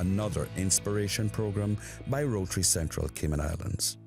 another inspiration program by Rotary Central Cayman Islands.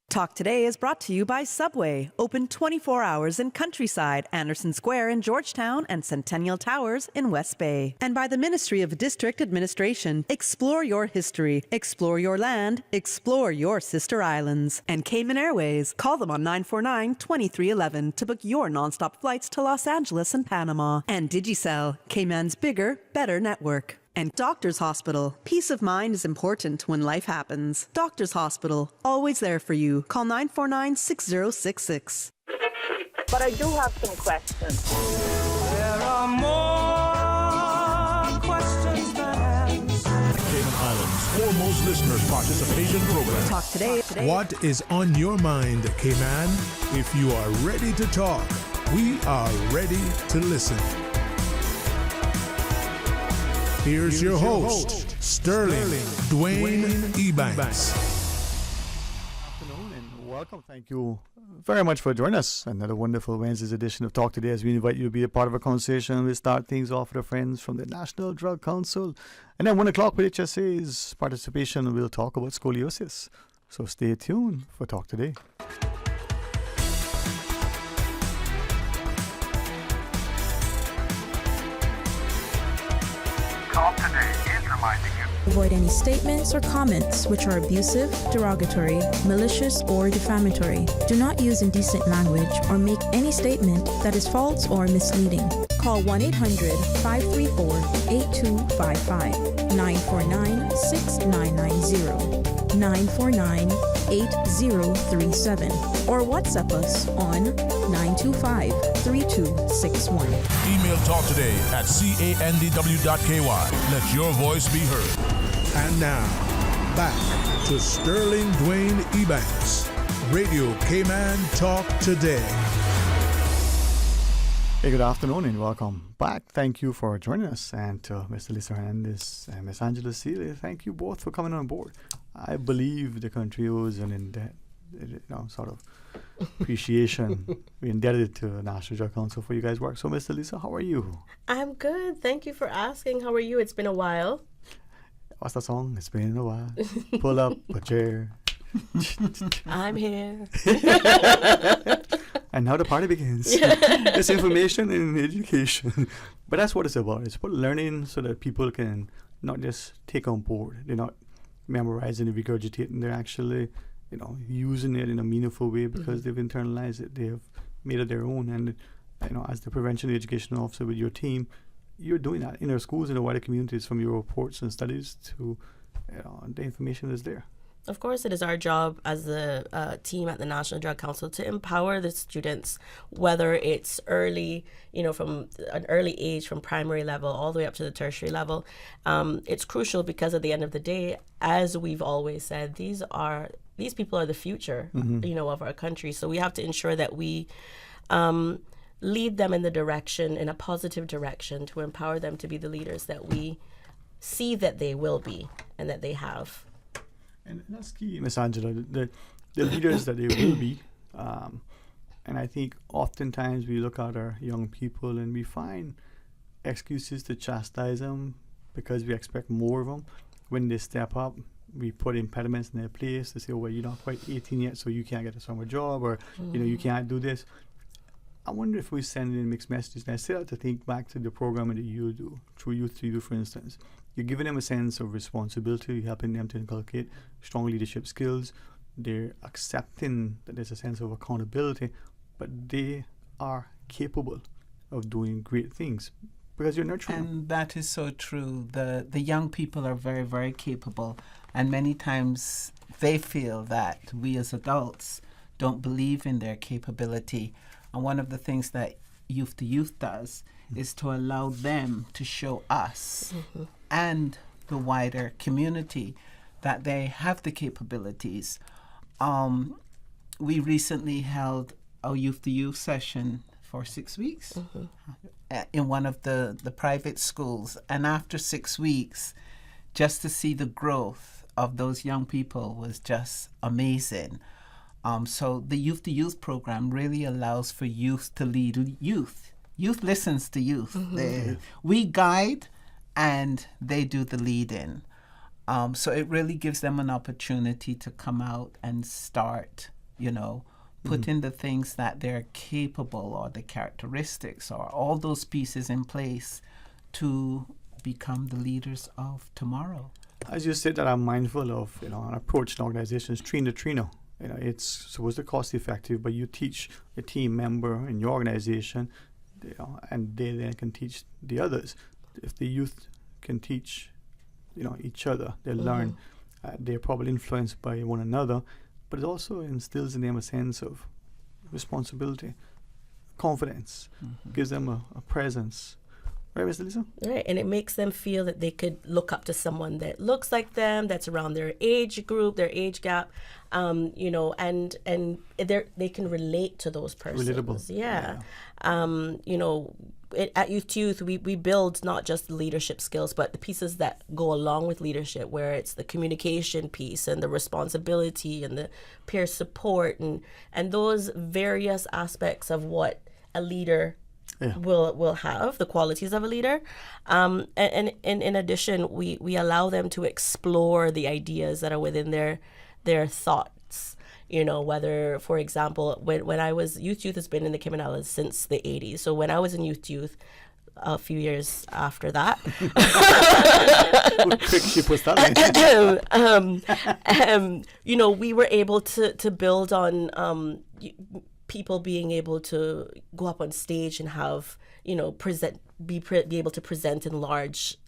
Talk Today is brought to you by Subway, open 24 hours in Countryside, Anderson Square in Georgetown, and Centennial Towers in West Bay. And by the Ministry of District Administration. Explore your history, explore your land, explore your sister islands. And Cayman Airways. Call them on 949-2311 to book your nonstop flights to Los Angeles and Panama. And Digicel, Cayman's bigger, better network. And Doctors Hospital. Peace of mind is important when life happens. Doctors Hospital, always there for you. Call 949-6066. But I do have some questions. There are more questions than answers. Cayman Islands' foremost listeners participation program. Talk Today. What is on your mind, Cayman? If you are ready to talk, we are ready to listen. Here's your host, Sterling Dwayne Ebanks. Good afternoon and welcome. Thank you very much for joining us. Another wonderful Wednesday's edition of Talk Today, as we invite you to be a part of a conversation. We start things off with our friends from the National Drug Council. And then 1 o'clock with HSA's participation, we'll talk about scoliosis. So stay tuned for Talk Today. Talk Today is reminding you. Avoid any statements or comments which are abusive, derogatory, malicious, or defamatory. Do not use indecent language or make any statement that is false or misleading. Call 1-800-534-8255, 949-6990, 949-8037, or WhatsApp us on 925-3261. Email Talk Today at candw.ky. Let your voice be heard. And now, back to Sterling Dwayne Ebanks. Radio Cayman Talk Today. Hey, good afternoon and welcome back. Thank you for joining us. And to Mr. Lisa Hernandez and Ms. Angela Seeley, thank you both for coming on board. I believe the country owes an sort of appreciation. We're indebted to the National Drug Council for you guys' work. So, Mr. Lisa, how are you? I'm good. Thank you for asking. How are you? It's been a while. What's that song? It's been a while. Pull up a chair. I'm here. And now the party begins. It's information and education. But that's what it's about. It's about learning so that people can not just take on board. They're not memorizing and regurgitating. They're actually, using it in a meaningful way because they've internalized it. They have made it their own. And, as the prevention education officer with your team, you're doing that in our schools and the wider communities, from your reports and studies to the information is there. Of course, it is our job as a team at the National Drug Council to empower the students, whether it's early, from an early age, from primary level all the way up to the tertiary level. It's crucial because at the end of the day, as we've always said, these people are the future, of our country. So we have to ensure that we lead them in a positive direction, to empower them to be the leaders that we see that they will be and that they have. And that's key, Ms. Angela, the leaders that they will be. And I think oftentimes we look at our young people and we find excuses to chastise them because we expect more of them. When they step up, we put impediments in their place to say, well, you're not quite 18 yet, so you can't get a summer job, or, you can't do this. I wonder if we send in mixed messages. And I say that to think back to the program that you do, through Youth to You, for instance. You're giving them a sense of responsibility. You're helping them to inculcate strong leadership skills. They're accepting that there's a sense of accountability, but they are capable of doing great things because you're nurturing them. And that is so true. The young people are very, very capable, and many times they feel that we as adults don't believe in their capability. And one of the things that Youth to Youth does is to allow them to show us and the wider community that they have the capabilities. We recently held a Youth to Youth session for 6 weeks in one of the private schools. And after 6 weeks, just to see the growth of those young people was just amazing. So the Youth to Youth program really allows for youth to lead youth. Youth listens to youth. We guide and they do the lead-in. So it really gives them an opportunity to come out and start, put in the things that they're capable, or the characteristics, or all those pieces in place to become the leaders of tomorrow. As you said, that I'm mindful of, an approach in organizations, train the trainer. It's supposed to cost effective, but you teach a team member in your organization, and they then can teach the others. If the youth can teach, each other, they learn. They're probably influenced by one another, but it also instills in them a sense of responsibility, confidence, gives them a presence. Right, Mr. Lisa? Right, and it makes them feel that they could look up to someone that looks like them, that's around their age group, their age gap, and they can relate to those persons. Relatable. Yeah. At Youth to Youth, we build not just leadership skills, but the pieces that go along with leadership, where it's the communication piece and the responsibility and the peer support and those various aspects of what a leader will have, the qualities of a leader. And in addition, we allow them to explore the ideas that are within their thoughts. Whether, for example, when I was Youth has been in the Cayman Islands since the 80s. So when I was in Youth, a few years after that. Quick, she puts that in. We were able to build on people being able to go up on stage and have, be able to present in large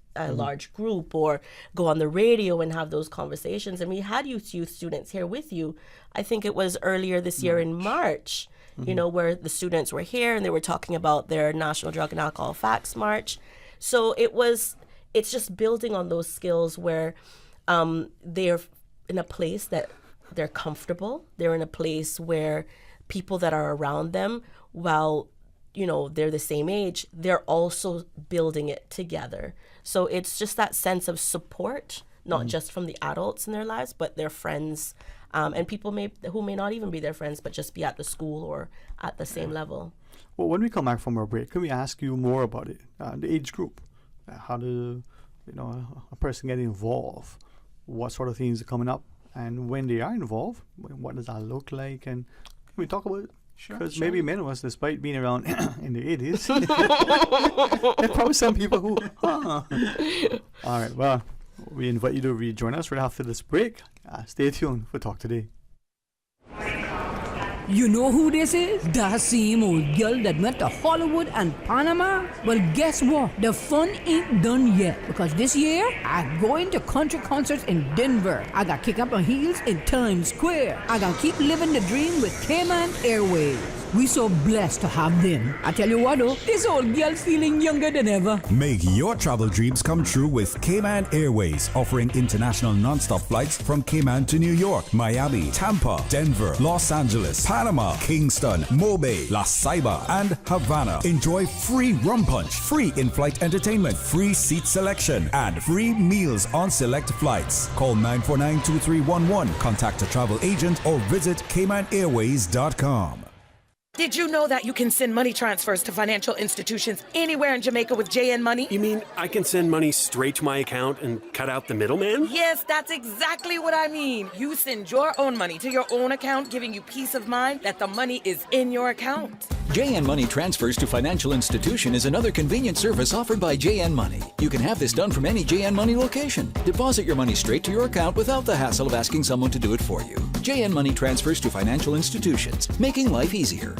group, or go on the radio and have those conversations. And we had youth students here with you. I think it was earlier this year in March, where the students were here and they were talking about their National Drug and Alcohol Facts March. So it's just building on those skills where they're in a place that they're comfortable. They're in a place where people that are around them, while they're the same age, they're also building it together. So it's just that sense of support, not just from the adults in their lives, but their friends, and people who may not even be their friends, but just be at the school or at the same level. Well, when we come back from our break, can we ask you more about it? The age group, how do a person get involved? What sort of things are coming up, and when they are involved, what does that look like? And can we talk about it? Because maybe many of us, despite being around in the 80s, there are probably some people who... All right, well, we invite you to rejoin us right after this break. Stay tuned for Talk Today. You know who this is? That same old girl that went to Hollywood and Panama? Well, guess what? The fun ain't done yet. Because this year, I'm going to country concerts in Denver. I got kick up my heels in Times Square. I got keep living the dream with Cayman Airways. We so blessed to have them. I tell you what though, this old girl's feeling younger than ever. Make your travel dreams come true with Cayman Airways, offering international non-stop flights from Cayman to New York, Miami, Tampa, Denver, Los Angeles, Panama, Kingston, Mobay, La Ceiba, and Havana. Enjoy free rum punch, free in-flight entertainment, free seat selection, and free meals on select flights. Call 949-2311, contact a travel agent, or visit CaymanAirways.com. Did you know that you can send money transfers to financial institutions anywhere in Jamaica with JN Money? You mean I can send money straight to my account and cut out the middleman? Yes, that's exactly what I mean. You send your own money to your own account, giving you peace of mind that the money is in your account. JN Money Transfers to Financial Institution is another convenient service offered by JN Money. You can have this done from any JN Money location. Deposit your money straight to your account without the hassle of asking someone to do it for you. JN Money Transfers to Financial Institutions, making life easier.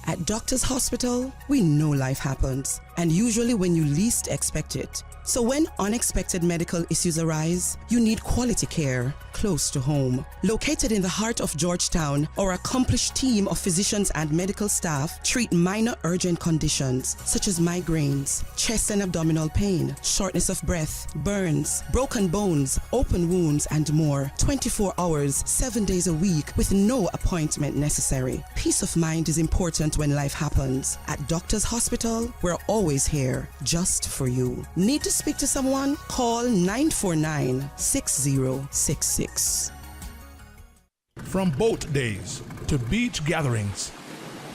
At Doctors Hospital, we know life happens, and usually when you least expect it. So when unexpected medical issues arise, you need quality care close to home. Located in the heart of Georgetown, our accomplished team of physicians and medical staff treat minor urgent conditions such as migraines, chest and abdominal pain, shortness of breath, burns, broken bones, open wounds, and more. 24 hours, 7 days a week with no appointment necessary. Peace of mind is important when life happens. At Doctors Hospital, we're always here just for you. Need to speak to someone? Call 949-6066. From boat days to beach gatherings,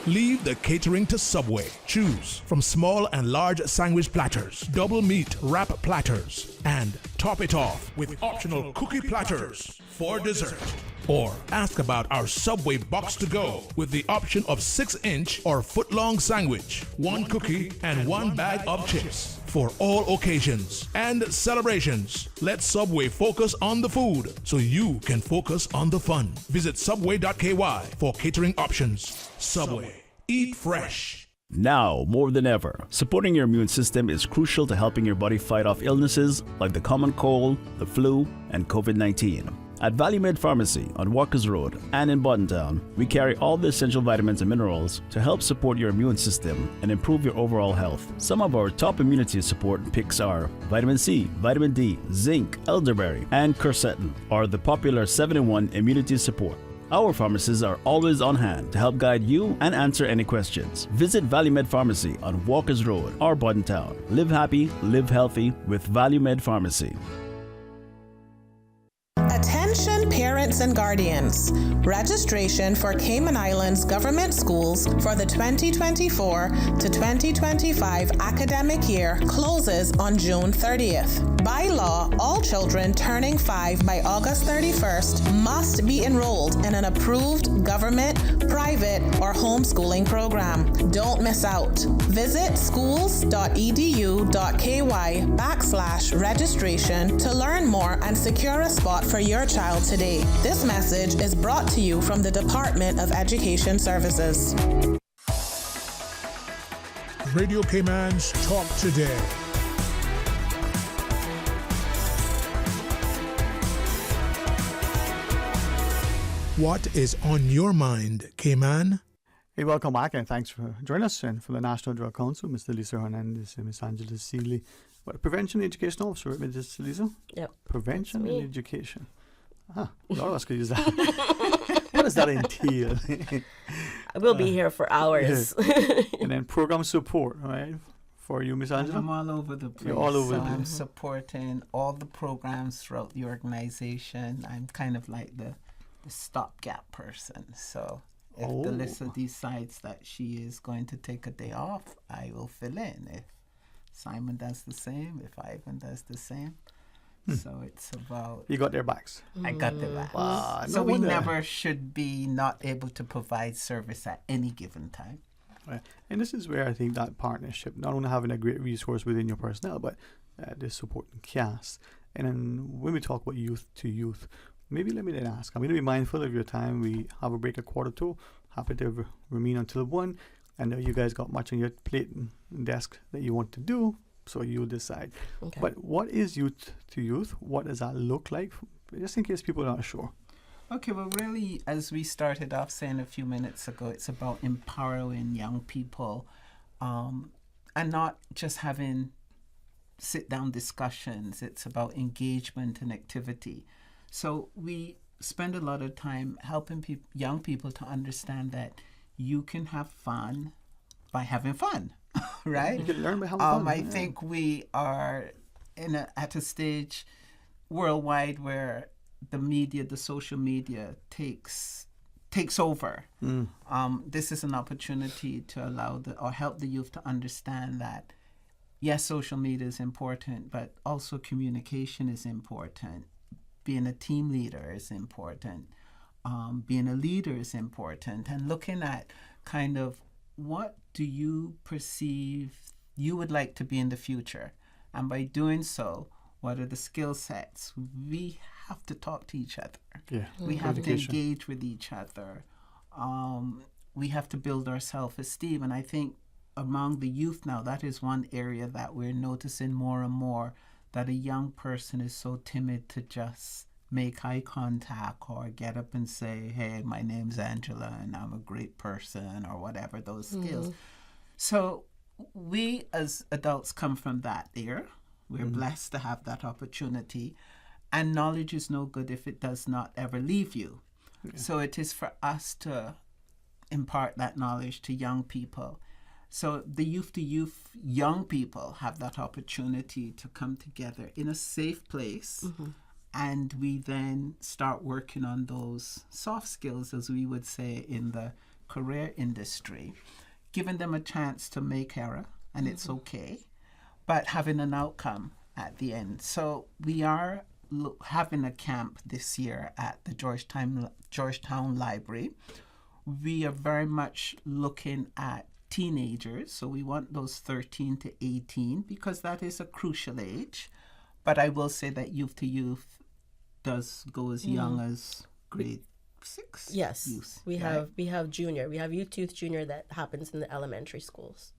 Leave the catering to Subway. Choose from small and large sandwich platters, double meat wrap platters, and top it off with optional cookie platters for dessert. Or ask about our Subway box to go with the option of 6-inch or foot-long sandwich, 1 cookie, and 1 bag of chips. For all occasions and celebrations, let Subway focus on the food so you can focus on the fun. Visit subway.ky for catering options. Subway. Eat fresh. Now, more than ever, supporting your immune system is crucial to helping your body fight off illnesses like the common cold, the flu, and COVID-19. At ValueMed Pharmacy on Walkers Road and in Buttontown, we carry all the essential vitamins and minerals to help support your immune system and improve your overall health. Some of our top immunity support picks are vitamin C, vitamin D, zinc, elderberry, and quercetin, or the popular 7-in-1 immunity support. Our pharmacists are always on hand to help guide you and answer any questions. Visit ValueMed Pharmacy on Walkers Road or Buttontown. Live happy, live healthy with ValueMed Pharmacy. Attention parents and guardians. Registration for Cayman Islands government schools for the 2024 to 2025 academic year closes on June 30th. By law, all children turning 5 by August 31st must be enrolled in an approved government, private, or homeschooling program. Don't miss out. Visit schools.edu.ky/registration to learn more and secure a spot for your child today. This message is brought to you from the Department of Education Services. Radio Cayman's Talk Today. What is on your mind, Cayman? Hey, welcome back, and thanks for joining us. And from the National Drug Council, Mr. Lisa Hernandez and Ms. Angela Seeley. What, Prevention and Education Officer, right, Ms. Lisa? Yep. Prevention and Education. A lot of us could use that. What does that entail? I will be here for hours. Yeah. And then program support, right? For you, Ms. Angela? I'm all over the place. You're all over so the place. I'm supporting all the programs throughout the organization. I'm kind of like the stopgap person. So if Delissa decides that she is going to take a day off, I will fill in. If Simon does the same, if Ivan does the same. So it's about... You got their backs. I got their backs. Wow, so we never should be not able to provide service at any given time. Right. And this is where I think that partnership, not only having a great resource within your personnel, but the supporting cast. And then when we talk about youth to youth, maybe let me then ask, I'm going to be mindful of your time. We have a break at 1:45. Happy to remain until 1. I know you guys got much on your plate and desk that you want to do. So you decide. Okay. But what is youth to youth? What does that look like? Just in case people are not sure. Okay, well, really, as we started off saying a few minutes ago, it's about empowering young people and not just having sit-down discussions. It's about engagement and activity. So we spend a lot of time helping young people to understand that you can have fun by having fun. Right? You can learn by having fun. I think we are at a stage worldwide where the media, the social media takes over. This is an opportunity to allow help the youth to understand that, yes, social media is important, but also communication is important. Being a team leader is important. Being a leader is important. And looking at kind of what do you perceive you would like to be in the future? And by doing so, what are the skill sets? We have to talk to each other. Yeah. We have to engage with each other. We have to build our self-esteem. And I think among the youth now, that is one area that we're noticing more and more, that a young person is so timid to just make eye contact or get up and say, hey, my name's Angela and I'm a great person, or whatever those skills. So we as adults come from that era. We're blessed to have that opportunity. And knowledge is no good if it does not ever leave you. Yeah. So it is for us to impart that knowledge to young people. So the youth to youth, young people have that opportunity to come together in a safe place. And we then start working on those soft skills, as we would say in the career industry, giving them a chance to make error, and it's okay, but having an outcome at the end. So we are having a camp this year at the Georgetown Library. We are very much looking at teenagers, so we want those 13 to 18 because that is a crucial age. But I will say that youth to youth does go as young as grade 6. Yes, youth, we have junior. We have youth to youth junior that happens in the elementary schools.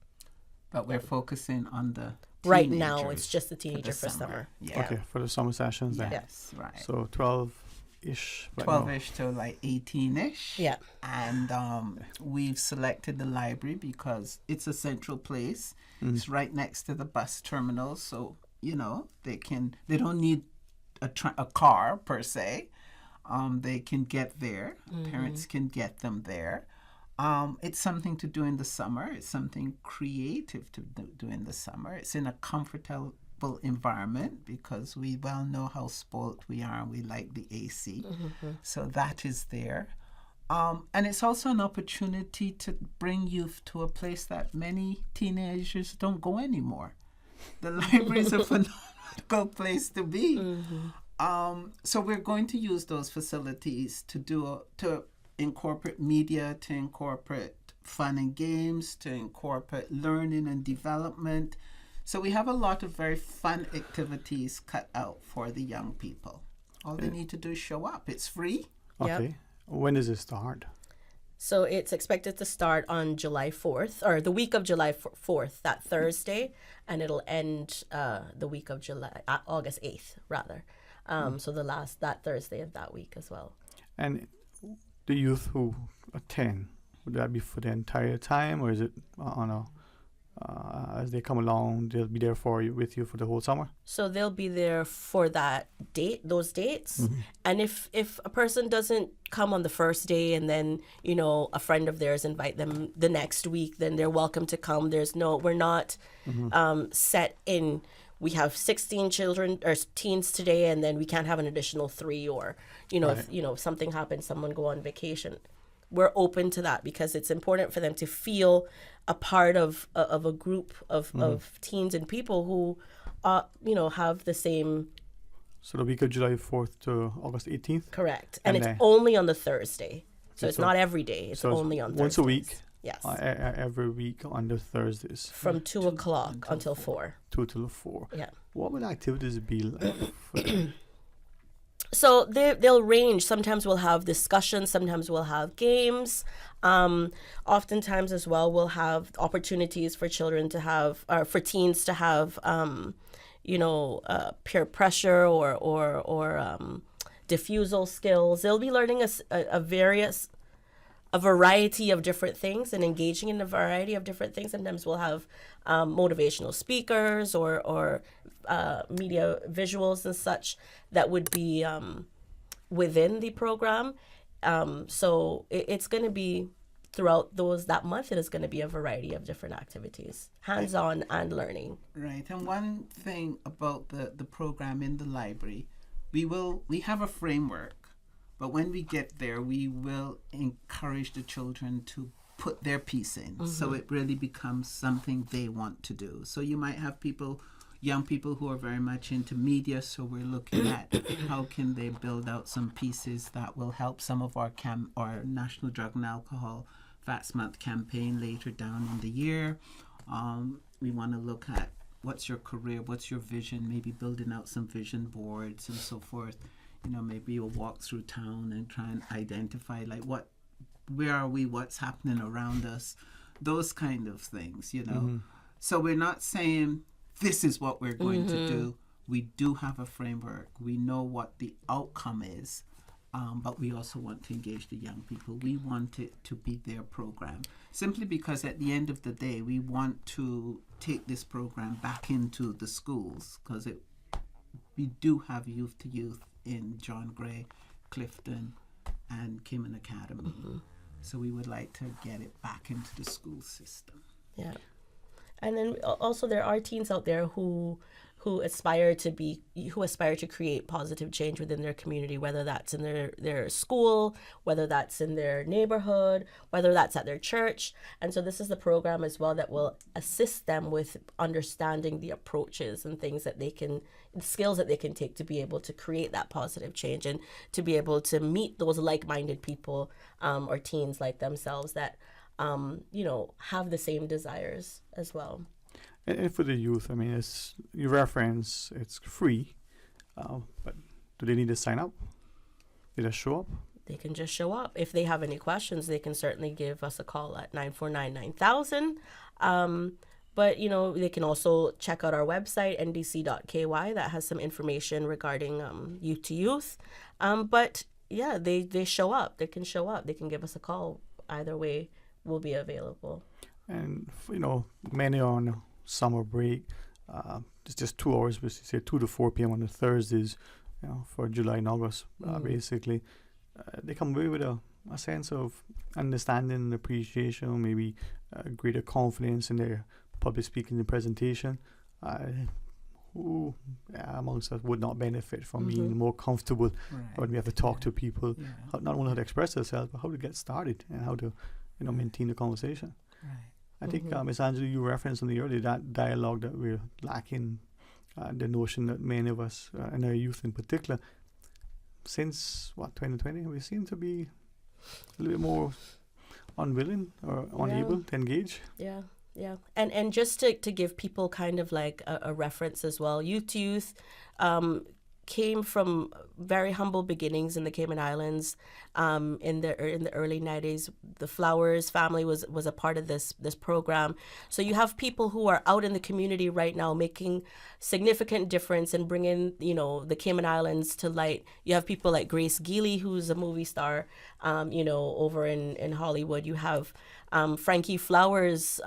But we're focusing on the right now. It's just the teenager for summer. Yeah. Okay, for the summer sessions then. Yes, right. So 12-ish. 12-ish to like 18-ish. Yeah. And we've selected the library because it's a central place. It's right next to the bus terminal, so you know they don't need a car per se. They can get there. Parents can get them there. It's something to do in the summer. It's something creative to do in the summer. It's in a comfortable environment because we well know how spoilt we are and we like the AC. So that is there. And it's also an opportunity to bring youth to a place that many teenagers don't go anymore. The library is a phenomenal place to be. So we're going to use those facilities to incorporate media, to incorporate fun and games, to incorporate learning and development. So we have a lot of very fun activities cut out for the young people. All they need to do is show up. It's free. Okay. Yep. When does it start? So it's expected to start on July 4th, or the week of July 4th, that Thursday, and it'll end the week of August 8th, rather. So that Thursday of that week as well. And the youth who attend, would that be for the entire time, or is it as they come along, they'll be there with you for the whole summer? So they'll be there for those dates. And if a person doesn't come on the first day and then, a friend of theirs invite them the next week, then they're welcome to come. We're not set in, we have 16 children or teens today, and then we can't have an additional 3, or, if something happens, someone go on vacation. We're open to that because it's important for them to feel a part of a group of teens and people who, have the same. So the week of July 4th to August 18th? Correct. And it's only on the Thursday. So it's not every day. It's so only on Thursdays. Once a week? Yes. Every week on the Thursdays. From 2 o'clock until 4. 2 till 4. Yeah. What would activities be like for them? So they'll range. Sometimes we'll have discussions. Sometimes we'll have games. Oftentimes as well, we'll have opportunities for children to have, or for teens to have, peer pressure or diffusal skills. They'll be learning a variety of different things and engaging in a variety of different things. Sometimes we'll have motivational speakers or media visuals and such that would be within the program. So it's going to be throughout that month. It is going to be a variety of different activities, hands-on and learning. Right. And one thing about the program in the library, we have a framework. But when we get there, we will encourage the children to put their piece in. So it really becomes something they want to do. So you might have young people who are very much into media. So we're looking at how can they build out some pieces that will help some of our National Drug and Alcohol Facts Month campaign later down in the year. We want to look at what's your career, what's your vision, maybe building out some vision boards and so forth. Maybe you'll walk through town and try and identify where are we, what's happening around us, those kind of things, So we're not saying this is what we're going to do. We do have a framework. We know what the outcome is, but we also want to engage the young people. We want it to be their program, simply because at the end of the day, we want to take this program back into the schools because we do have youth to youth in John Gray, Clifton, and Cayman Academy. So we would like to get it back into the school system. Yeah. And then also there are teens out there who who aspire to create positive change within their community, whether that's in their school, whether that's in their neighborhood, whether that's at their church. And so this is the program as well that will assist them with understanding the approaches and things that skills that they can take to be able to create that positive change and to be able to meet those like-minded people or teens like themselves that have the same desires as well. And for the youth, I mean, you reference it's free, but do they need to sign up? They just show up? They can just show up. If they have any questions, they can certainly give us a call at 949-9000. But, they can also check out our website, ndc.ky, that has some information regarding youth to youth. But, yeah, they show up. They can show up. They can give us a call. Either way will be available. And, many are on summer break. It's just 2 hours, we say 2 to 4 p.m. on the Thursdays, for July and August, basically. They come away with a sense of understanding and appreciation, maybe greater confidence in their public speaking and presentation. Who amongst us would not benefit from being more comfortable when we have to talk to people, not only how to express ourselves, but how to get started and how to maintain the conversation. I think, Ms. Angela, you referenced in the earlier that dialogue that we're lacking, the notion that many of us, and our youth in particular, since 2020, we seem to be a little bit more unwilling or unable to engage. Yeah. And just to give people kind of like a reference as well, Youth to Youth came from very humble beginnings in the Cayman Islands. In the early 90s, the Flowers family was a part of this program. So you have people who are out in the community right now making significant difference and bringing the Cayman Islands to light. You have people like Grace Geely, who's a movie star, over in Hollywood. You have Frankie Flowers'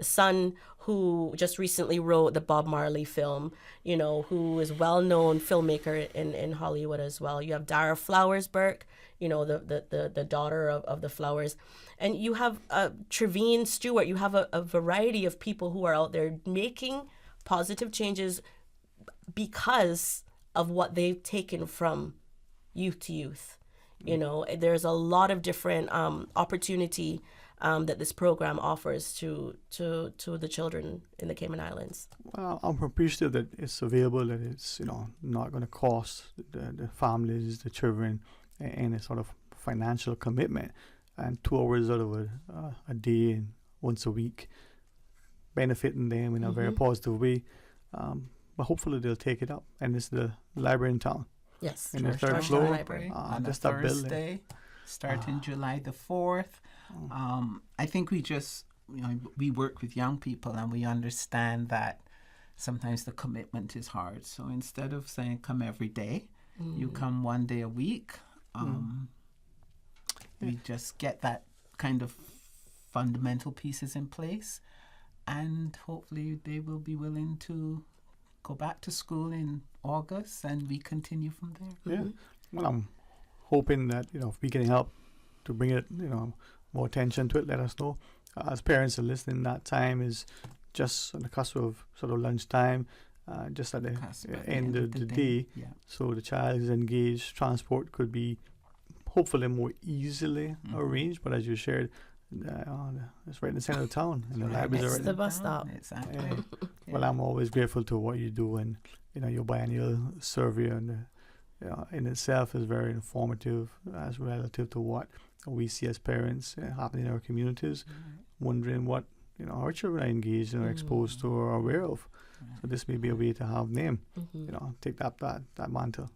son, who just recently wrote the Bob Marley film, who is well-known filmmaker in Hollywood as well. You have Dara Flowers-Burke, the daughter of the Flowers. And you have Trevine Stewart. You have a variety of people who are out there making positive changes because of what they've taken from Youth to Youth. There's a lot of different opportunity that this program offers to the children in the Cayman Islands. Well, I'm appreciative that it's available, that it's not going to cost the families, the children, any sort of financial commitment, and 2 hours out of a day and once a week, benefiting them in a very positive way. But hopefully they'll take it up, and it's the library in town. Yes, in the third floor, library on a Thursday, starting July the 4th. I think we just, we work with young people and we understand that sometimes the commitment is hard. So instead of saying come every day, you come 1 day a week. We just get that kind of fundamental pieces in place, and hopefully they will be willing to go back to school in August, and we continue from there. Yeah. Well, I'm hoping that if we can help to bring it, more attention to it, let us know. As parents are listening, that time is just on the cusp of sort of lunchtime, just at the end of the day. Yeah. So the child is engaged. Transport could be hopefully more easily arranged, but as you shared, it's right in the center of town, and the libraries are right. The bus stop. Exactly. Well, I'm always grateful to what you do, and your biennial survey and in itself is very informative as relative to what we see as parents happening in our communities, wondering what our children are engaged and are exposed to or aware of. So this may be a way to have them, take up that mantle.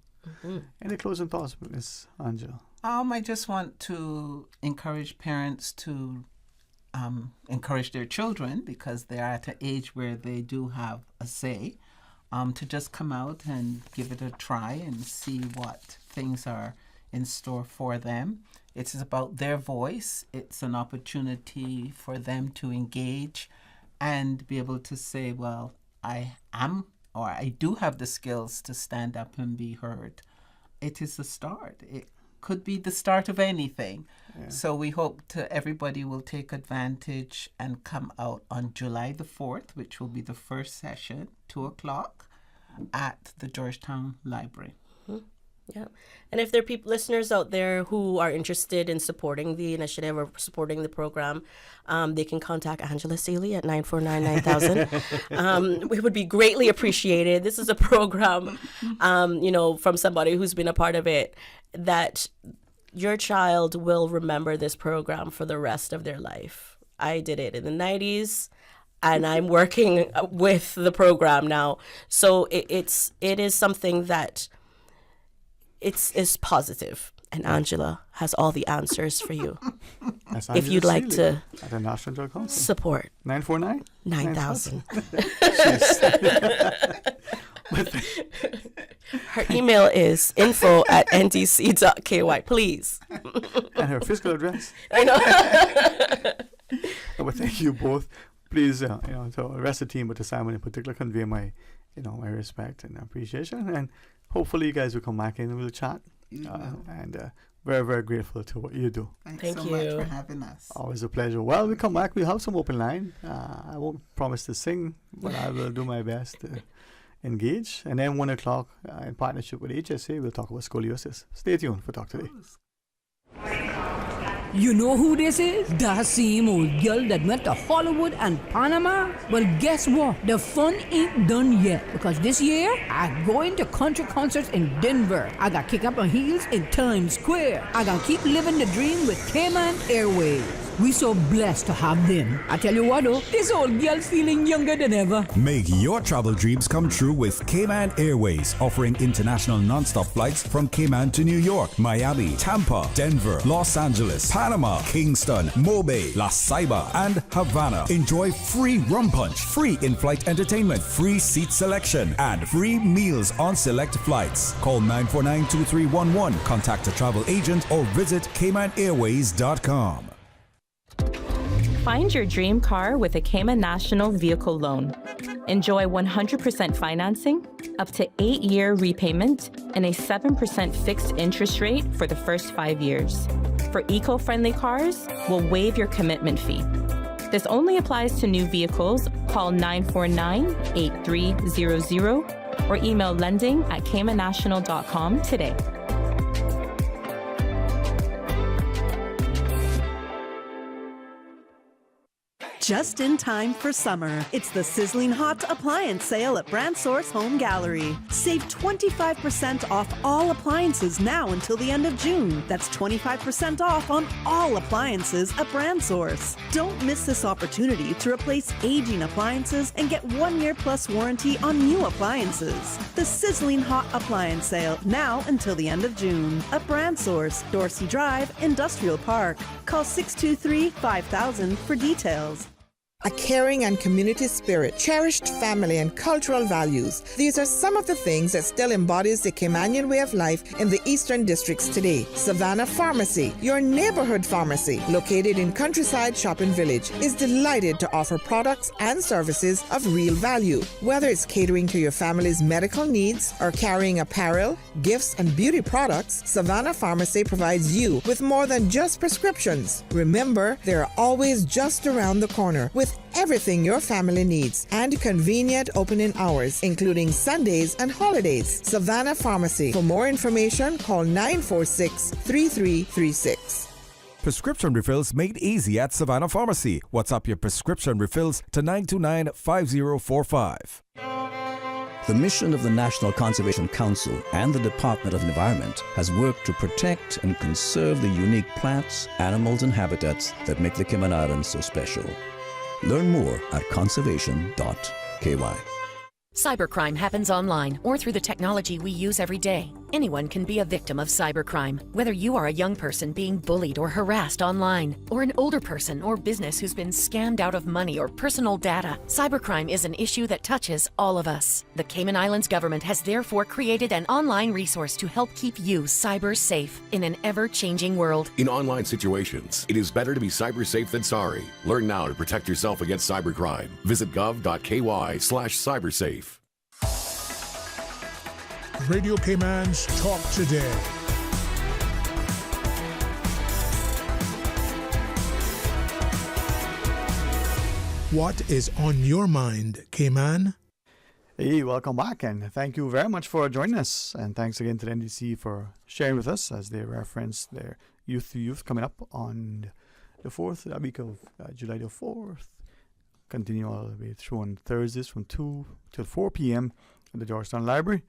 Any closing thoughts, Ms. Angela? I just want to encourage parents to encourage their children, because they're at an age where they do have a say, to just come out and give it a try and see what things are in store for them. It's about their voice. It's an opportunity for them to engage and be able to say, well, I do have the skills to stand up and be heard. It is the start. It could be the start of anything. Yeah. So we hope everybody will take advantage and come out on July the 4th, which will be the first session, 2:00. at the Georgetown Library. Yeah. And if there are listeners out there who are interested in supporting the initiative or supporting the program, they can contact Angela Seeley at 949-9000. We would be greatly appreciated. This is a program, from somebody who's been a part of it, that your child will remember this program for the rest of their life. I did it in the 90s. And I'm working with the program now. So it is something that is positive, and Angela has all the answers for you. If you'd like to at the National Drug Council. Support. 949-9000. Her email is info@ndc.ky, please. And her physical address. I know. But thank you both. Please, to the rest of the team, but to Simon in particular, convey my respect and appreciation. And hopefully you guys will come back in and we'll chat. And very, very grateful to what you do. Thanks so much for having us. Always a pleasure. Well, we come back. We'll have some open line. I won't promise to sing, but I will do my best to engage. And then 1 o'clock, in partnership with HSA, we'll talk about scoliosis. Stay tuned for Talk Today. You know who this is? That same old girl that went to Hollywood and Panama? Well, guess what? The fun ain't done yet, because this year, I'm going to country concerts in Denver. I got kick up my heels in Times Square. I got keep living the dream with Cayman Airways. We so blessed to have them. I tell you what though, this old girl's feeling younger than ever. Make your travel dreams come true with Cayman Airways, offering international non-stop flights from Cayman to New York, Miami, Tampa, Denver, Los Angeles, Panama, Kingston, Mobay, La Ceiba, and Havana. Enjoy free rum punch, free in-flight entertainment, free seat selection, and free meals on select flights. Call 949-2311, contact a travel agent, or visit CaymanAirways.com. Find your dream car with a Cayman National Vehicle Loan. Enjoy 100% financing, up to 8-year repayment, and a 7% fixed interest rate for the first 5 years. For eco-friendly cars, we'll waive your commitment fee. This only applies to new vehicles. Call 949-8300 or email lending@caymannational.com today. Just in time for summer. It's the sizzling hot appliance sale at Brand Source Home Gallery. Save 25% off all appliances now until the end of June. That's 25% off on all appliances at Brand Source. Don't miss this opportunity to replace aging appliances and get 1 year plus warranty on new appliances. The sizzling hot appliance sale now until the end of June at Brand Source, Dorsey Drive, Industrial Park. Call 623-5000 for details. A caring and community spirit, cherished family and cultural values. These are some of the things that still embodies the Caymanian way of life in the Eastern Districts today. Savannah Pharmacy, your neighborhood pharmacy, located in Countryside Shopping Village, is delighted to offer products and services of real value. Whether it's catering to your family's medical needs or carrying apparel, gifts, and beauty products, Savannah Pharmacy provides you with more than just prescriptions. Remember, they're always just around the corner with everything your family needs and convenient opening hours, including Sundays and holidays. Savannah Pharmacy. For more information, call 946-3336. Prescription refills made easy at Savannah Pharmacy. WhatsApp your prescription refills to 929-5045. The mission of the National Conservation Council and the Department of Environment has worked to protect and conserve the unique plants, animals, and habitats that make the Cayman Islands so special. Learn more at conservation.ky. Cybercrime happens online or through the technology we use every day. Anyone can be a victim of cybercrime, whether you are a young person being bullied or harassed online, or an older person or business who's been scammed out of money or personal data. Cybercrime is an issue that touches all of us. The Cayman Islands government has therefore created an online resource to help keep you cyber safe in an ever-changing world. In online situations, it is better to be cyber safe than sorry. Learn now to protect yourself against cybercrime. Visit gov.ky/cybersafe. Radio Cayman's Talk Today. What is on your mind, Cayman? Hey, welcome back, and thank you very much for joining us. And thanks again to the NDC for sharing with us as they reference their Youth to Youth coming up on the 4th, that week of July the 4th. Continue all the way through on Thursdays from 2 till 4 p.m. at the Georgetown Library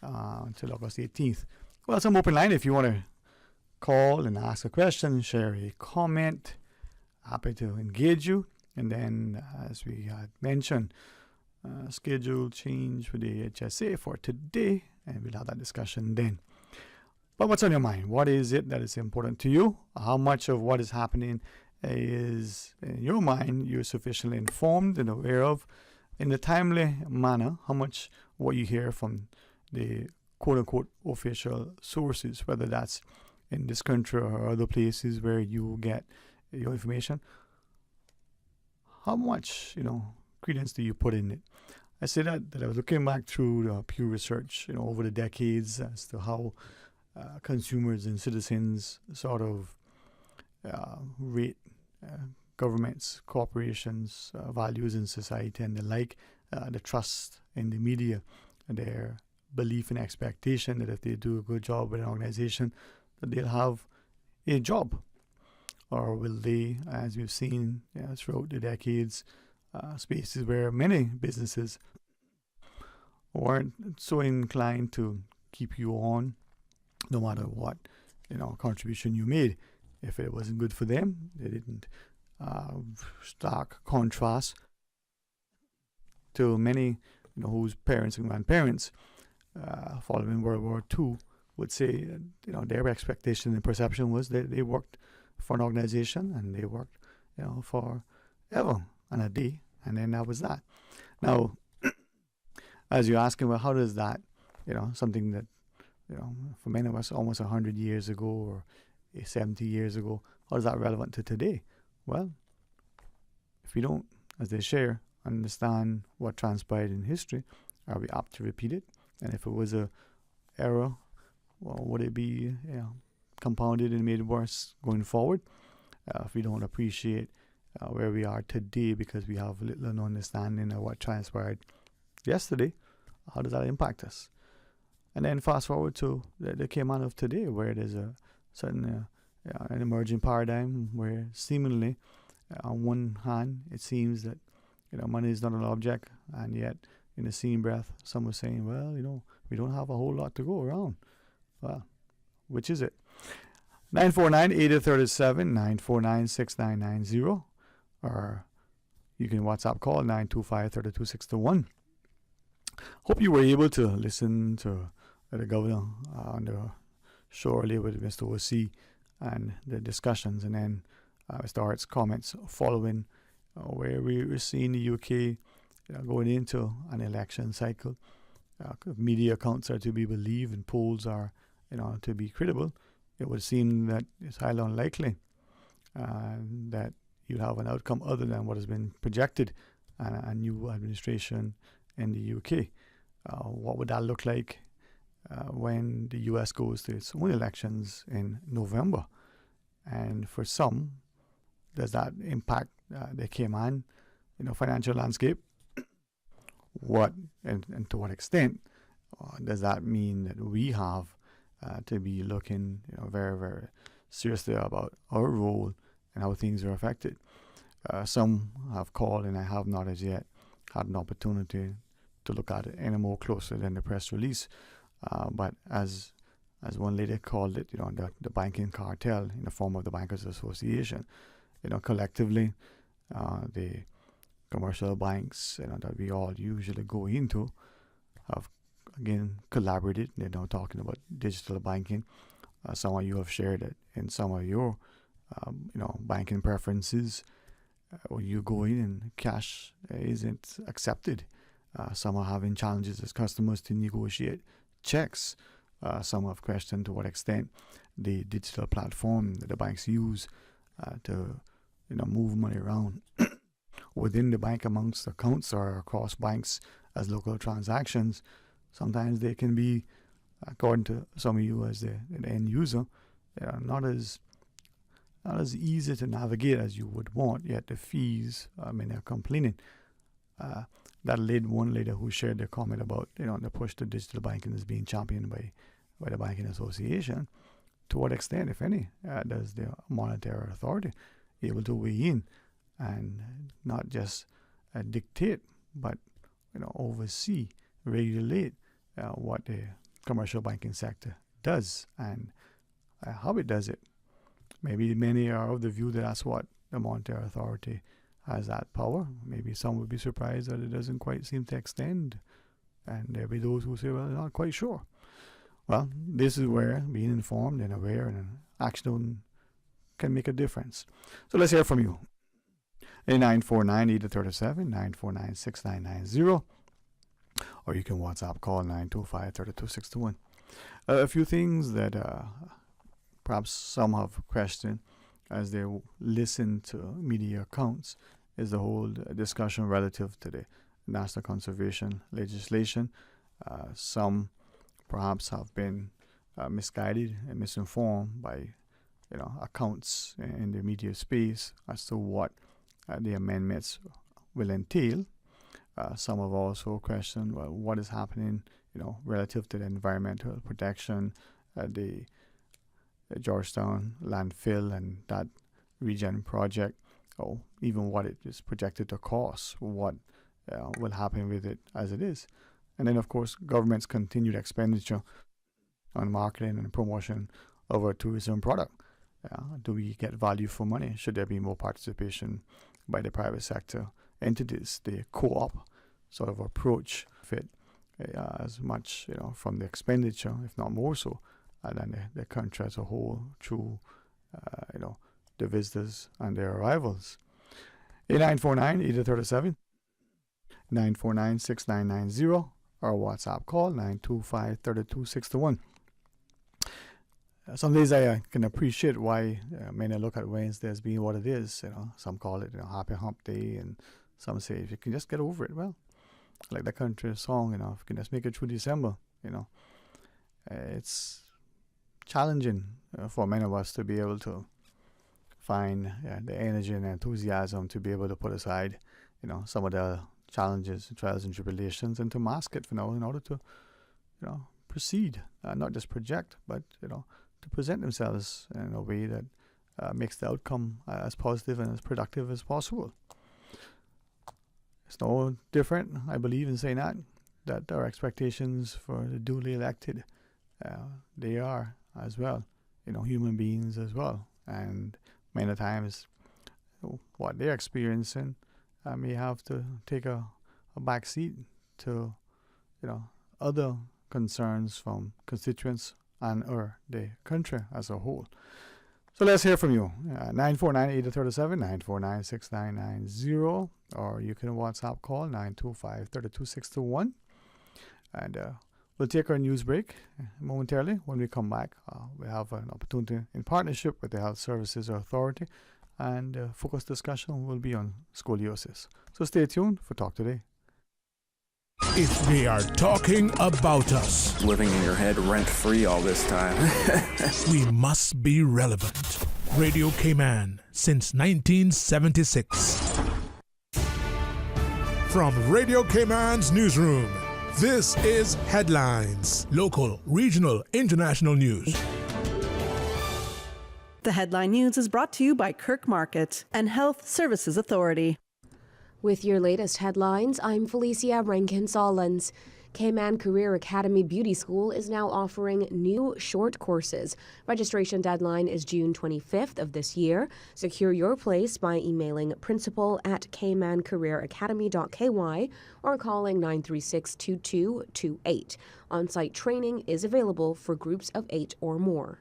until August 18th. Well, some open line if you want to call and ask a question, share a comment. Happy to engage you. And then, as we had mentioned, schedule change with the HSA for today, and we'll have that discussion then. But what's on your mind? What is it that is important to you? How much of what is happening is in your mind you're sufficiently informed and aware of in a timely manner? How much what you hear from the quote-unquote official sources, whether that's in this country or other places where you get your information, how much, credence do you put in it? I say that I was looking back through the Pew Research, over the decades as to how consumers and citizens sort of rate governments, corporations, values in society and the like, the trust in the media, their belief and expectation that if they do a good job with an organization, that they'll have a job. Or will they, as we've seen throughout the decades, spaces where many businesses weren't so inclined to keep you on no matter what contribution you made. If it wasn't good for them, they didn't. Stark contrast to many whose parents and grandparents following World War II would say their expectation and perception was that they worked for an organization and they worked for ever and a day, and then that was that. Now, as you're asking, well, how does that, something that, for many of us almost 100 years ago or 70 years ago, how is that relevant to today? Well, if we don't, as they share, understand what transpired in history, are we apt to repeat it? And if it was a error, well, would it be compounded and made worse going forward? If we don't appreciate where we are today because we have little understanding of what transpired yesterday, how does that impact us? And then fast forward to the Cayman of today, where there's a certain an emerging paradigm where seemingly on one hand it seems that money is not an object, and yet in the same breath some are saying, well, we don't have a whole lot to go around. Well, which is it? 949-8037, 949-6990, or you can WhatsApp call 925-32621. Hope you were able to listen to the governor on the show earlier with Mr. O.C. and the discussions, and then Mr. Hart's comments following where we were seeing the UK going into an election cycle. Media accounts are to be believed and polls are to be credible. It would seem that it's highly unlikely that you have an outcome other than what has been projected, a new administration in the UK. What would that look like when the US goes to its own elections in November? And for some, does that impact the Cayman financial landscape? What and to what extent does that mean that we have to be looking very, very seriously about our role and how things are affected? Some have called, and I have not as yet had an opportunity to look at it any more closely than the press release. But as one lady called it, the banking cartel in the form of the Bankers Association, collectively, the commercial banks that we all usually go into have again collaborated. They're now talking about digital banking. Some of you have shared it in some of your banking preferences. When you go in and cash isn't accepted. Some are having challenges as customers to negotiate checks. Some have questioned to what extent the digital platform that the banks use to move money around within the bank amongst accounts or across banks as local transactions. Sometimes they can be, according to some of you as the end user, not as easy to navigate as you would want, yet the fees, they're complaining. one lady who shared the comment about, the push to digital banking is being championed by the Banking Association. To what extent, if any, does the Monetary Authority able to weigh in and not just dictate, but oversee, regulate what the commercial banking sector does and how it does it? Maybe many are of the view that that's what the Monetary Authority has that power. Maybe some would be surprised that it doesn't quite seem to extend, and there'll be those who say, well, they're not quite sure. Well, this is where being informed and aware and action can make a difference. So let's hear from you. 949-8037, 949-6990, or you can WhatsApp call 925-3261. A few things that perhaps some have questioned as they listen to media accounts is the whole discussion relative to the national conservation legislation. Some perhaps have been misguided and misinformed by accounts in the media space as to what the amendments will entail. Some have also questioned, well, what is happening relative to the environmental protection, the Georgetown landfill and that regen project, or even what it is projected to cost, what will happen with it as it is. And then, of course, government's continued expenditure on marketing and promotion of our tourism product. Do we get value for money? Should there be more participation by the private sector entities, the co-op sort of approach fit as much from the expenditure, if not more so, than the country as a whole through the visitors and their arrivals. 8949-8037, 949-6990, or WhatsApp call 925-3261. Some days I can appreciate why many look at Wednesday as being what it is. Some call it Happy Hump Day, and some say if you can just get over it, well, like the country song, if you can just make it through December, it's challenging for many of us to be able to find the energy and enthusiasm to be able to put aside, some of the challenges, trials and tribulations, and to mask it, in order to, proceed, not just project, but, to present themselves in a way that makes the outcome as positive and as productive as possible. It's no different, I believe, in saying that our expectations for the duly elected, they are as well, human beings as well. And many times what they're experiencing may have to take a back seat to, other concerns from constituents and or the country as a whole. So let's hear from you. 949-8037, 949-6990, or you can WhatsApp call 925-3261. And we'll take our news break momentarily. When we come back, we have an opportunity in partnership with the Health Services Authority, and focused discussion will be on scoliosis. So stay tuned for Talk Today. If they are talking about us, living in your head rent-free all this time, we must be relevant. Radio Cayman since 1976. From Radio Cayman's newsroom, this is Headlines. Local, regional, international news. The Headline News is brought to you by Kirk Market and Health Services Authority. With your latest headlines, I'm Felicia Rankin-Solins. Cayman Career Academy Beauty School is now offering new short courses. Registration deadline is June 25th of this year. Secure your place by emailing principal@caymancareeracademy.ky or calling 936-2228. On-site training is available for groups of 8 or more.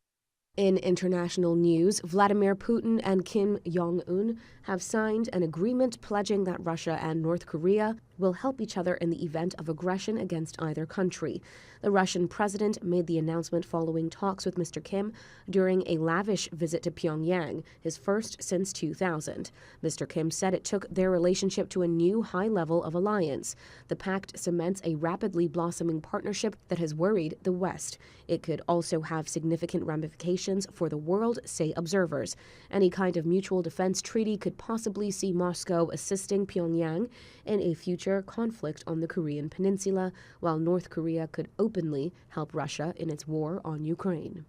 In international news, Vladimir Putin and Kim Jong-un have signed an agreement pledging that Russia and North Korea will help each other in the event of aggression against either country. The Russian president made the announcement following talks with Mr. Kim during a lavish visit to Pyongyang, his first since 2000. Mr. Kim said it took their relationship to a new high level of alliance. The pact cements a rapidly blossoming partnership that has worried the West. It could also have significant ramifications for the world, say observers. Any kind of mutual defense treaty could possibly see Moscow assisting Pyongyang in a future future conflict on the Korean Peninsula, while North Korea could openly help Russia in its war on Ukraine.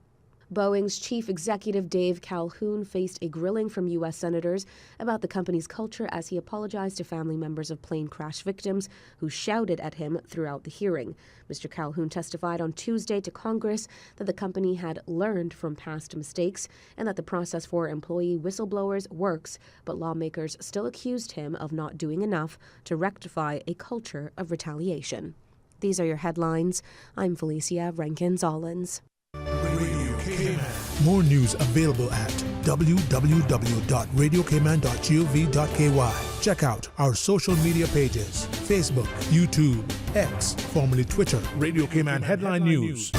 Boeing's chief executive Dave Calhoun faced a grilling from U.S. senators about the company's culture as he apologized to family members of plane crash victims who shouted at him throughout the hearing. Mr. Calhoun testified on Tuesday to Congress that the company had learned from past mistakes and that the process for employee whistleblowers works, but lawmakers still accused him of not doing enough to rectify a culture of retaliation. These are your headlines. I'm Felicia Rankins-Ollins. More news available at www.radiocayman.gov.ky. Check out our social media pages: Facebook, YouTube, X, formerly Twitter, Radio Cayman Headline News.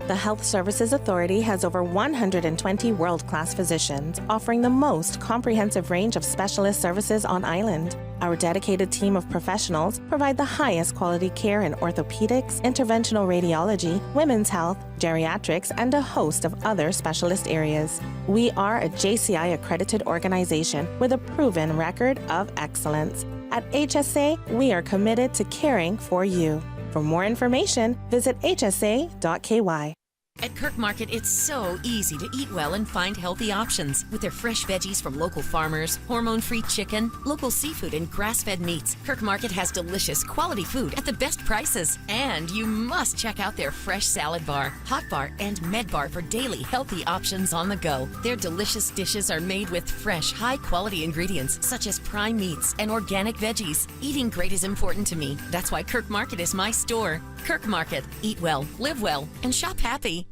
The Health Services Authority has over 120 world-class physicians offering the most comprehensive range of specialist services on island. Our dedicated team of professionals provide the highest quality care in orthopedics, interventional radiology, women's health, geriatrics, and a host of other specialist areas. We are a JCI-accredited organization with a proven record of excellence. At HSA, we are committed to caring for you. For more information, visit hsa.ky. At Kirk Market, it's so easy to eat well and find healthy options. With their fresh veggies from local farmers, hormone-free chicken, local seafood, and grass-fed meats, Kirk Market has delicious, quality food at the best prices. And you must check out their fresh salad bar, hot bar, and med bar for daily healthy options on the go. Their delicious dishes are made with fresh, high-quality ingredients such as prime meats and organic veggies. Eating great is important to me. That's why Kirk Market is my store. Kirk Market. Eat well, live well, and shop happy.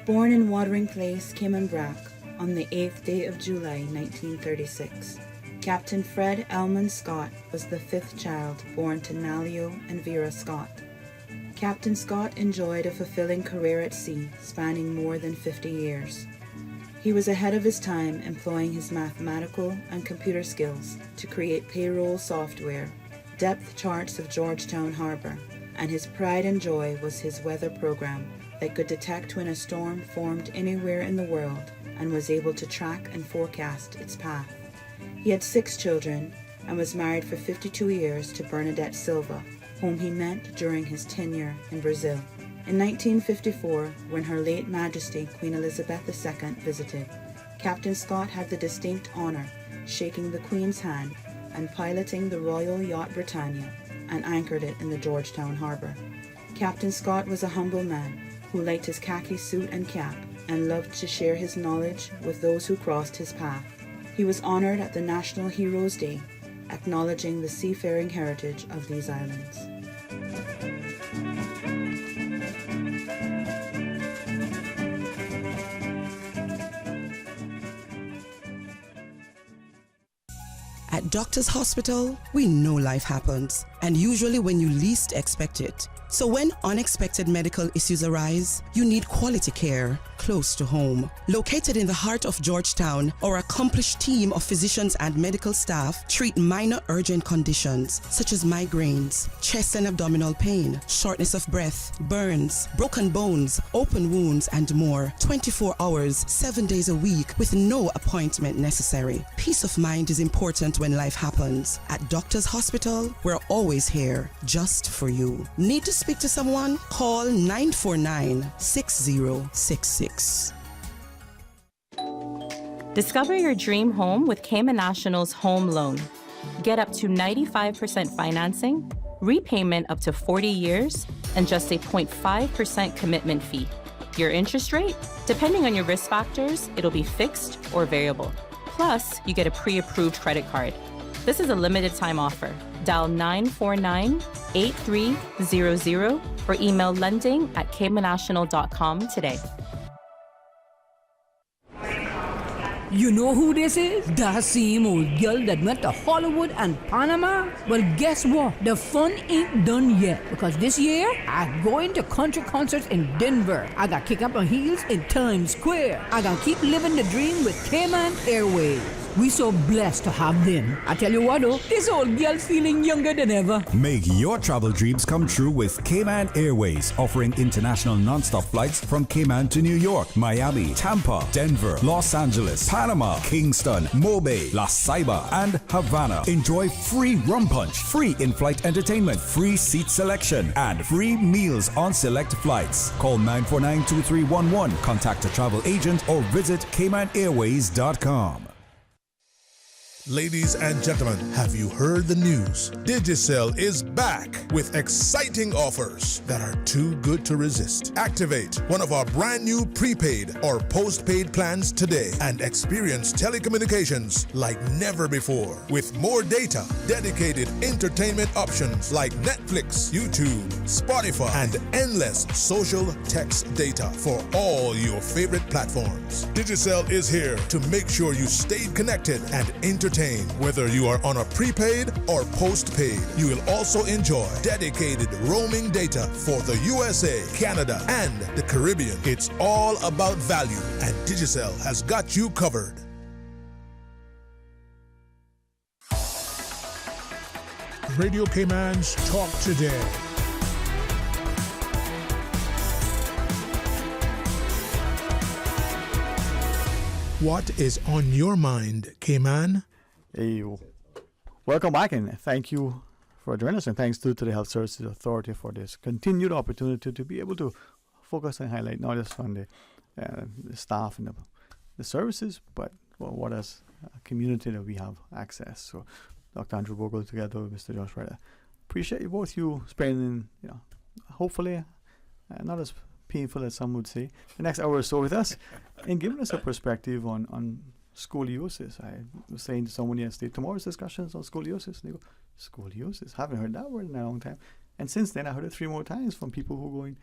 Born in Watering Place, Cayman Brac, on the 8th day of July 1936, Captain Fred Elman Scott was the 5th child born to Nalio and Vera Scott. Captain Scott enjoyed a fulfilling career at sea spanning more than 50 years. He was ahead of his time, employing his mathematical and computer skills to create payroll software, depth charts of Georgetown Harbor, and his pride and joy was his weather program that could detect when a storm formed anywhere in the world and was able to track and forecast its path. He had 6 children and was married for 52 years to Bernadette Silva, whom he met during his tenure in Brazil. In 1954, when Her late Majesty Queen Elizabeth II visited, Captain Scott had the distinct honor shaking the Queen's hand and piloting the Royal Yacht Britannia and anchored it in the Georgetown Harbor. Captain Scott was a humble man who liked his khaki suit and cap and loved to share his knowledge with those who crossed his path. He was honored at the National Heroes Day, acknowledging the seafaring heritage of these islands. At Doctors Hospital, we know life happens, and usually when you least expect it. So when unexpected medical issues arise, you need quality care close to home. Located in the heart of Georgetown, our accomplished team of physicians and medical staff treat minor urgent conditions such as migraines, chest and abdominal pain, shortness of breath, burns, broken bones, open wounds, and more. 24 hours, 7 days a week with no appointment necessary. Peace of mind is important when life happens. At Doctors Hospital, we're always here just for you. Need to speak to someone? Call 949-6066. Discover your dream home with Cayman National's home loan. Get up to 95% financing, repayment up to 40 years, and just a 0.5% commitment fee. Your interest rate? Depending on your risk factors, it'll be fixed or variable. Plus, you get a pre-approved credit card. This is a limited time offer. Dial 949-8300 or email lending@caymannational.com today. You know who this is? That same old girl that went to Hollywood and Panama? Well, guess what? The fun ain't done yet, because this year, I'm going to country concerts in Denver. I got kick up my heels in Times Square. I gotta keep living the dream with Cayman Airways. We so blessed to have them. I tell you what though, this old girl feeling younger than ever. Make your travel dreams come true with Cayman Airways, offering international non-stop flights from Cayman to New York, Miami, Tampa, Denver, Los Angeles, Panama, Kingston, Mobay, La Ceiba, and Havana. Enjoy free rum punch, free in-flight entertainment, free seat selection, and free meals on select flights. Call 949-2311, contact a travel agent, or visit CaymanAirways.com. Ladies and gentlemen, have you heard the news? Digicel is back with exciting offers that are too good to resist. Activate one of our brand new prepaid or postpaid plans today and experience telecommunications like never before. With more data, dedicated entertainment options like Netflix, YouTube, Spotify, and endless social text data for all your favorite platforms. Digicel is here to make sure you stay connected and entertained. Whether you are on a prepaid or postpaid, you will also enjoy dedicated roaming data for the USA, Canada, and the Caribbean. It's all about value, and Digicel has got you covered. Radio Cayman's Talk Today. What is on your mind, Cayman? Hey, welcome back, and thank you for joining us, and thanks to the Health Services Authority for this continued opportunity to be able to focus and highlight not just on the staff and the services, but what as a community that we have access. So, Dr. Andrew Bogle together with Mr. Josh Ryder. Appreciate you both spending, hopefully not as painful as some would say, the next hour or so with us, and giving us a perspective on scoliosis. I was saying to someone yesterday, tomorrow's discussions on scoliosis. And they go, scoliosis? Haven't heard that word in a long time. And since then, I heard it 3 more times from people who are going,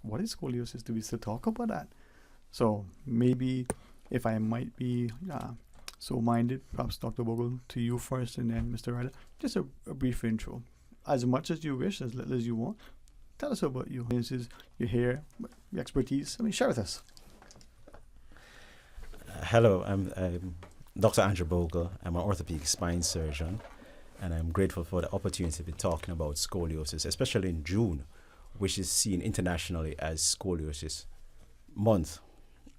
what is scoliosis? Do we still talk about that? So maybe if I might be so minded, perhaps Dr. Bogle, to you first, and then Mr. Ryder, just a brief intro. As much as you wish, as little as you want. Tell us about you. This is your hair, your expertise. Share with us. Hello, I'm Dr. Andrew Bogle. I'm an orthopedic spine surgeon, and I'm grateful for the opportunity to be talking about scoliosis, especially in June, which is seen internationally as Scoliosis Month.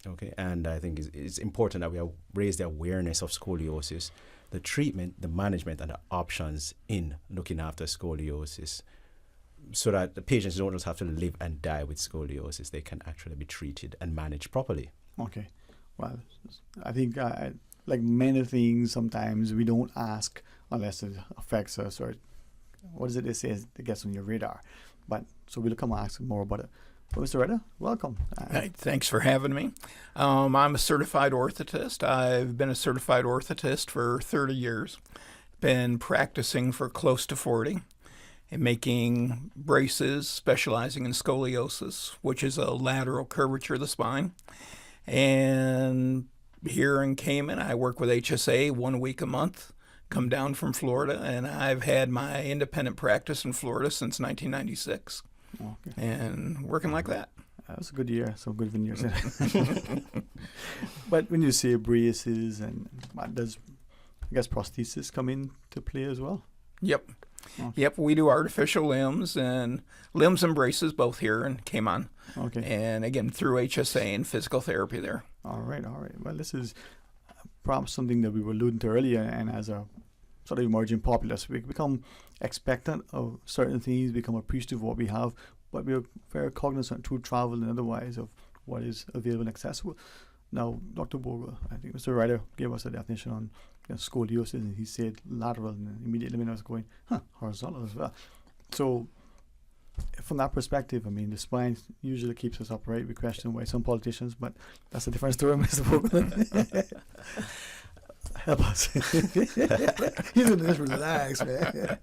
Okay, and I think it's important that we raise the awareness of scoliosis, the treatment, the management, and the options in looking after scoliosis, so that the patients don't just have to live and die with scoliosis. They can actually be treated and managed properly. Okay. Well, I think like many things, sometimes we don't ask unless it affects us, or what is it they say it gets on your radar. But so we'll come ask more about it. But Mr. Ryder, welcome. Hey, thanks for having me. I'm a certified orthotist. I've been a certified orthotist for 30 years. Been practicing for close to 40. And making braces, specializing in scoliosis, which is a lateral curvature of the spine. And here in Cayman, I work with HSA 1 week a month, come down from Florida, and I've had my independent practice in Florida since 1996. Okay. And working like that. That was a good year, some good years. But when you say braces, and does, I guess, prosthesis come into play as well? Yep. Okay. Yep, we do artificial limbs and braces both here in Cayman. Okay. And again, through HSA and physical therapy there. All right. Well, this is perhaps something that we were alluding to earlier, and as a sort of emerging populace, we become expectant of certain things, become appreciative of what we have, but we're very cognizant through travel and otherwise of what is available and accessible. Now, Dr. Bogle, I think Mr. Ryder gave us a definition on scoliosis, and he said lateral, and immediately when I was going, horizontal as well. So, from that perspective, the spine usually keeps us upright. We question why some politicians, but that's a different story, Mr. Bogle. Help us. He's going to just relax, man.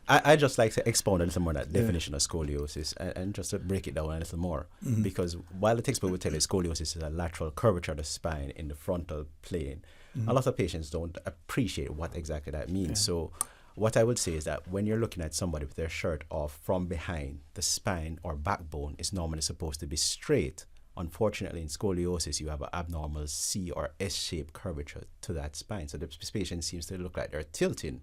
I'd just like to expound a little more on that definition of scoliosis and just to break it down a little more. Mm-hmm. Because while the textbook would tell you scoliosis is a lateral curvature of the spine in the frontal plane, a lot of patients don't appreciate what exactly that means. Yeah. So what I would say is that when you're looking at somebody with their shirt off from behind, the spine or backbone is normally supposed to be straight Unfortunately, in scoliosis, you have an abnormal C or S-shaped curvature to that spine. So the patient seems to look like they're tilting.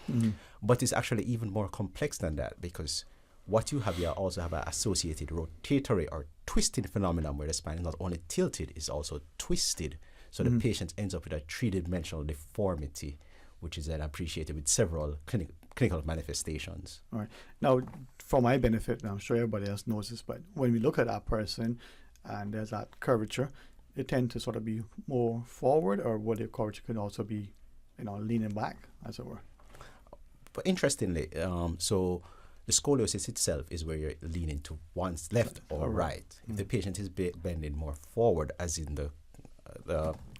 Mhm. But it's actually even more complex than that, because what you have, you also have an associated rotatory or twisting phenomenon where the spine is not only tilted, it's also twisted. So the patient ends up with a three-dimensional deformity, which is then appreciated with several clinical manifestations. All right. Now, for my benefit, and I'm sure everybody else knows this, but when we look at that person and there's that curvature, it tends to sort of be more forward, or what the curvature could also be, leaning back, as it were. But interestingly, so the scoliosis itself is where you're leaning to one's left or right. If the patient is bending more forward, as in the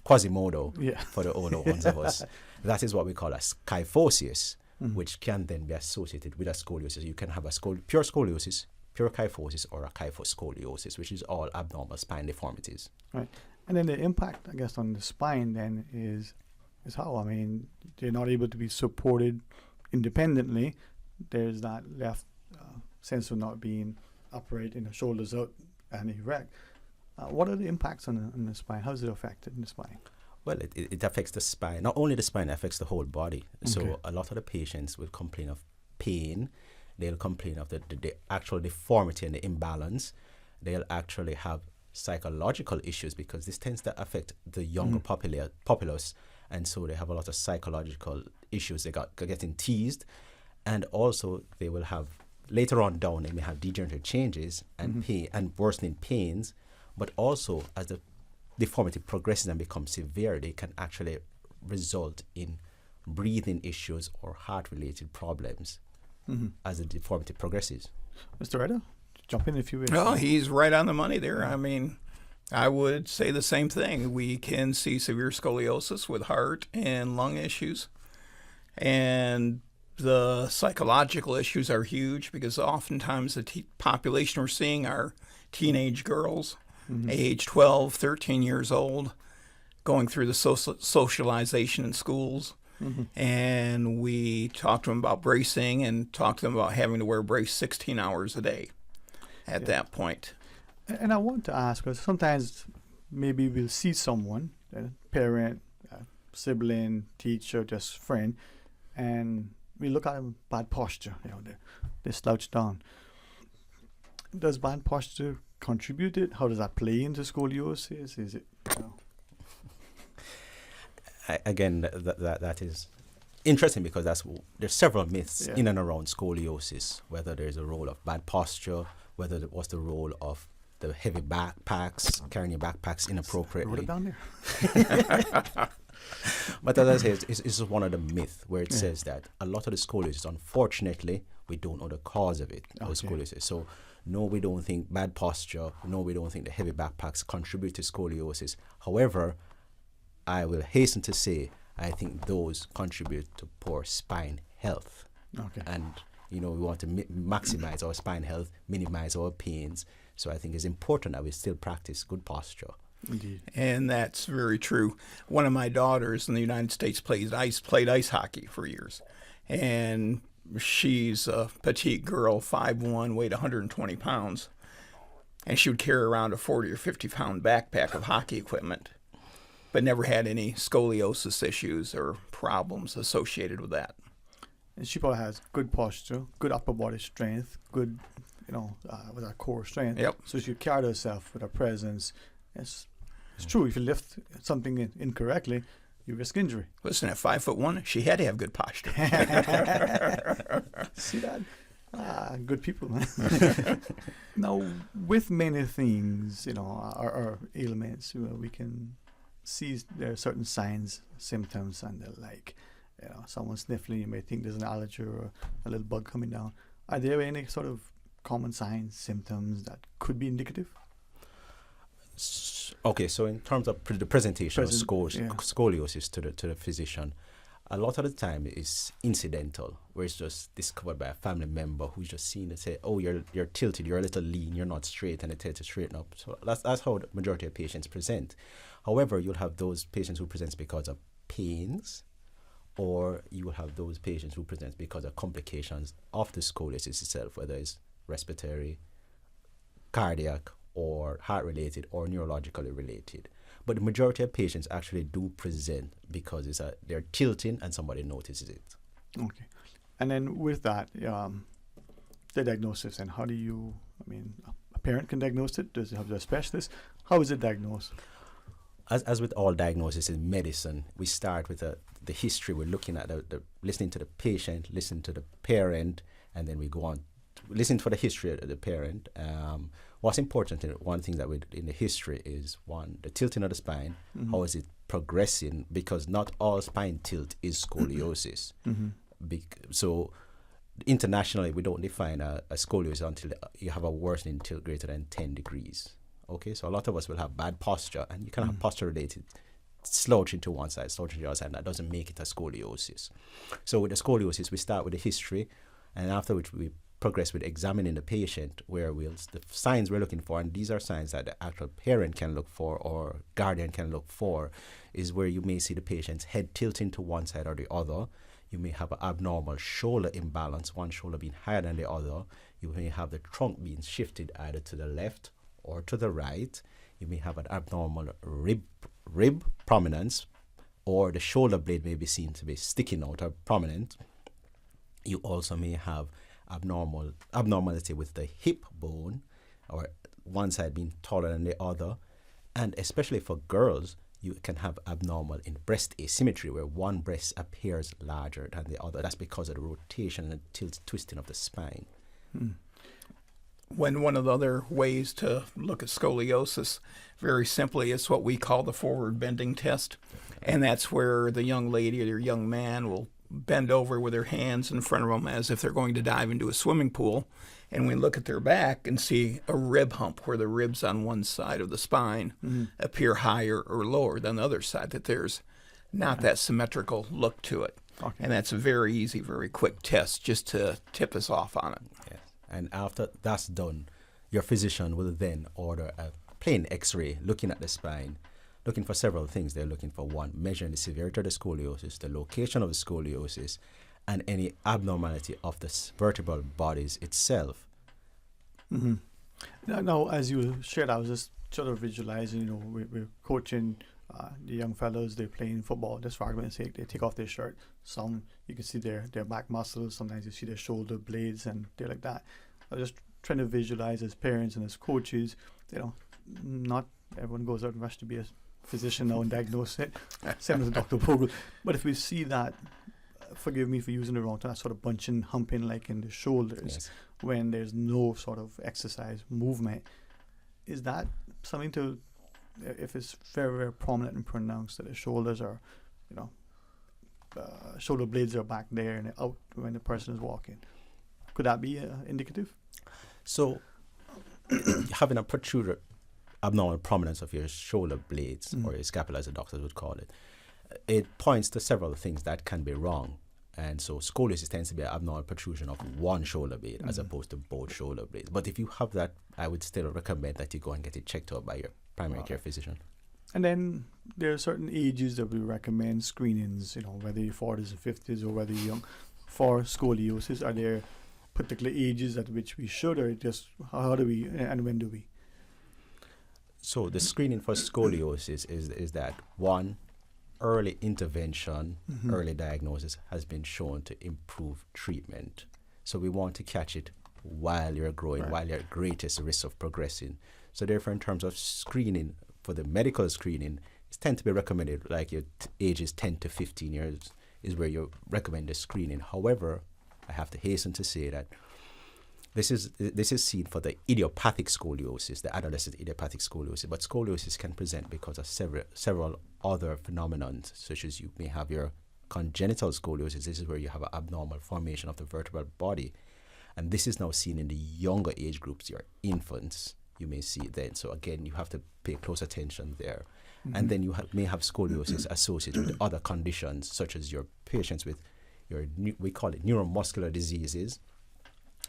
Quasimodo for the older ones of us, that is what we call a kyphosis, which can then be associated with a scoliosis. You can have a pure scoliosis, pure kyphosis, or a kyphoscoliosis, which is all abnormal spine deformities. Right. And then the impact, I guess, on the spine then is how? I mean, they're not able to be supported independently. There's that left sense of not being upright, shoulders out and erect. What are the impacts on the spine? How does it affect in the spine? Well, it affects the spine. Not only the spine, it affects the whole body. Okay. So a lot of the patients will complain of pain. They'll complain of the actual deformity and the imbalance. They'll actually have psychological issues, because this tends to affect the younger populace. And so they have a lot of psychological issues. They got getting teased. And also they will have, later on down, they may have degenerative changes and pain and worsening pains. But also, as the deformity progresses and becomes severe, they can actually result in breathing issues or heart-related problems as the deformity progresses. Mr. Ryder, jump in if you wish. Oh, he's right on the money there. I mean, I would say the same thing. We can see severe scoliosis with heart and lung issues. And the psychological issues are huge, because oftentimes the population we're seeing are teenage girls, age 12, 13 years old, going through the socialization in schools. And we talk to them about bracing and talk to them about having to wear a brace 16 hours a day at that point. And I want to ask, because sometimes maybe we'll see someone, a parent, a sibling, teacher, just friend, and we look at them, bad posture, they slouch down. Does bad posture contribute it? How does that play into scoliosis? Is it, Again, that is interesting, because there's several myths in and around scoliosis, whether there's a role of bad posture, whether it was the role of the heavy backpacks, carrying your backpacks inappropriately. Wrote it down there. But as I say, it's just one of the myths where it says that a lot of the scoliosis, unfortunately, we don't know the cause of it, of scoliosis. So no, we don't think bad posture, no, we don't think the heavy backpacks contribute to scoliosis. However, I will hasten to say, I think those contribute to poor spine health. Okay. And, we want to maximize our spine health, minimize our pains. So I think it's important that we still practice good posture. Indeed. And that's very true. One of my daughters in the United States played ice hockey for years. And she's a petite girl, 5'1", weighed 120 pounds. And she would carry around a 40 or 50-pound backpack of hockey equipment, but never had any scoliosis issues or problems associated with that. And she probably has good posture, good upper body strength, good, with her core strength. Yep. So she carried herself with her presence. It's true. If you lift something incorrectly, you risk injury. Listen, at 5'1", she had to have good posture. See that? Good people, man. Now, with many things, our ailments, we can see there are certain signs, symptoms, and the like. Someone sniffling, you may think there's an allergy or a little bug coming down. Are there any sort of common signs, symptoms that could be indicative? Okay, so in terms of the presentation of scoliosis to the physician, a lot of the time it's incidental, where it's just discovered by a family member who's just seen it, say, oh, you're tilted, you're a little lean, you're not straight, and they tell you to straighten up. So that's how the majority of patients present. However, you'll have those patients who present because of pains, or you will have those patients who present because of complications of the scoliosis itself, whether it's respiratory, cardiac, or heart-related or neurologically related. But the majority of patients actually do present because they're tilting and somebody notices it. Okay. And then with that, the diagnosis, and how do you, a parent can diagnose it? Does it have a specialist? How is it diagnosed? As with all diagnosis in medicine, we start with the history. We're looking at listening to the patient, listening to the parent, and then we go on listening for the history of the parent. What's important, one thing that in the history is, one, the tilting of the spine. Mm-hmm. How is it progressing? Because not all spine tilt is scoliosis. Mm-hmm. So internationally, we don't define a scoliosis until you have a worsening tilt greater than 10 degrees. Okay, so a lot of us will have bad posture, and you can have posture-related slouching to one side, slouching to the other side, and that doesn't make it a scoliosis. So with the scoliosis, we start with the history, and after which we progress with examining the patient, where the signs we're looking for, and these are signs that the actual parent can look for or guardian can look for, is where you may see the patient's head tilting to one side or the other. You may have an abnormal shoulder imbalance, one shoulder being higher than the other. You may have the trunk being shifted either to the left or to the right. You may have an abnormal rib prominence, or the shoulder blade may be seen to be sticking out or prominent. You also may have abnormality with the hip bone, or one side being taller than the other. And especially for girls, you can have abnormal in breast asymmetry, where one breast appears larger than the other. That's because of the rotation and twisting of the spine. When one of the other ways to look at scoliosis, very simply, is what we call the forward bending test. And that's where the young lady or the young man will bend over with their hands in front of them as if they're going to dive into a swimming pool. And we look at their back and see a rib hump where the ribs on one side of the spine appear higher or lower than the other side, that there's not that symmetrical look to it. Okay. And that's a very easy, very quick test just to tip us off on it. Yeah. And after that's done, your physician will then order a plain x-ray looking at the spine, looking for several things. They're looking for, one, measuring the severity of the scoliosis, the location of the scoliosis, and any abnormality of the vertebral bodies itself. Mm-hmm. Now, as you shared, I was just sort of visualizing, we're coaching the young fellows, they're playing football, just for argument's sake, they take off their shirt. Some, you can see their back muscles, sometimes you see their shoulder blades, and they're like that. I was just trying to visualize as parents and as coaches, not everyone goes out and rush to be a physician now and diagnose it, same as Dr. Bogle. But if we see that, forgive me for using the wrong term, sort of bunching, humping like in the shoulders, when there's no sort of exercise movement, is that something to, if it's very, very prominent and pronounced that the shoulders are, shoulder blades are back there and out when the person is walking, could that be indicative? So having a protruder, abnormal prominence of your shoulder blades, or your scapula as the doctors would call it, it points to several things that can be wrong. And so scoliosis tends to be an abnormal protrusion of one shoulder blade as opposed to both shoulder blades. But if you have that, I would still recommend that you go and get it checked out by your primary care physician. And then there are certain ages that we recommend screenings, whether you're 40s and 50s or whether you're young, for scoliosis. Are there particular ages at which we should, or just how do we and when do we? So the screening for scoliosis is that, one, early intervention, early diagnosis has been shown to improve treatment. So we want to catch it while you're growing, while you're at greatest risk of progressing. So therefore, in terms of screening, for the medical screening, it's tend to be recommended, like your ages 10 to 15 years is where you recommend the screening. However, I have to hasten to say that this is seen for the idiopathic scoliosis, the adolescent idiopathic scoliosis, but scoliosis can present because of several other phenomena, such as you may have your congenital scoliosis. This is where you have an abnormal formation of the vertebral body, and this is now seen in the younger age groups, your infants. You may see it then. So again, you have to pay close attention there. And then you may have scoliosis associated with other conditions, such as your patients with we call it neuromuscular diseases.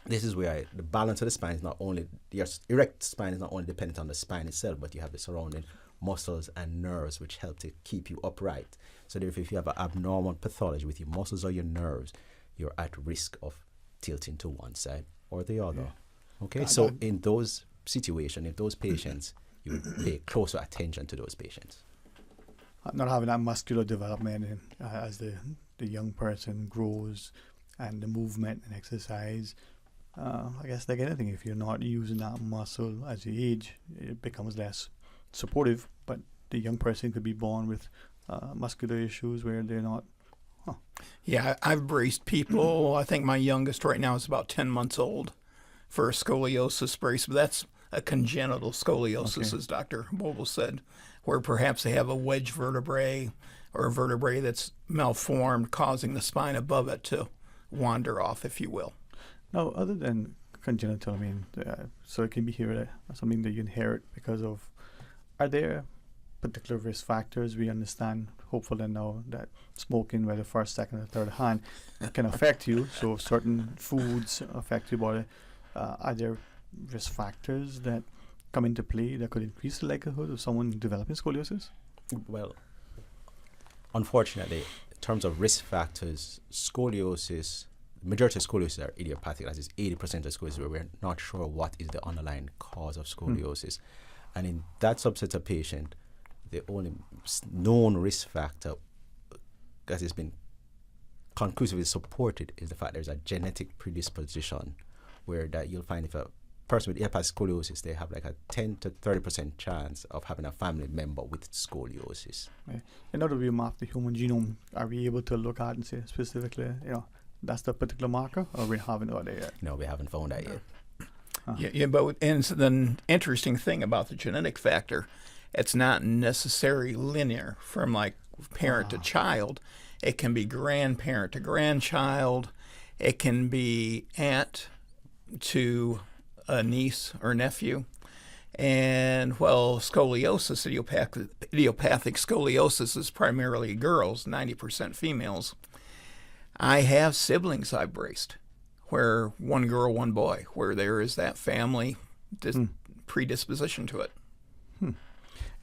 This is where the balance of the spine is not only, your erect spine is not only dependent on the spine itself, but you have the surrounding muscles and nerves which help to keep you upright. So therefore, if you have an abnormal pathology with your muscles or your nerves, you're at risk of tilting to one side or the other. Okay, so in those situation, if those patients, you would pay closer attention to those patients. Not having that muscular development as the young person grows, and the movement and exercise. I guess like anything, if you're not using that muscle as you age, it becomes less supportive. But the young person could be born with muscular issues where they're not. Yeah, I've braced people. I think my youngest right now is about 10 months old for a scoliosis brace, but that's a congenital scoliosis, as Dr. Bogle said, where perhaps they have a wedge vertebrae or a vertebrae that's malformed, causing the spine above it to wander off, if you will. Now, other than congenital, I mean, so it can be here something that you inherit because of. Are there particular risk factors? We understand, hopefully now, that smoking, whether first, second, or third hand, can affect you. So certain foods affect your body. Are there risk factors that come into play that could increase the likelihood of someone developing scoliosis? Well, unfortunately, in terms of risk factors, scoliosis, majority of scoliosis are idiopathic. That is 80% of scoliosis where we're not sure what is the underlying cause of scoliosis. And in that subset of patient, the only known risk factor that has been conclusively supported is the fact there's a genetic predisposition where that you'll find if a person with idiopathic scoliosis, they have like a 10 to 30% chance of having a family member with scoliosis. Right. In order to map the human genome, are we able to look at and say specifically, that's the particular marker, or we haven't found that yet? No, we haven't found that yet. Yeah, but and so the interesting thing about the genetic factor, it's not necessarily linear from like parent to child. It can be grandparent to grandchild. It can be aunt to a niece or nephew. And scoliosis, idiopathic scoliosis is primarily girls, 90% females. I have siblings I've braced where one girl, one boy, where there is that family predisposition to it.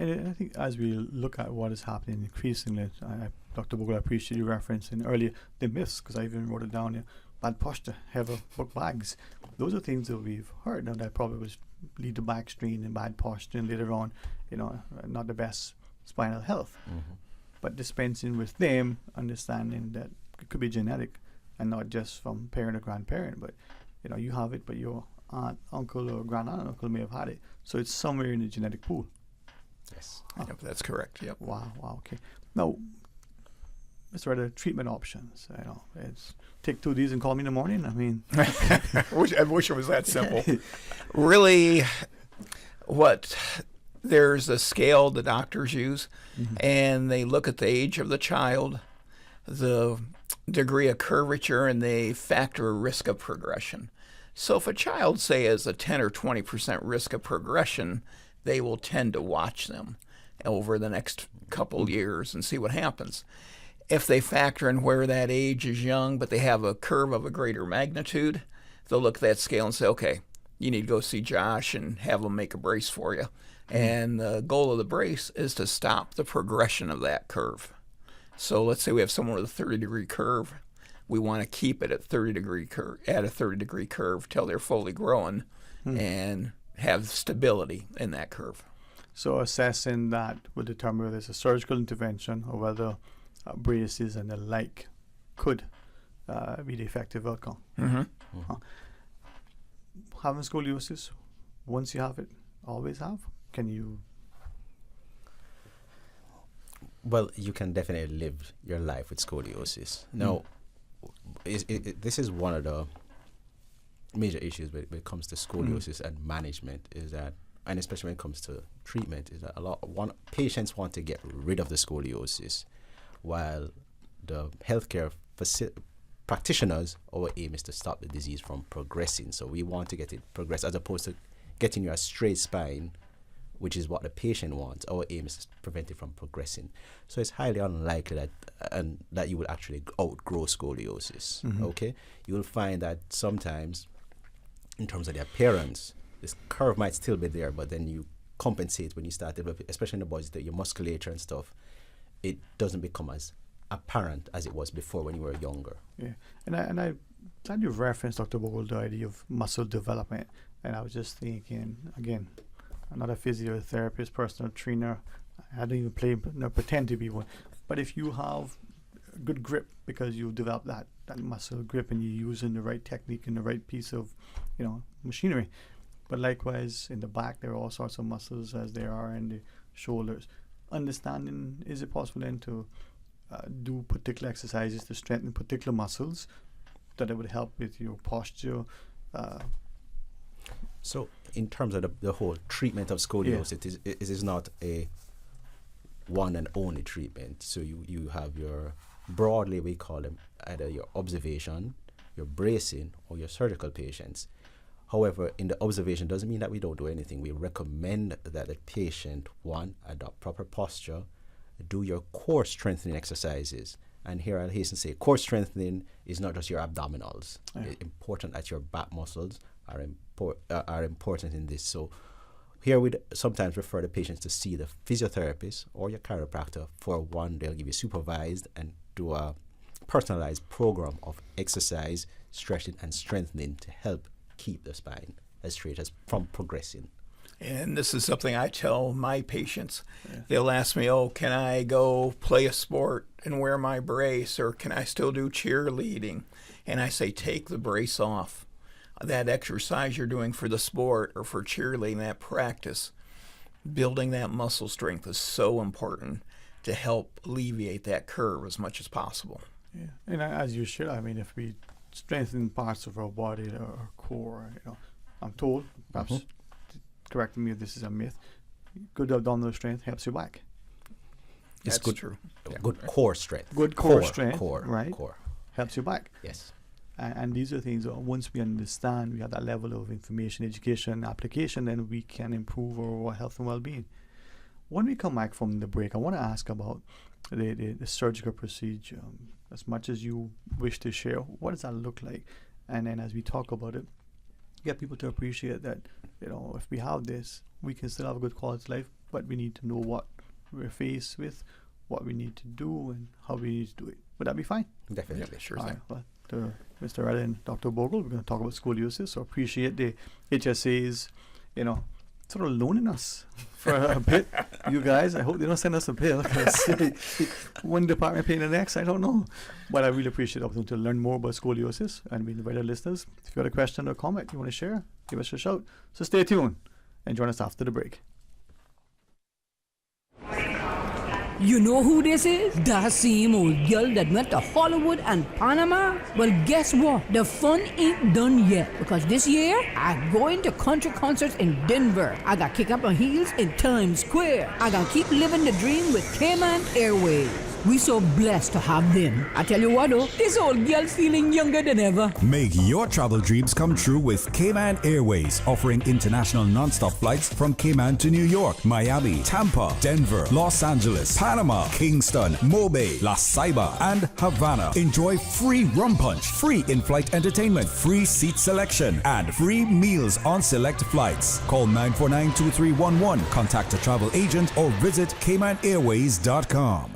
And I think as we look at what is happening increasingly, Dr. Bogle, I appreciate you referencing earlier the myths, because I even wrote it down here. Bad posture, heavy book bags. Those are things that we've heard. Now that probably was lead to back strain and bad posture, and later on, not the best spinal health. But dispensing with them, understanding that it could be genetic and not just from parent or grandparent, but you have it, but your aunt, uncle, or grand-aunt and uncle may have had it. So it's somewhere in the genetic pool. Yes, yep, that's correct. Yep. Wow. Okay. Now, Mr. Redder, treatment options. It's take 2 of these and call me in the morning. I mean, I wish it was that simple. Really, there's a scale the doctors use, and they look at the age of the child, the degree of curvature, and they factor a risk of progression. So if a child, say, has a 10 or 20% risk of progression, they will tend to watch them over the next couple years and see what happens. If they factor in where that age is young, but they have a curve of a greater magnitude, they'll look at that scale and say, okay, you need to go see Josh and have him make a brace for you. And the goal of the brace is to stop the progression of that curve. So let's say we have someone with a 30-degree curve. We want to keep it at a 30-degree curve till they're fully growing and have stability in that curve. So assessing that will determine whether it's a surgical intervention or whether braces and the like could be the effective outcome. Having scoliosis, once you have it, always have? Can you? Well, you can definitely live your life with scoliosis. Now, this is one of the major issues when it comes to scoliosis and management, is that, and especially when it comes to treatment, is that patients want to get rid of the scoliosis, while the healthcare practitioners, our aim is to stop the disease from progressing. So we want to get it progress, as opposed to getting you a straight spine, which is what the patient wants. Our aim is to prevent it from progressing. So it's highly unlikely that you will actually outgrow scoliosis. Okay, you will find that sometimes, in terms of the appearance, this curve might still be there, but then you compensate when you start developing, especially in the body, your musculature and stuff. It doesn't become as apparent as it was before when you were younger. Yeah, and I glad you've referenced, Dr. Bogle, the idea of muscle development. And I was just thinking, again, I'm not a physiotherapist, personal trainer. I don't even play, no, pretend to be one. But if you have good grip because you develop that muscle grip and you're using the right technique and the right piece of, machinery. But likewise, in the back, there are all sorts of muscles as there are in the shoulders. Understanding, is it possible then to do particular exercises to strengthen particular muscles that it would help with your posture? So in terms of the whole treatment of scoliosis, it is not a one and only treatment. So you have your, broadly we call them either your observation, your bracing, or your surgical patients. However, in the observation doesn't mean that we don't do anything. We recommend that the patient, one, adopt proper posture, do your core strengthening exercises. And here I'll hasten to say, core strengthening is not just your abdominals. It's important that your back muscles are important in this. So here we'd sometimes refer the patients to see the physiotherapist or your chiropractor. For one, they'll give you supervised and do a personalized program of exercise, stretching, and strengthening to help keep the spine as straight as from progressing. And this is something I tell my patients. They'll ask me, can I go play a sport and wear my brace, or can I still do cheerleading? And I say, take the brace off. That exercise you're doing for the sport or for cheerleading, that practice, building that muscle strength is so important to help alleviate that curve as much as possible. Yeah, and as you should, if we strengthen parts of our body, our core, I'm told, perhaps correcting me if this is a myth, good abdominal strength helps your back. It's good, true. Good core strength. Good core strength, right? Core. Helps your back. Yes. And these are things, once we understand, we have that level of information, education, application, then we can improve our health and well-being. When we come back from the break, I want to ask about the surgical procedure. As much as you wish to share, what does that look like? And then as we talk about it, get people to appreciate that, if we have this, we can still have a good quality of life, but we need to know what we're faced with, what we need to do, and how we need to do it. Would that be fine? Definitely. Yeah, sure All thing. right, well, Mr. Reddy and Dr. Bogle, we're going to talk about scoliosis. So appreciate the HSA's, sort of loaning us for a bit. You guys, I hope they don't send us a bill, because one department paying the next, I don't know. But I really appreciate the opportunity to learn more about scoliosis, and we invite our listeners, if you have a question or comment you want to share, give us a shout. So stay tuned and join us after the break. You know who this is? That same old girl that went to Hollywood and Panama? Well, guess what? The fun ain't done yet, because this year, I'm going to country concerts in Denver. I got kick up my heels in Times Square. I got keep living the dream with Cayman Airways. We so blessed to have them. I tell you what though, this old girl's feeling younger than ever. Make your travel dreams come true with Cayman Airways, offering international non-stop flights from Cayman to New York, Miami, Tampa, Denver, Los Angeles, Panama, Kingston, Mobay, La Ceiba, and Havana. Enjoy free rum punch, free in-flight entertainment, free seat selection, and free meals on select flights. Call 949-2311, contact a travel agent, or visit CaymanAirways.com.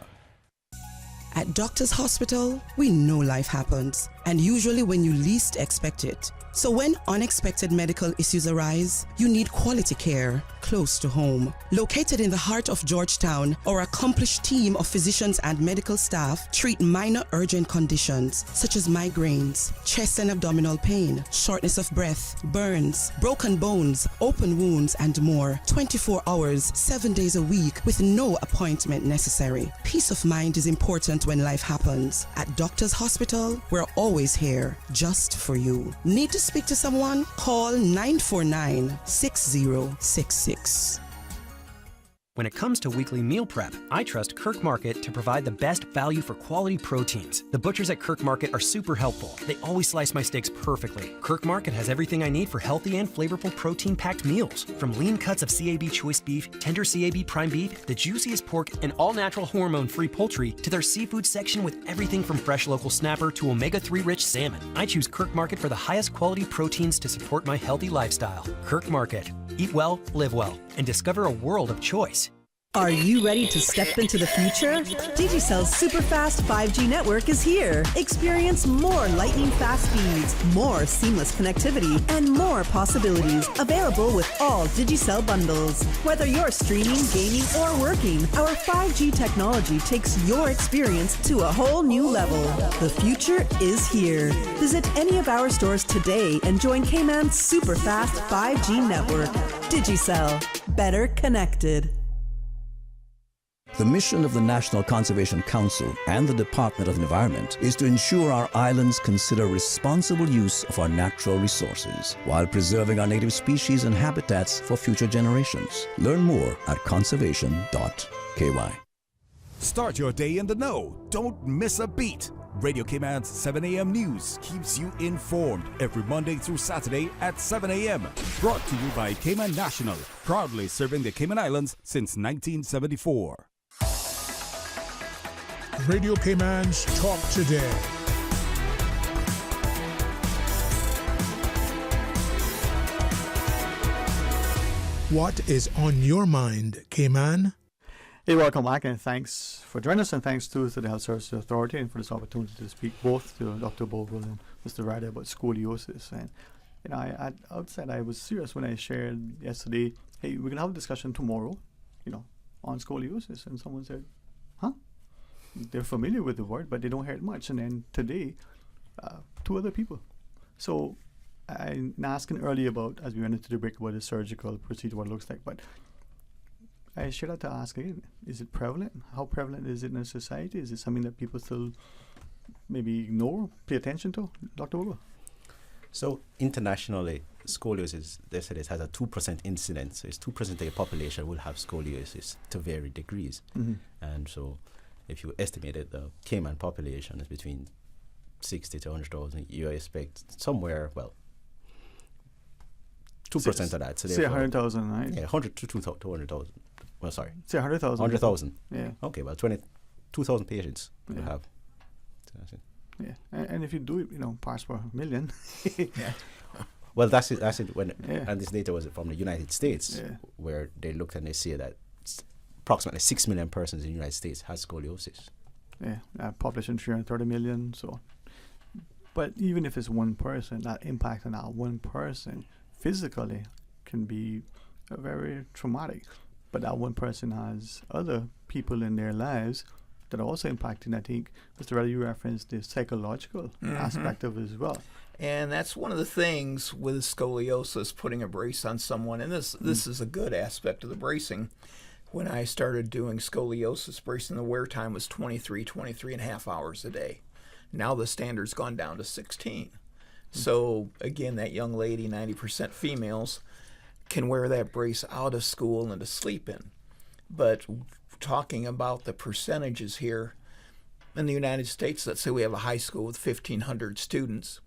At Doctors Hospital, we know life happens, and usually when you least expect it. So when unexpected medical issues arise, you need quality care close to home. Located in the heart of Georgetown, our accomplished team of physicians and medical staff treat minor urgent conditions such as migraines, chest and abdominal pain, shortness of breath, burns, broken bones, open wounds, and more. 24 hours, 7 days a week with no appointment necessary. Peace of mind is important when life happens. At Doctors Hospital, we're always here just for you. Need to speak to someone? Call 949-6066. When it comes to weekly meal prep, I trust Kirk Market to provide the best value for quality proteins. The butchers at Kirk Market are super helpful. They always slice my steaks perfectly. Kirk Market has everything I need for healthy and flavorful protein-packed meals. From lean cuts of CAB choice beef, tender CAB prime beef, the juiciest pork, and all-natural hormone-free poultry, to their seafood section with everything from fresh local snapper to omega-3 rich salmon. I choose Kirk Market for the highest quality proteins to support my healthy lifestyle. Kirk Market. Eat well, live well, and discover a world of choice. Are you ready to step into the future? Digicell's superfast 5G network is here. Experience more lightning-fast speeds, more seamless connectivity, and more possibilities available with all Digicell bundles. Whether you're streaming, gaming, or working, our 5G technology takes your experience to a whole new level. The future is here. Visit any of our stores today and join Cayman's superfast 5G network. Digicell. Better connected. The mission of the National Conservation Council and the Department of Environment is to ensure our islands consider responsible use of our natural resources while preserving our native species and habitats for future generations. Learn more at conservation.ky. Start your day in the know. Don't miss a beat. Radio Cayman's 7 a.m. news keeps you informed every Monday through Saturday at 7 a.m. Brought to you by Cayman National, proudly serving the Cayman Islands since 1974. Radio Cayman's Talk Today. What is on your mind, Cayman? Hey, welcome back, and thanks for joining us, and thanks to the Health Services Authority and for this opportunity to speak both to Dr. Bogle and Mr. Ryder about scoliosis. And I outside I was serious when I shared yesterday, hey, we're gonna have a discussion tomorrow, on scoliosis, and someone said, huh? They're familiar with the word, but they don't hear it much. And then today, two other people. So I'm asking earlier about, as we went into the break, about the surgical procedure, what it looks like, but I should have to ask again, is it prevalent? How prevalent is it in society? Is it something that people still maybe ignore, pay attention to? Dr. Bogle? So internationally, scoliosis, they said it has a 2% incidence. So it's 2% of the population will have scoliosis to varying degrees. Mm-hmm. And so if you estimate it, the Cayman population is between 60 to 100,000. You expect somewhere, 2% of that. So say 100,000, right? Yeah, 100 to 200,000. Well, sorry. Say 100,000. 100,000. Yeah. Okay, 2,000 patients will have. So that's it. Yeah, and if you do it, parts per million. Yeah. Well, that's it. And this data was from the United States, where they looked and they say that approximately 6 million persons in the United States has scoliosis. Yeah, population 330 million. So, but even if it's one person, that impact on that one person physically can be very traumatic. But that one person has other people in their lives that are also impacting. I think, Mr. Reddy, you referenced the psychological aspect of it as well. And that's one of the things with scoliosis, putting a brace on someone. And this is a good aspect of the bracing. When I started doing scoliosis bracing, the wear time was 23 and a half hours a day. Now the standard's gone down to 16. So again, that young lady, 90% females, can wear that brace out of school and to sleep in. But talking about the percentages here, in the United States, let's say we have a high school with 1,500 students.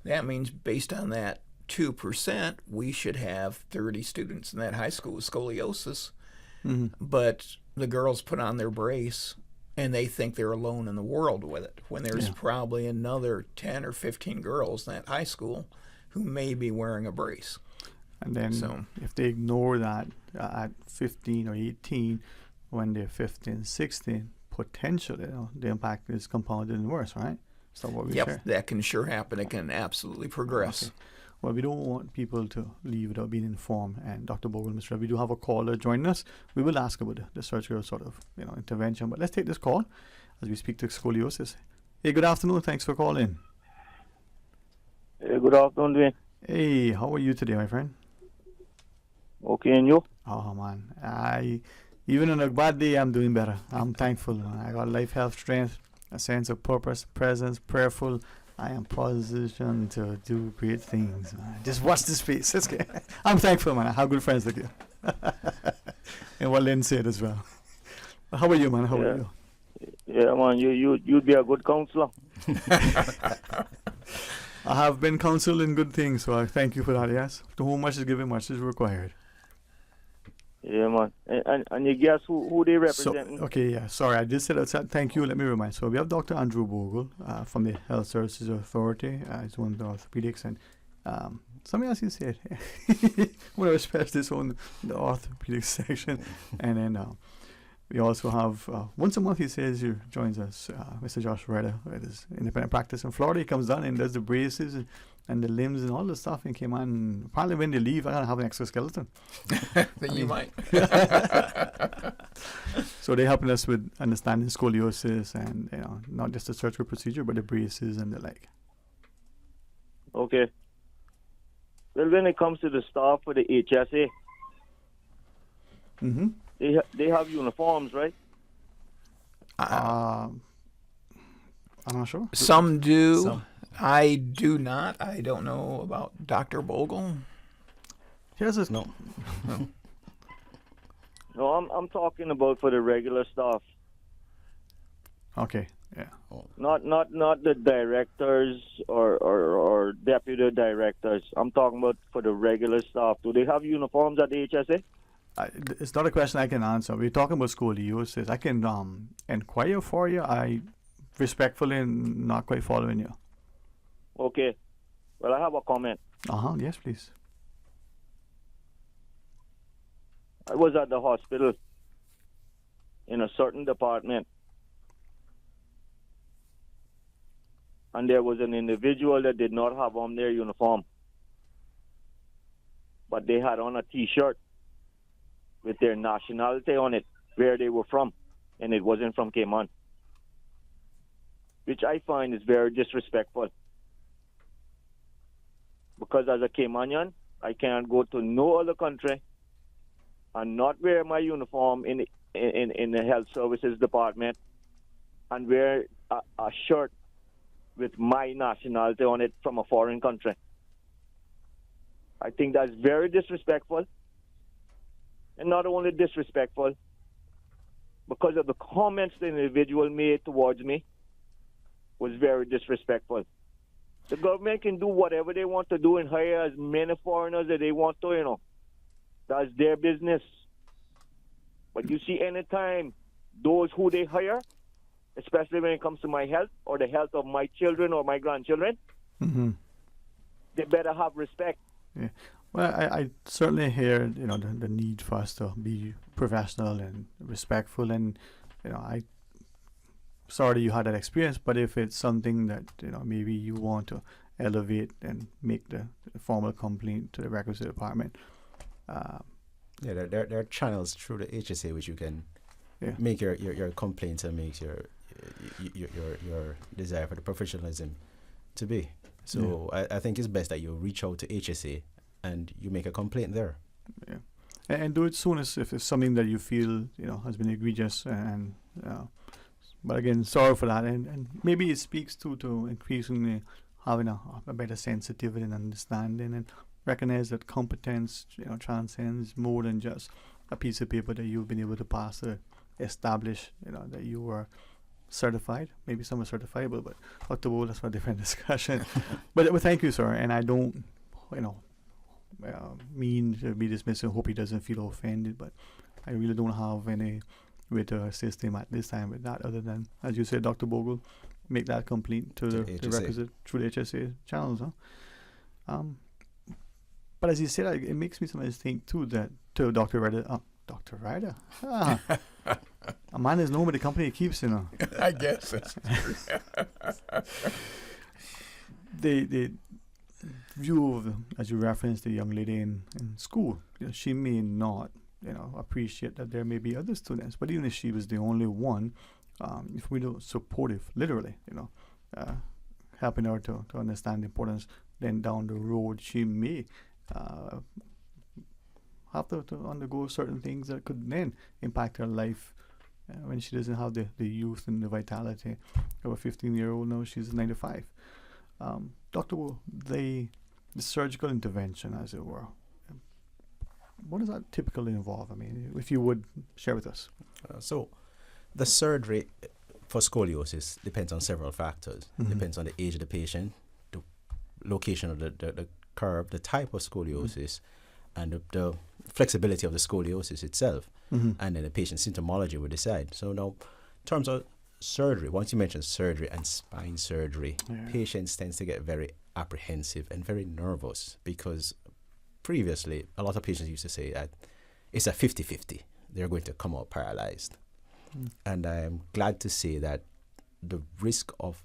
That means based on that 2%, we should have 30 students in that high school with scoliosis. Mm-hmm. But the girls put on their brace and they think they're alone in the world with it, when there's probably another 10 or 15 girls in that high school who may be wearing a brace. And then if they ignore that at 15 or 18, when they're 15, 16, potentially the impact is compounded and worse, right? So what we share. That can sure happen. It can absolutely progress. Okay. Well, we don't want people to leave without being informed. And Dr. Bogle and Mr. Red, we do have a caller joining us. We will ask about the surgical sort of intervention. But let's take this call as we speak to scoliosis. Hey, good afternoon. Thanks for calling. Hey, good afternoon, Dwayne. Hey, how are you today, my friend? Okay, and you? Oh, man. Even on a bad day, I'm doing better. I'm thankful. I got life, health, strength, a sense of purpose, presence, prayerful. I am positioned to do great things. Just watch this space. It's good. I'm thankful, man. I have good friends like you. And what Lynn said as well. How are you, man? How are you? Yeah, man. You'd be a good counselor. I have been counseled in good things, so I thank you for that, yes. To whom much is given, much is required. Yeah, man. And you guess who they represent? So, okay, yeah. Sorry, I did say that. Thank you. Let me remind. So we have Dr. Andrew Bogle from the Health Services Authority. He's one of the orthopedics, and something else you said. One of our specialists on the orthopedic section, and then we also have once a month. He says he joins us, Mr. Josh Ryder, at his independent practice in Florida. He comes down and does the braces and the limbs and all the stuff. And came on. Apparently, when they leave, I gotta have an exoskeleton. Then you might. So they're helping us with understanding scoliosis and not just the surgical procedure, but the braces and the like. Okay. Well, when it comes to the staff for the HSA, they have uniforms, right? I'm not sure. Some do. Some. I do not. I don't know about Dr. Bogle. Here's this. No. No, I'm talking about for the regular staff. Okay. Yeah. Not the directors or deputy directors. I'm talking about for the regular staff. Do they have uniforms at the HSA? It's not a question I can answer. We're talking about scoliosis. I can inquire for you. I respectfully am not quite following you. Okay. Well, I have a comment. Yes, please. I was at the hospital in a certain department, and there was an individual that did not have on their uniform, but they had on a T-shirt with their nationality on it, where they were from, and it wasn't from Cayman, which I find is very disrespectful. Because as a Caymanian, I can't go to no other country and not wear my uniform in the health services department and wear a shirt with my nationality on it from a foreign country. I think that's very disrespectful. And not only disrespectful, because of the comments the individual made towards me was very disrespectful. The government can do whatever they want to do and hire as many foreigners as they want to, That's their business. But you see, anytime those who they hire, especially when it comes to my health or the health of my children or my grandchildren, they better have respect. Yeah. Well, I certainly hear, the need for us to be professional and respectful, and, I sorry you had that experience, but if it's something that, maybe you want to elevate and make the formal complaint to the requisite department. There are channels through the HSA which you can make your complaint and make your desire for the professionalism to be. So I think it's best that you reach out to HSA and you make a complaint there. Yeah, and do it soon as if it's something that you feel has been egregious. And but again, sorry for that. And maybe it speaks to increasingly having a better sensitivity and understanding, and recognize that competence transcends more than just a piece of paper that you've been able to pass to establish that you were certified. Maybe some are certifiable, but Dr. Bowl, that's for a different discussion. but thank you, sir. And I don't mean to be dismissive. Hope he doesn't feel offended, but I really don't have any way to assist him at this time with that, other than, as you said, Dr. Bogle, make that complaint to the requisite through the HSA channels. But as you said, it makes me sometimes think too that to Dr. Ryder, a man is known by the company he keeps, I guess that's true. The view of, as you referenced, the young lady in school, she may not, appreciate that there may be other students, but even if she was the only one, if we don't supportive, literally, helping her to understand the importance, then down the road she may have to undergo certain things that could then impact her life when she doesn't have the youth and the vitality of a 15-year-old. Now she's 95. Dr. Wu, the surgical intervention, as it were, what does that typically involve? I mean, if you would share with us. So the surgery for scoliosis depends on several factors. Depends on the age of the patient, the location of the curve, the type of scoliosis, and the flexibility of the scoliosis itself. And then the patient's symptomology will decide. So now, in terms of surgery, once you mention surgery and spine surgery, patients tend to get very apprehensive and very nervous, because previously a lot of patients used to say that it's a 50-50. They're going to come out paralyzed. And I'm glad to say that the risk of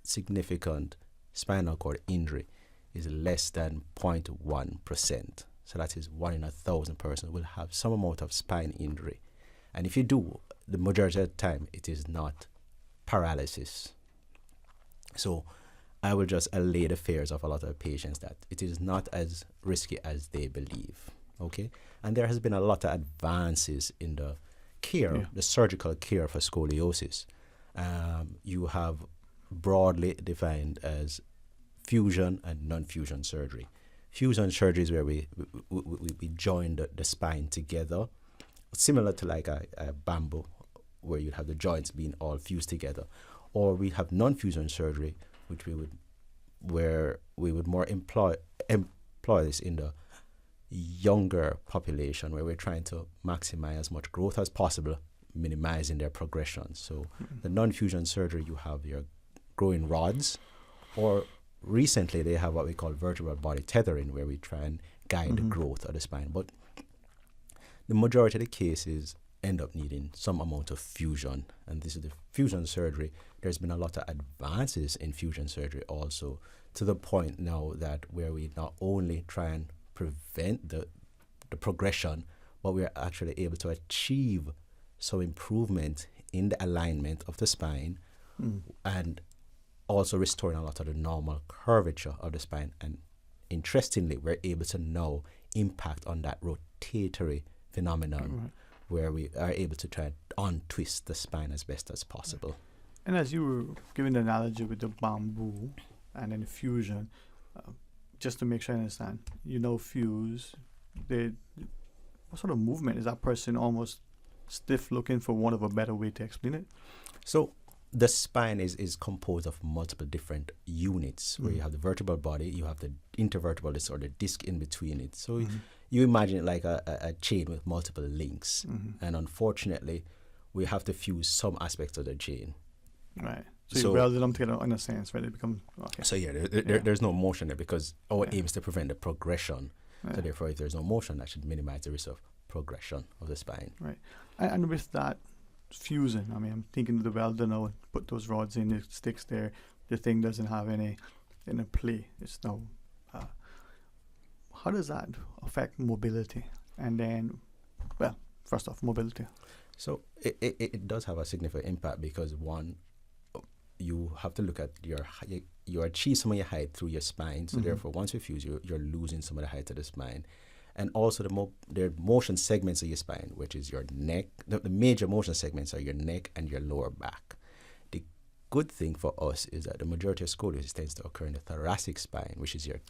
significant spinal cord injury is less than 0.1%. So that is 1 in 1,000 persons will have some amount of spine injury. And if you do, the majority of the time, it is not paralysis. So I will just allay the fears of a lot of patients that it is not as risky as they believe. Okay? And there has been a lot of advances in the care, the surgical care for scoliosis. You have broadly defined as fusion and non-fusion surgery. Fusion surgery is where we join the spine together, similar to like a bamboo, where you have the joints being all fused together. Or we have non-fusion surgery, where we would more employ this in the younger population, where we're trying to maximize as much growth as possible, minimizing their progression. So the non-fusion surgery, you have your growing rods, or recently they have what we call vertebral body tethering, where we try and guide the growth of the spine. But the majority of the cases end up needing some amount of fusion, and this is the fusion surgery. There's been a lot of advances in fusion surgery also, to the point now that where we not only try and prevent the progression, but we're actually able to achieve some improvement in the alignment of the spine, and also restoring a lot of the normal curvature of the spine. And interestingly, we're able to now impact on that rotatory phenomenon, where we are able to try and untwist the spine as best as possible. And as you were giving the analogy with the bamboo and then fusion, just to make sure I understand, fuse, what sort of movement is that person almost stiff looking, for want of a better way to explain it? So the spine is composed of multiple different units, where you have the vertebral body, you have the intervertebral disc or the disc in between it. So you imagine it like a chain with multiple links. And unfortunately, we have to fuse some aspects of the chain. Right. So you weld them together in a sense, right? They become, okay. So there's no motion there, because our aim is to prevent the progression. So therefore, if there's no motion, that should minimize the risk of progression of the spine. Right. And with that fusing, I mean, I'm thinking of the welder now, put those rods in, it sticks there, the thing doesn't have any play. It's now, how does that affect mobility? And then, well, first off, mobility. So it does have a significant impact, because one, you have to look at you achieve some of your height through your spine. So therefore, once you fuse, you're losing some of the height of the spine. And also the motion segments of your spine, which is your neck. The major motion segments are your neck and your lower back. The good thing for us is that the majority of scoliosis tends to occur in the thoracic spine, which is your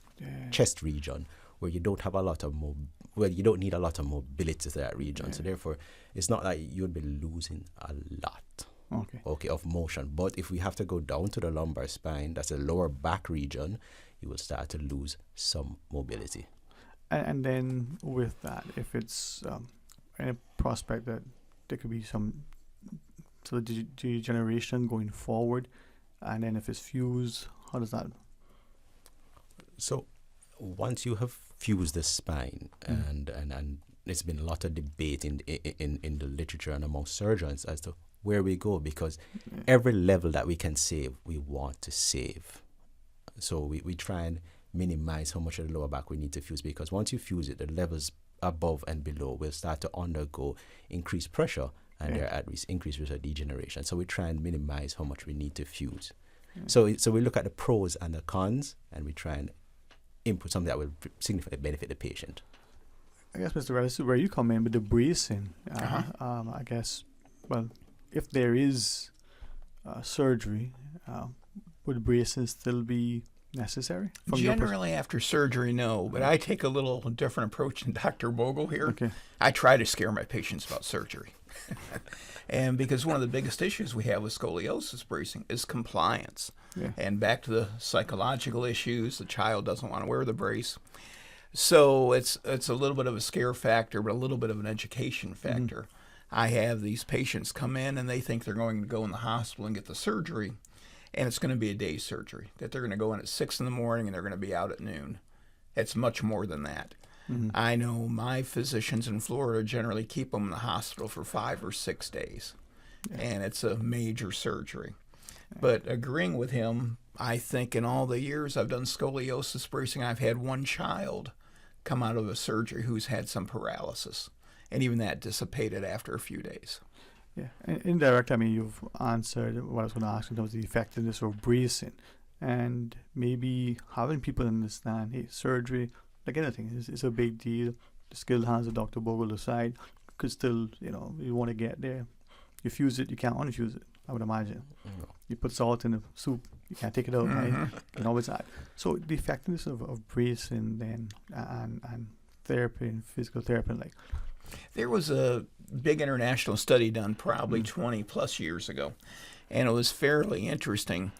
chest region, where you don't have a lot of you don't need a lot of mobility to that region. So therefore, it's not like you'd be losing a lot. Of motion. But if we have to go down to the lumbar spine, that's the lower back region, you will start to lose some mobility. And then with that, if it's a prospect that there could be some sort of degeneration going forward, and then if it's fused, how does that? So once you have fused the spine, and there's been a lot of debate in the literature and among surgeons as to where we go, because every level that we can save, we want to save. So we try and minimize how much of the lower back we need to fuse, because once you fuse it, the levels above and below will start to undergo increased pressure, and they're at risk, increased risk of degeneration. So we try and minimize how much we need to fuse. So we look at the pros and the cons, and we try and input something that will significantly benefit the patient. I guess, Mr. Redis, where you come in with the bracing, I guess, well, if there is surgery, would bracing still be necessary? Generally, after surgery, no. But I take a little different approach than Dr. Bogle here. I try to scare my patients about surgery. And because one of the biggest issues we have with scoliosis bracing is compliance. And back to the psychological issues, the child doesn't want to wear the brace. So it's a little bit of a scare factor, but a little bit of an education factor. I have these patients come in and they think they're going to go in the hospital and get the surgery. and it's going to be a day surgery, that they're going to go in at 6 in the morning and they're going to be out at noon. It's much more than that. Mm-hmm. I know my physicians in Florida generally keep them in the hospital for 5 or 6 days, and it's a major surgery. But agreeing with him, I think in all the years I've done scoliosis bracing, I've had one child come out of a surgery who's had some paralysis, and even that dissipated after a few days. Yeah, indirect, I mean, you've answered what I was going to ask in terms of the effectiveness of bracing, and maybe having people understand, hey, surgery, like anything, is a big deal. The skilled hands of Dr. Bogle aside, could still, you want to get there. You fuse it, you can't unfuse it, I would imagine. Mm-hmm. You put salt in the soup, you can't take it out, right? You can always add. So the effectiveness of bracing then and therapy and physical therapy, like, there was a big international study done probably 20 plus years ago, and it was fairly interesting.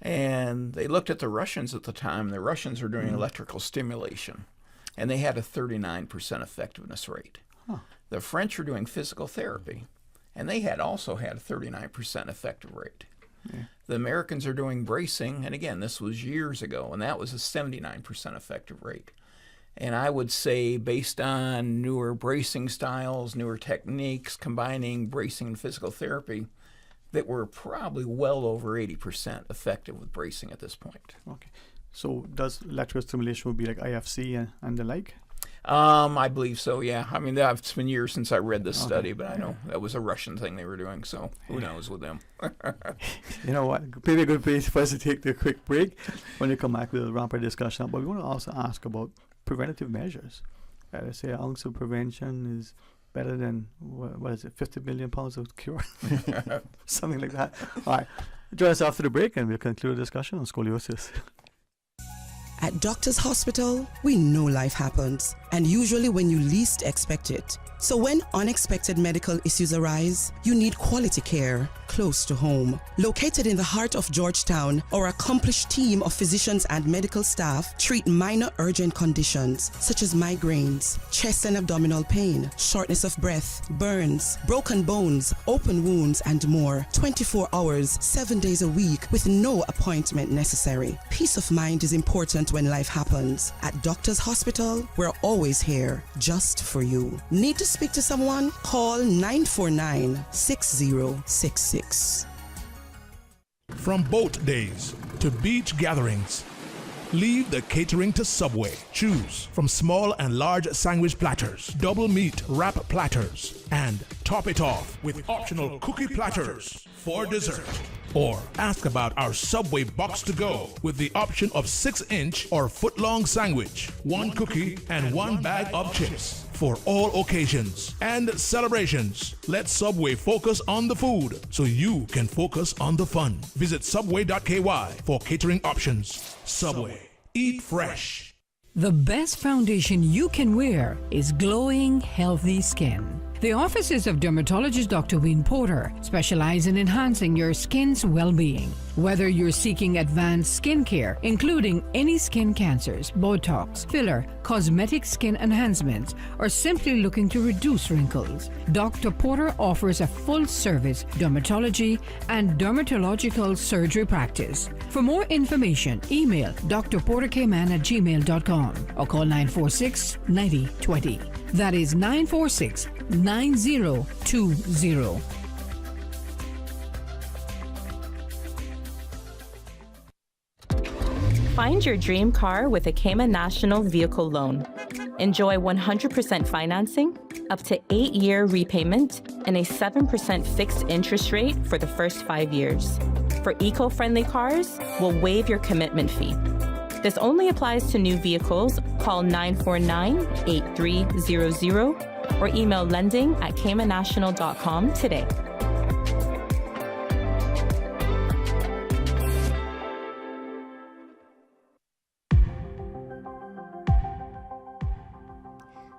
And they looked at the Russians at the time. The Russians were doing electrical stimulation, and they had a 39% effectiveness rate. Huh. The French were doing physical therapy, and they also had a 39% effective rate. Yeah. The Americans are doing bracing, and again, this was years ago, and that was a 79% effective rate. And I would say, based on newer bracing styles, newer techniques, combining bracing and physical therapy, that we're probably well over 80% effective with bracing at this point. Okay. So does electrical stimulation would be like IFC and the like? I believe so, yeah. I mean, it's been years since I read this study, but I know that was a Russian thing they were doing, so who knows with them. You know what? Maybe a good place for us to take the quick break. When we come back, we'll wrap our discussion up. But we want to also ask about preventative measures. They say an ounce of prevention is better than, what is it, 50 million pounds of cure? Something like that. All right. Join us after the break and we'll conclude the discussion on scoliosis. At Doctors Hospital, we know life happens, and usually when you least expect it. So when unexpected medical issues arise, you need quality care close to home. Located in the heart of Georgetown, our accomplished team of physicians and medical staff treat minor urgent conditions such as migraines, chest and abdominal pain, shortness of breath, burns, broken bones, open wounds, and more. 24 hours, 7 days a week with no appointment necessary. Peace of mind is important when life happens. At Doctors Hospital, we're always here just for you. Need to speak to someone? Call 949-6066. From boat days to beach gatherings, leave the catering to Subway. Choose from small and large sandwich platters, double meat wrap platters, and top it off with optional cookie platters for dessert. Or ask about our Subway box to go with the option of 6-inch or foot-long sandwich, 1 cookie, and 1 bag of chips. For all occasions and celebrations, let Subway focus on the food so you can focus on the fun. Visit subway.ky for catering options. Subway. Eat fresh. The best foundation you can wear is glowing, healthy skin. The offices of dermatologist Dr. Dwayne Porter specialize in enhancing your skin's well-being. Whether you're seeking advanced skincare, including any skin cancers, Botox, filler, cosmetic skin enhancements, or simply looking to reduce wrinkles, Dr. Porter offers a full-service dermatology and dermatological surgery practice. For more information, email drporterkman@gmail.com or call 946-9020. That is 946-9020. Find your dream car with a Cayman National Vehicle Loan. Enjoy 100% financing, up to 8-year repayment, and a 7% fixed interest rate for the first 5 years. For eco-friendly cars, we'll waive your commitment fee. This only applies to new vehicles. Call 949-8300 or email lending@caymannational.com today.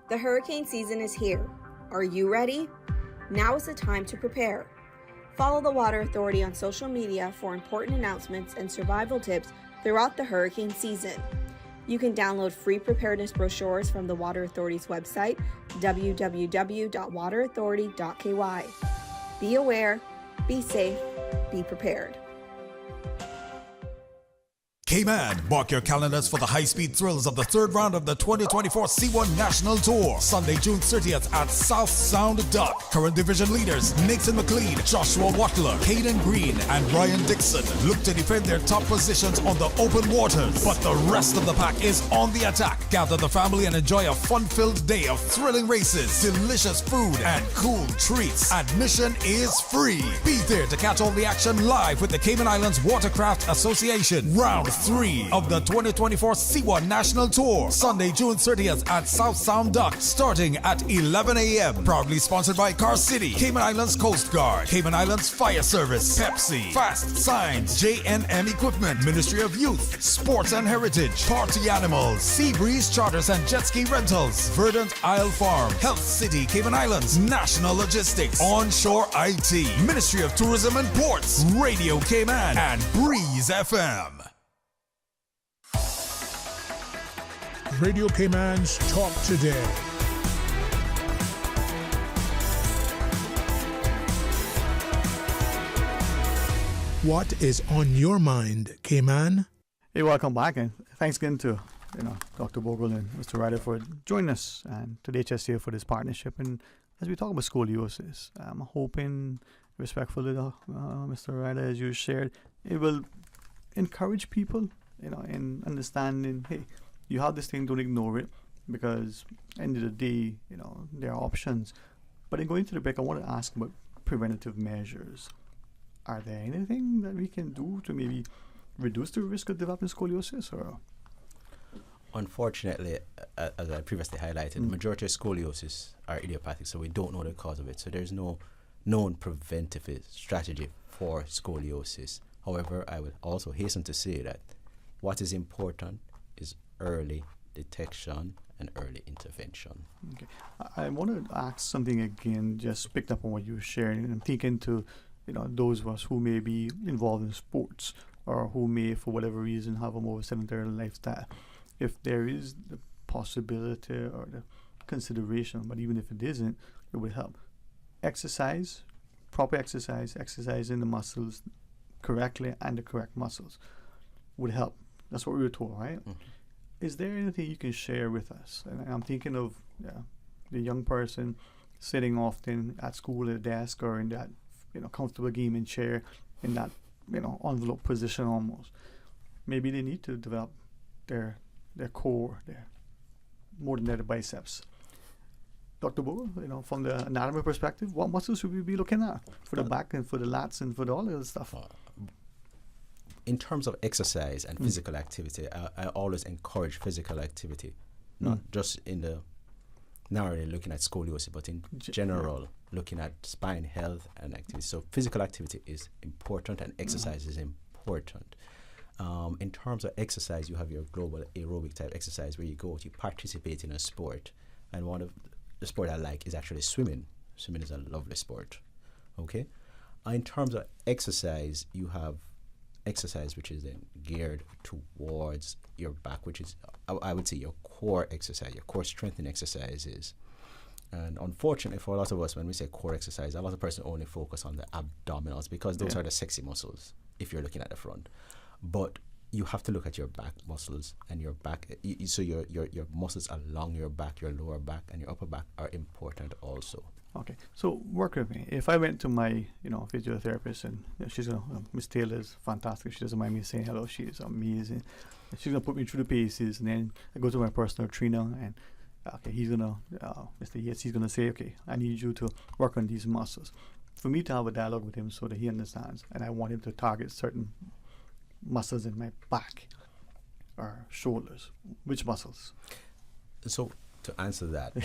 The hurricane season is here. Are you ready? Now is the time to prepare. Follow the Water Authority on social media for important announcements and survival tips throughout the hurricane season. You can download free preparedness brochures from the Water Authority's website, www.waterauthority.ky. Be aware, be safe, be prepared. Cayman, mark your calendars for the high-speed thrills of the third round of the 2024 C1 National Tour. Sunday, June 30th at South Sound Dock. Current division leaders Nathan McLean, Joshua Watler, Caden Green, and Ryan Dixon look to defend their top positions on the open waters. But the rest of the pack is on the attack. Gather the family and enjoy a fun-filled day of thrilling races, delicious food, and cool treats. Admission is free. Be there to catch all the action live with the Cayman Islands Watercraft Association. Round 3 of the 2024 C1 National Tour. Sunday, June 30th at South Sound Dock, starting at 11 a.m. Proudly sponsored by Car City, Cayman Islands Coast Guard, Cayman Islands Fire Service, Pepsi, Fast Signs, J&M Equipment, Ministry of Youth, Sports and Heritage, Party Animals, Sea Breeze Charters and Jet Ski Rentals, Verdant Isle Farm, Health City, Cayman Islands, National Logistics, Onshore IT, Ministry of Tourism and Ports, Radio Cayman, and Breeze FM. Radio Cayman's Talk Today. What is on your mind, Cayman? Hey, welcome back, and thanks again to Dr. Bogle and Mr. Ryder for joining us and to the HSA for this partnership. And as we talk about scoliosis, I'm hoping, respectfully, Mr. Ryder, as you shared, it will encourage people, in understanding, hey, you have this thing, don't ignore it, because at the end of the day, there are options. But in going to the break, I want to ask about preventative measures. Are there anything that we can do to maybe reduce the risk of developing scoliosis? Or unfortunately, as I previously highlighted, the majority of scoliosis are idiopathic, so we don't know the cause of it. So there's no known preventive strategy for scoliosis. However, I would also hasten to say that what is important is early detection and early intervention. Okay. I want to ask something again, just picked up on what you were sharing, and I'm thinking to those of us who may be involved in sports or who may, for whatever reason, have a more sedentary lifestyle. If there is the possibility or the consideration, but even if it isn't, it would help. Exercise, proper exercise, exercising the muscles correctly and the correct muscles would help. That's what we were told, right? Mm-hmm. Is there anything you can share with us? And I'm thinking of the young person sitting often at school at a desk or in that comfortable gaming chair, in that envelope position almost. Maybe they need to develop their core, more than their biceps. Dr. Bogle, from the anatomy perspective, what muscles should we be looking at for the back and for the lats and for all the other stuff? In terms of exercise and physical activity, I always encourage physical activity, not just in the narrowly looking at scoliosis, but in general, looking at spine health and activity. So physical activity is important and exercise is important. In terms of exercise, you have your global aerobic type exercise where you go, you participate in a sport. And one of the sport I like is actually swimming. Swimming is a lovely sport. Okay? In terms of exercise, you have exercise which is then geared towards your back, which is, I would say, your core exercise, your core strengthening exercises. And unfortunately for a lot of us, when we say core exercise, a lot of persons only focus on the abdominals because those are the sexy muscles if you're looking at the front. But you have to look at your back muscles and your back. So your muscles along your back, your lower back and your upper back are important also. Okay, so work with me. If I went to my, physiotherapist and she's gonna, Miss Taylor is fantastic. She doesn't mind me saying hello. She is amazing. And she's gonna put me through the paces, and then I go to my personal trainer, and he's gonna, Mr. Yates, he's gonna say, okay, I need you to work on these muscles. For me to have a dialogue with him so that he understands, and I want him to target certain muscles in my back or shoulders. Which muscles? So to answer that,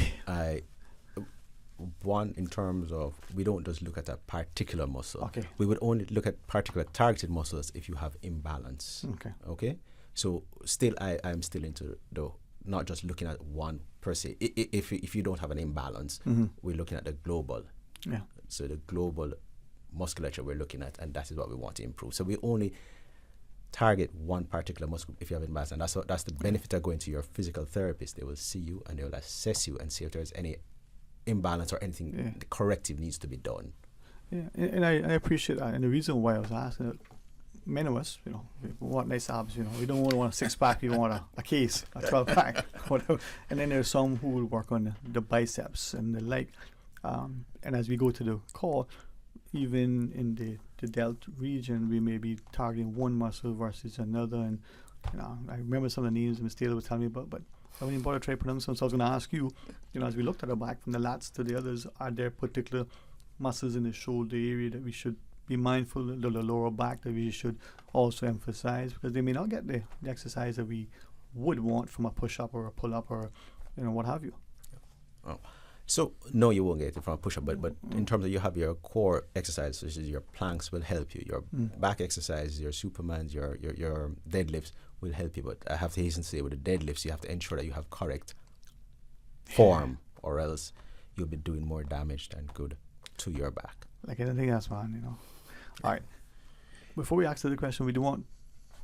one, in terms of, we don't just look at a particular muscle. Okay. We would only look at particular targeted muscles if you have imbalance. Okay. So still, I'm still into not just looking at one per se. If you don't have an imbalance, we're looking at the global. Yeah. So the global musculature we're looking at, and that is what we want to improve. So we only target one particular muscle if you have imbalance, and that's the benefit of going to your physical therapist. They will see you and they will assess you and see if there's any imbalance or anything corrective needs to be done. Yeah, and I appreciate that. And the reason why I was asking, many of us, we want nice abs, we don't want a 6-pack, we want a case, a 12-pack, whatever. And then there's some who will work on the biceps and the leg. And as we go to the core, even in the delt region, we may be targeting one muscle versus another. And I remember some of the names Ms. Taylor was telling me about, but I mean, bother try pronounce them. So I was going to ask you, as we looked at our back from the lats to the others, are there particular muscles in the shoulder area that we should be mindful of, the lower back that we should also emphasize, because they may not get the exercise that we would want from a push-up or a pull-up or what have you. Oh. So no, you won't get it from a push-up, but in terms of you have your core exercises, which is your planks will help you, your back exercises, your supermans, your deadlifts will help you. But I have to hasten to say, with the deadlifts, you have to ensure that you have correct form, or else you'll be doing more damage than good to your back. Like anything else, man, All right. Before we ask the question, we do want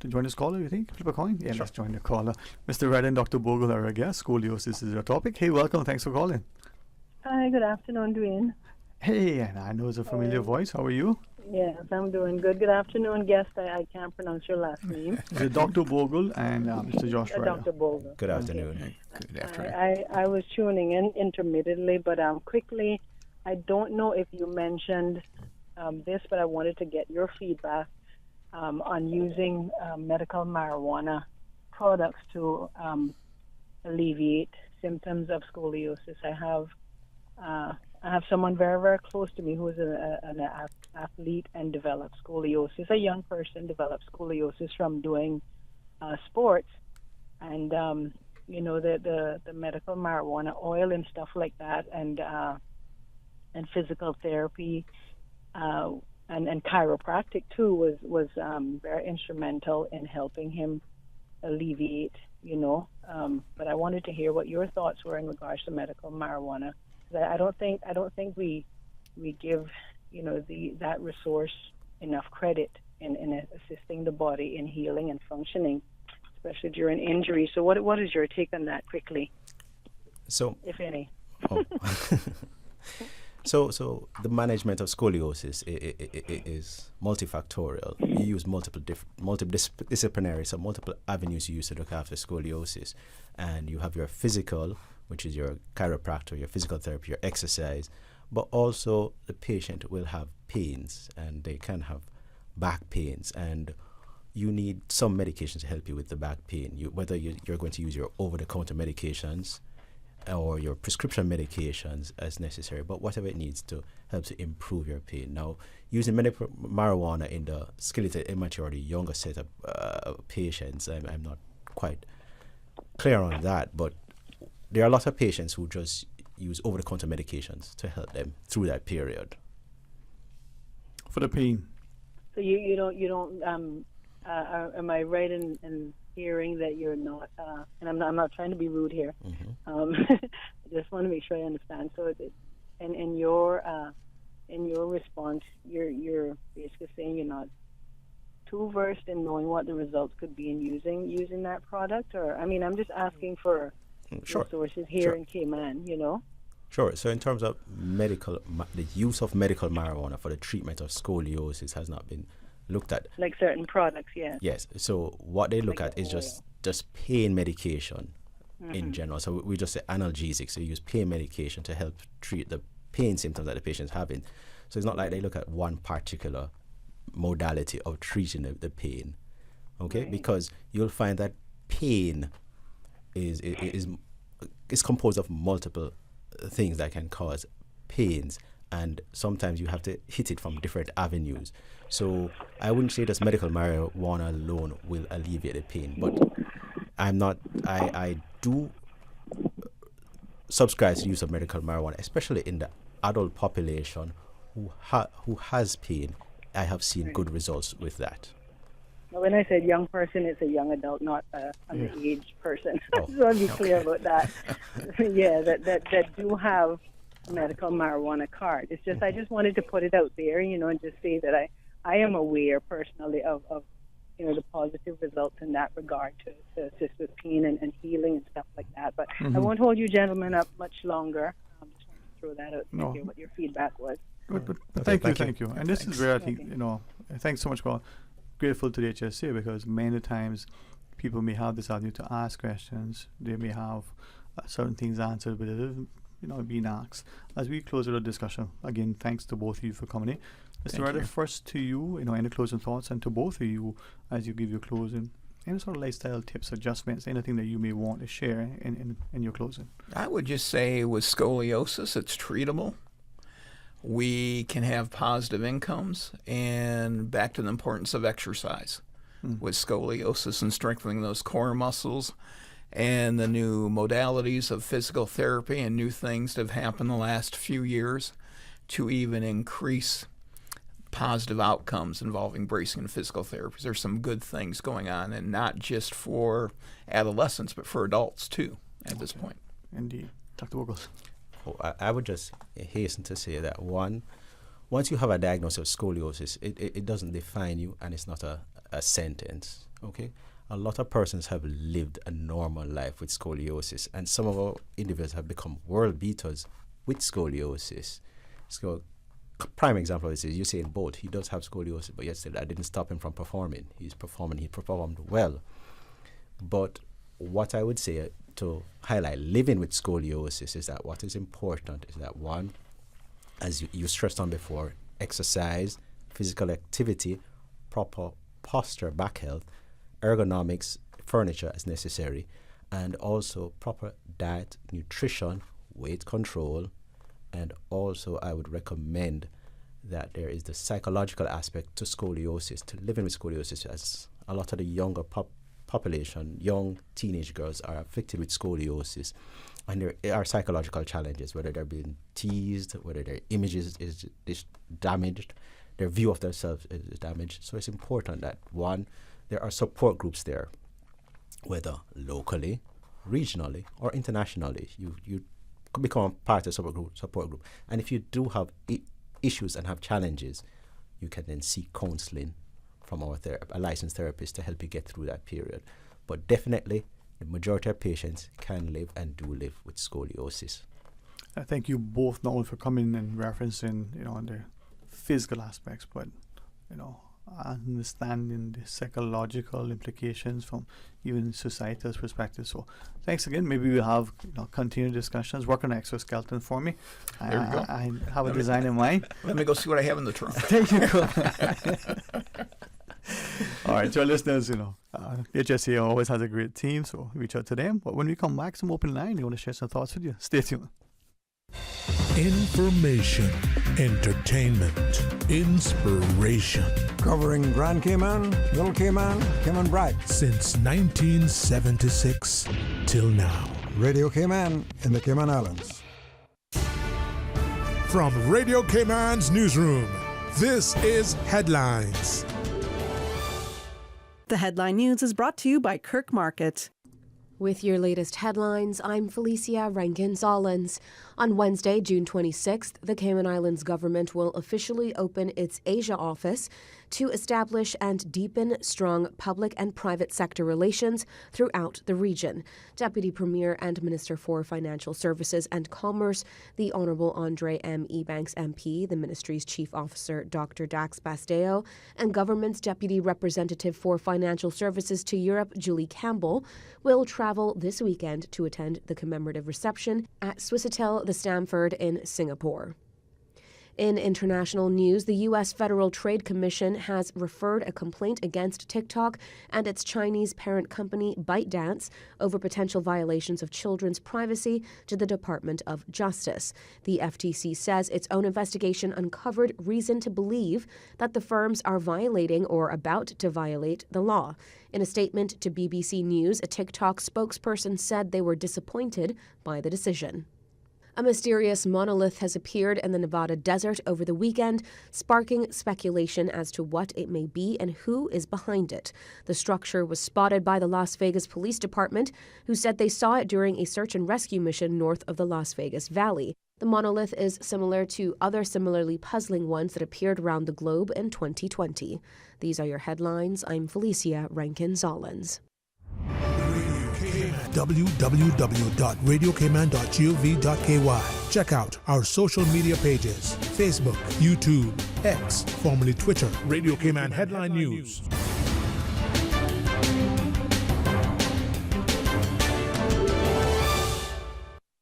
to join this caller, you think? Flip a coin? Yeah, sure. Let's join the caller. Mr. Red and Dr. Bogle are our guests. Scoliosis is your topic. Hey, welcome. Thanks for calling. Hi, good afternoon, Dwayne. Hey, and I know it's a familiar voice. How are you? Yes, I'm doing good. Good afternoon, guest. I can't pronounce your last name. Is it Dr. Bogle and Mr. Josh Ryder? Dr. Bogle. Good afternoon. Okay. Good afternoon. I was tuning in intermittently, but quickly, I don't know if you mentioned this, but I wanted to get your feedback on using medical marijuana products to alleviate symptoms of scoliosis. I have someone very, very close to me who is an athlete and developed scoliosis. A young person developed scoliosis from doing sports, and the medical marijuana oil and stuff like that, and physical therapy, and chiropractic too was very instrumental in helping him alleviate. But I wanted to hear what your thoughts were in regards to medical marijuana. I don't think we give that resource enough credit in assisting the body in healing and functioning, especially during injury. So what is your take on that quickly? So, if any. Oh. So the management of scoliosis is multifactorial. You use multidisciplinary, so multiple avenues you use to look after scoliosis. And you have your physical, which is your chiropractor, your physical therapy, your exercise, but also the patient will have pains, and they can have back pains, and you need some medications to help you with the back pain. Whether you're going to use your over-the-counter medications or your prescription medications as necessary, but whatever it needs to help to improve your pain. Now, using medical marijuana in the skeletal immature, the younger set of patients, I'm not quite clear on that, but there are a lot of patients who just use over-the-counter medications to help them through that period. For the pain. So you don't. Am I right in hearing that you're not? And I'm not trying to be rude here. Mm-hmm. I just want to make sure I understand. So, in your response, you're basically saying you're not too versed in knowing what the results could be in using that product, or I'm just asking for resources here in Cayman, Sure. So in terms of the use of medical marijuana for the treatment of scoliosis has not been looked at. Like certain products, yes. Yes. So what they look at is just pain medication in general. So we just say analgesics. So you use pain medication to help treat the pain symptoms that the patient's having. So it's not like they look at one particular modality of treating the pain, okay? Right. Because you'll find that pain is composed of multiple things that can cause pains, and sometimes you have to hit it from different avenues. So I wouldn't say just medical marijuana alone will alleviate the pain, but I do subscribe to the use of medical marijuana, especially in the adult population who has pain. I have seen good results with that. When I said young person, it's a young adult, not an underage person. So I'll be clear about that. Yeah, that do have a medical marijuana card. It's just I just wanted to put it out there, and just say that I am aware personally of the positive results in that regard to assist with pain and healing and stuff like that. But I won't hold you gentlemen up much longer. I'm just going to throw that out to hear what your feedback was. But thank you. And this is where I think, thanks so much, Colin. grateful to the HSA because many times people may have this avenue to ask questions. They may have certain things answered, but it isn't, being asked. As we close our discussion, again, thanks to both of you for coming in. Mr. Ryder, first to you, any closing thoughts, and to both of you as you give your closing, any sort of lifestyle tips, adjustments, anything that you may want to share in your closing? I would just say with scoliosis, it's treatable. We can have positive incomes, and back to the importance of exercise with scoliosis and strengthening those core muscles and the new modalities of physical therapy and new things that have happened the last few years to even increase positive outcomes involving bracing and physical therapies. There's some good things going on, and not just for adolescents, but for adults too at this point. Indeed. Dr. Wiggles. I would just hasten to say that once you have a diagnosis of scoliosis, it doesn't define you, and it's not a sentence, okay? A lot of persons have lived a normal life with scoliosis, and some of our individuals have become world beaters with scoliosis. So, prime example of this is Usain Bolt. He does have scoliosis, but yet still that didn't stop him from performing. He performed well. But what I would say to highlight living with scoliosis is that what is important is that, one, as you stressed on before, exercise, physical activity, proper posture, back health, ergonomics, furniture as necessary, and also proper diet, nutrition, weight control, and also I would recommend that there is the psychological aspect to scoliosis, to living with scoliosis, as a lot of the younger population, young teenage girls are affected with scoliosis, and there are psychological challenges, whether they're being teased, whether their images is damaged, their view of themselves is damaged. So it's important that, one, there are support groups there, whether locally, regionally, or internationally. You could become part of a support group. And if you do have issues and have challenges, you can then seek counseling from a licensed therapist to help you get through that period. But definitely, the majority of patients can live and do live with scoliosis. Thank you both not only for coming and referencing, the physical aspects, but, understanding the psychological implications from even society's perspective. So thanks again. Maybe we'll have continued discussions. Work on exoskeleton for me. There you go. I have a design in mind. Let me go see what I have in the trunk. There you go. All right, to our listeners, HSA always has a great team, so reach out to them. But when we come back, some open line, they want to share some thoughts with you. Stay tuned. Information, entertainment, inspiration. Covering Grand Cayman, Little Cayman, Cayman Bright. Since 1976 till now. Radio Cayman in the Cayman Islands. From Radio Cayman's newsroom, this is Headlines. The Headline News is brought to you by Kirk Market. With your latest headlines, I'm Felicia Rankin-Zollins. On Wednesday, June 26th, the Cayman Islands government will officially open its Asia office to establish and deepen strong public and private sector relations throughout the region. Deputy Premier and Minister for Financial Services and Commerce, the Honourable Andre M. Ebanks MP, the ministry's chief officer, Dr. Dax Basteo, and government's Deputy Representative for Financial Services to Europe, Julie Campbell, will travel this weekend to attend the commemorative reception at Swissôtel the Stamford in Singapore. In international news, the U.S. Federal Trade Commission has referred a complaint against TikTok and its Chinese parent company ByteDance over potential violations of children's privacy to the Department of Justice. The FTC says its own investigation uncovered reason to believe that the firms are violating or about to violate the law. In a statement to BBC News, a TikTok spokesperson said they were disappointed by the decision. A mysterious monolith has appeared in the Nevada desert over the weekend, sparking speculation as to what it may be and who is behind it. The structure was spotted by the Las Vegas Police Department, who said they saw it during a search and rescue mission north of the Las Vegas Valley. The monolith is similar to other similarly puzzling ones that appeared around the globe in 2020. These are your headlines. I'm Felicia Rankin-Zollins. www.radiocayman.gov.ky. Check out our social media pages: Facebook, YouTube, X, formerly Twitter, Radio Cayman Headline News.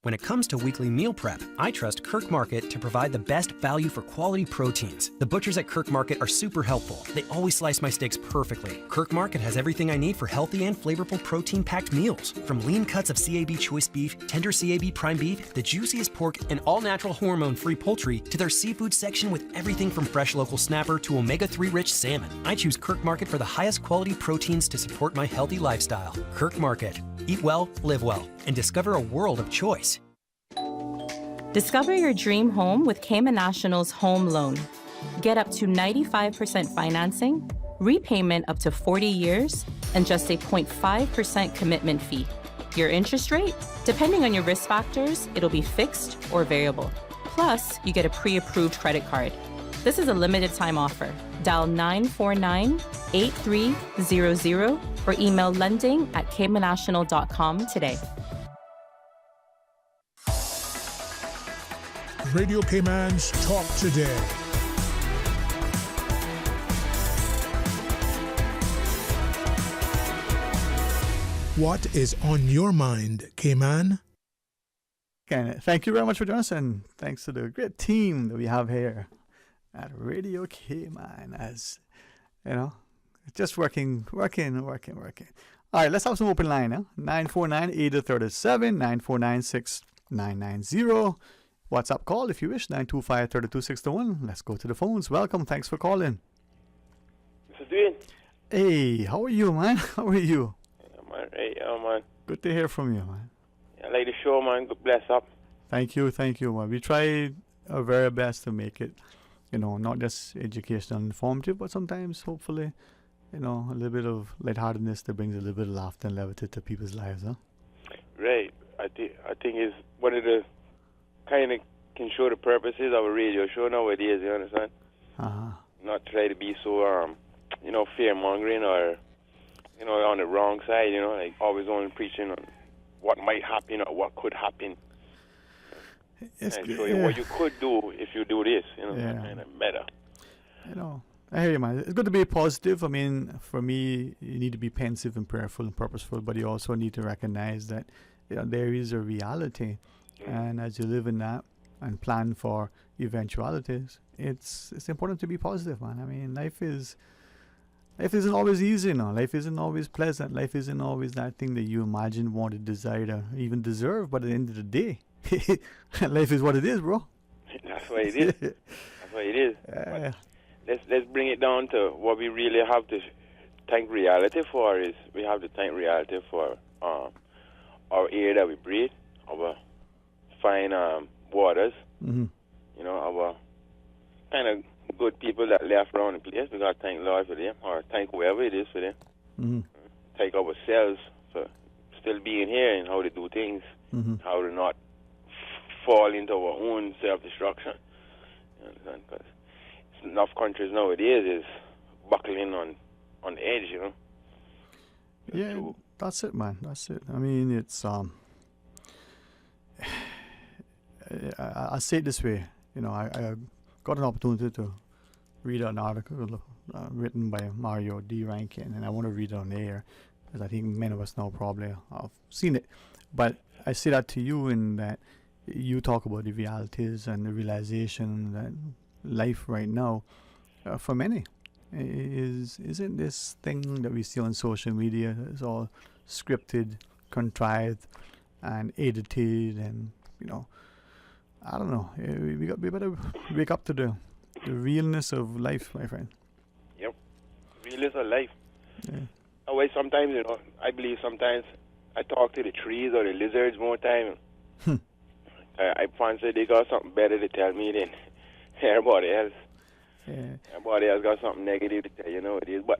When it comes to weekly meal prep, I trust Kirk Market to provide the best value for quality proteins. The butchers at Kirk Market are super helpful. They always slice my steaks perfectly. Kirk Market has everything I need for healthy and flavorful protein-packed meals. From lean cuts of CAB choice beef, tender CAB prime beef, the juiciest pork, and all-natural hormone-free poultry, to their seafood section with everything from fresh local snapper to omega-3 rich salmon. I choose Kirk Market for the highest quality proteins to support my healthy lifestyle. Kirk Market. Eat well, live well, and discover a world of choice. Discover your dream home with Cayman National's home loan. Get up to 95% financing, repayment up to 40 years, and just a 0.5% commitment fee. Your interest rate? Depending on your risk factors, it'll be fixed or variable. Plus, you get a pre-approved credit card. This is a limited time offer. Dial 949-8300 or email lending@caymannational.com today. Radio Cayman's Talk Today. What is on your mind, Cayman? Okay, thank you very much for joining us, and thanks to the great team that we have here at Radio Cayman. As you know, just working. All right, let's have some open line now. 949-8037, 949-6990. WhatsApp call if you wish, 925-3261. Let's go to the phones. Welcome, thanks for calling. This is Dwayne. Hey, how are you, man? How are you? Man, hey, man. Good to hear from you, man. I like the show, man. Good bless up. Thank you, man. We try our very best to make it, not just educational and informative, but sometimes, hopefully, a little bit of lightheartedness that brings a little bit of laughter and levity to people's lives, huh? Right. I think it's one of the kind of can show the purposes of a radio show nowadays, you understand? Uh-huh. Not try to be so, fear-mongering or, on the wrong side, like always only preaching on what might happen or what could happen. It's and good, show you what you could do if you do this, Yeah. kind of meta. I hear you, man. It's good to be positive. I mean, for me, you need to be pensive and prayerful and purposeful, but you also need to recognize that there is a reality. And as you live in that and plan for eventualities, it's important to be positive, man. I mean, life isn't always easy, Life isn't always pleasant. Life isn't always that thing that you imagine, wanted, desired, or even deserve. But at the end of the day, life is what it is, bro. That's what it is. That's what it is. Let's bring it down to what we really have to thank reality for. Is we have to thank reality for our air that we breathe, our fine waters, our kind of good people that left around the place. We got to thank Lord for them, or thank whoever it is for them. Thank ourselves for still being here and how to do things, how to not fall into our own self-destruction. You understand? Because enough countries nowadays is buckling on the edge, Yeah, that's it, man. That's it. I mean, it's I say it this way. I got an opportunity to read an article written by Mario D. Rankin, and I want to read it on air because I think many of us now probably have seen it. But I say that to you in that you talk about the realities and the realization that life right now, for many, isn't this thing that we see on social media. It's all scripted, contrived, and edited, and I don't know. We better wake up to the realness of life, my friend. Yep, realness of life. Yeah. Always, sometimes I believe sometimes I talk to the trees or the lizards more time. I fancy they got something better to tell me than everybody else. Yeah. Everybody else got something negative to tell you, it is. But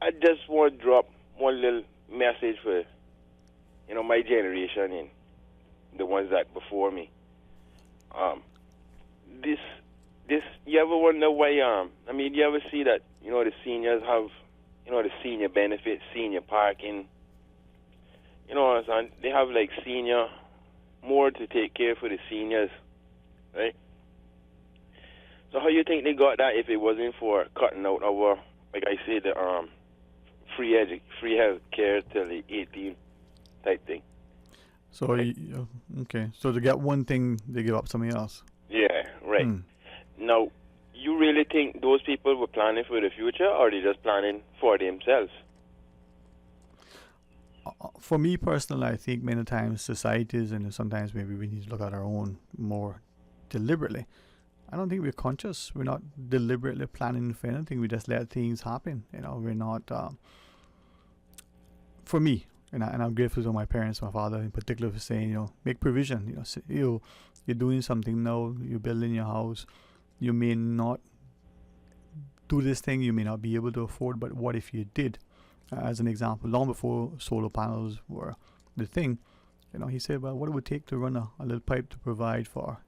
I just want to drop one little message for, my generation and the ones that before me. This, you ever wonder why, you ever see that, the seniors have, the senior benefits, senior parking, they have like senior, more to take care for the seniors, right? So how you think they got that if it wasn't for cutting out our, like I said, the free health care till the 18 type thing? So, okay. So to get one thing, they give up something else. Yeah, right. Now, you really think those people were planning for the future, or they just planning for themselves? For me personally, I think many times societies, and sometimes maybe we need to look at our own more deliberately. I don't think we're conscious. We're not deliberately planning for anything. We just let things happen. We're not. For me, and I'm grateful to my parents, my father in particular, for saying, make provision. You're doing something now. You're building your house. You may not do this thing. You may not be able to afford. But what if you did? As an example, long before solar panels were the thing, he said, well, what it would take to run a little pipe to provide for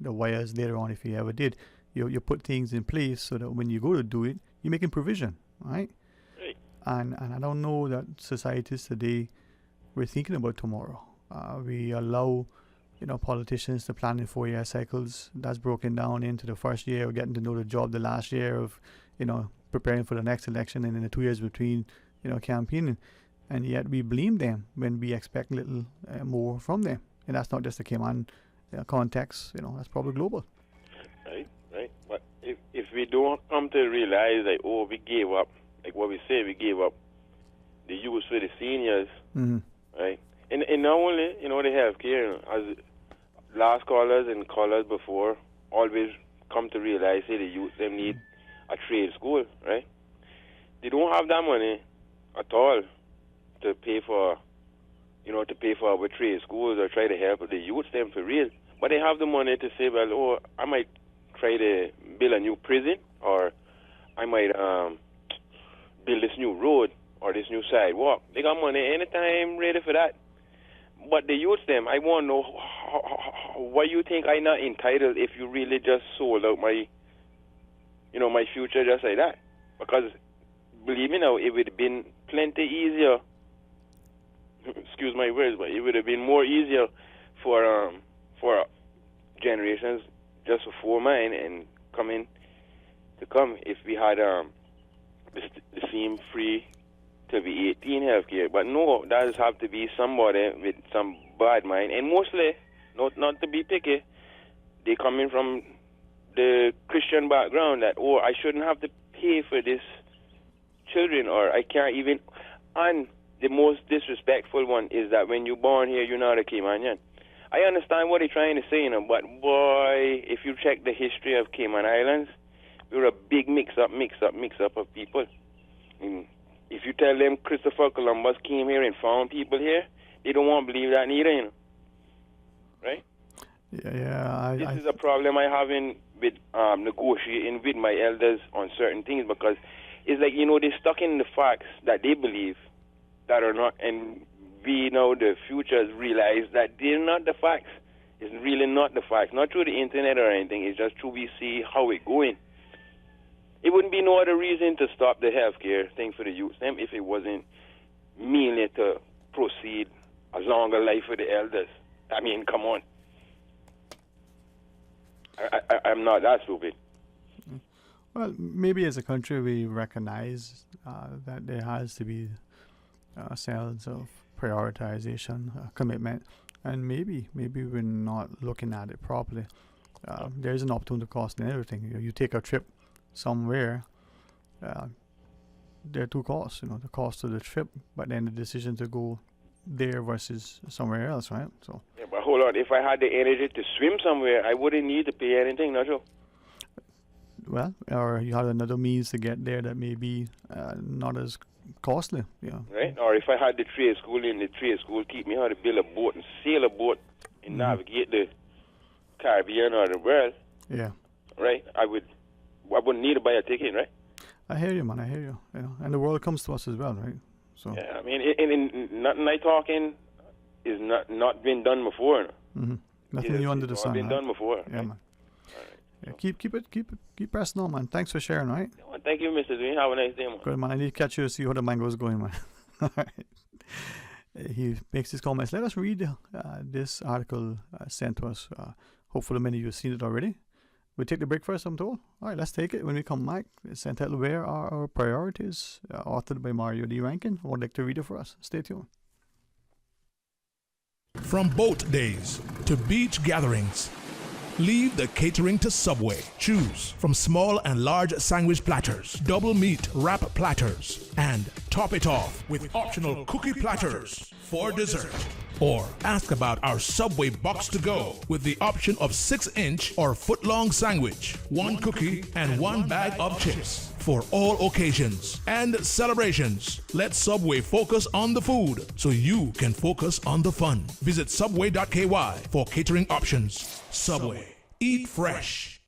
the wires later on if you ever did. You put things in place so that when you go to do it, you're making provision, right? And I don't know that societies today, we're thinking about tomorrow. We allow, politicians to plan in 4-year cycles. That's broken down into the first year of getting to know the job, the last year of, preparing for the next election, and in the 2 years between, campaigning. And yet we blame them when we expect little more from them. And that's not just the Cayman context, that's probably global. Right. But if we don't come to realize that, we gave up, like what we say, we gave up the youth for the seniors, right? And not only, the healthcare, as last callers and callers before always come to realize, the youth, them need a trade school, right? They don't have that money at all to pay for, our trade schools or try to help the youth them for real. But they have the money to say, well, I might try to build a new prison, or I might build this new road or this new sidewalk. They got money anytime ready for that. But the youth them, I want to know why you think I not entitled if you really just sold out my my future just like that. Because believe me now, it would have been plenty easier. Excuse my words, but it would have been more easier for generations just before mine and come if we had the same free to be 18 healthcare. But no, that does have to be somebody with some bad mind, and mostly not to be picky, they coming from the Christian background that I shouldn't have to pay for this children, or I can't even. And the most disrespectful one is that when you're born here, you're not a Caymanian. I understand what they're trying to say, but boy, if you check the history of Cayman Islands, we're a big mix-up of people. And if you tell them Christopher Columbus came here and found people here, they don't want to believe that neither, right? Yeah. This is a problem I have with negotiating with my elders on certain things, because it's like, they're stuck in the facts that they believe that are not, and we know the futures realize that they're not the facts. It's really not the facts, not through the internet or anything. It's just through we see how it's going. It wouldn't be no other reason to stop the healthcare thing for the youth if it wasn't mainly to proceed a longer life for the elders. I mean, come on. I'm not that stupid. Well, maybe as a country we recognize that there has to be a sense of prioritization, commitment, and maybe we're not looking at it properly. There's an opportunity cost in everything. You take a trip somewhere, there are two costs. The cost of the trip, but then the decision to go there versus somewhere else, right? So. Yeah, but hold on. If I had the energy to swim somewhere, I wouldn't need to pay anything, not true? Well, or you have another means to get there that may be not as costly. Yeah. Right? Or if I had the trade school, and the trade school keep me how to build a boat and sail a boat and navigate the Caribbean or the world. Yeah. Right? I wouldn't need to buy a ticket, right? I hear you, man. I hear you. And the world comes to us as well, right? So. Yeah, I mean, nothing I talking is not been done before. Nothing new under the sun. Been done before. Yeah, man. Yeah, keep pressing on, man. Thanks for sharing, right? Well, thank you, Mr. Dwayne. Have a nice day, man. Good, man. I need to catch you to see how the mango's going, man. All right. He makes his comments. Let us read this article sent to us. Hopefully many of you have seen it already. We'll take the break first, I'm told. All right, let's take it. When we come back, it's entitled Where Are Our Priorities? Authored by Mario D. Rankin. I would like to read it for us. Stay tuned. From boat days to beach gatherings, leave the catering to Subway. Choose from small and large sandwich platters, double meat wrap platters, and top it off with optional cookie platters for dessert. Or ask about our Subway box to go with the option of 6-inch or foot-long sandwich, 1 cookie, and 1 bag of chips for all occasions and celebrations. Let Subway focus on the food so you can focus on the fun. Visit subway.ky for catering options. Subway. Eat fresh.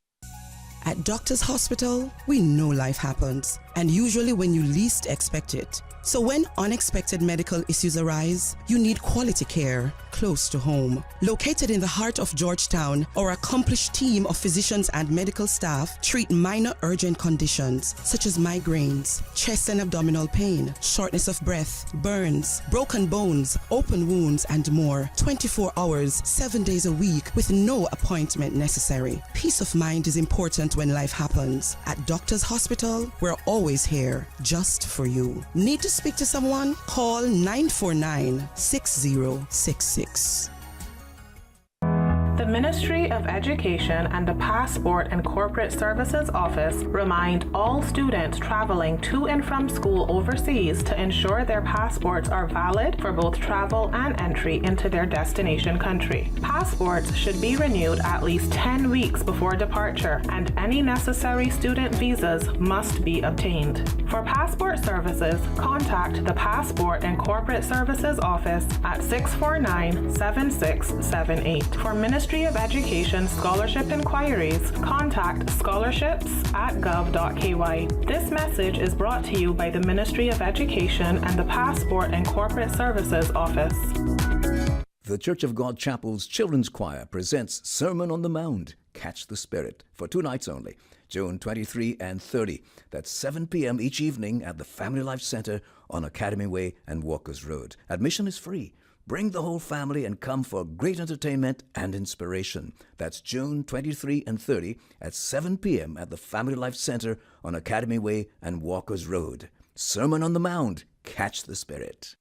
At Doctors Hospital, we know life happens, and usually when you least expect it. So when unexpected medical issues arise, you need quality care close to home. Located in the heart of Georgetown, our accomplished team of physicians and medical staff treat minor urgent conditions such as migraines, chest and abdominal pain, shortness of breath, burns, broken bones, open wounds, and more. 24 hours, 7 days a week with no appointment necessary. Peace of mind is important when life happens. At Doctors Hospital, we're always here just for you. Need to speak to someone? Call 949-6066. The Ministry of Education and the Passport and Corporate Services Office remind all students traveling to and from school overseas to ensure their passports are valid for both travel and entry into their destination country. Passports should be renewed at least 10 weeks before departure, and any necessary student visas must be obtained. For passport services, contact the Passport and Corporate Services Office at 649-7678. For Ministry of Education scholarship inquiries, contact scholarships@gov.ky. This message is brought to you by the Ministry of Education and the Passport and Corporate Services Office. The Church of God Chapel's Children's Choir presents Sermon on the Mount, Catch the Spirit, for 2 nights only, June 23 and 30. That's 7 p.m. each evening at the Family Life Center on Academy Way and Walkers Road. Admission is free. Bring the whole family and come for great entertainment and inspiration. That's June 23 and 30 at 7 p.m. at the Family Life Center on Academy Way and Walkers Road. Sermon on the Mount, Catch the Spirit.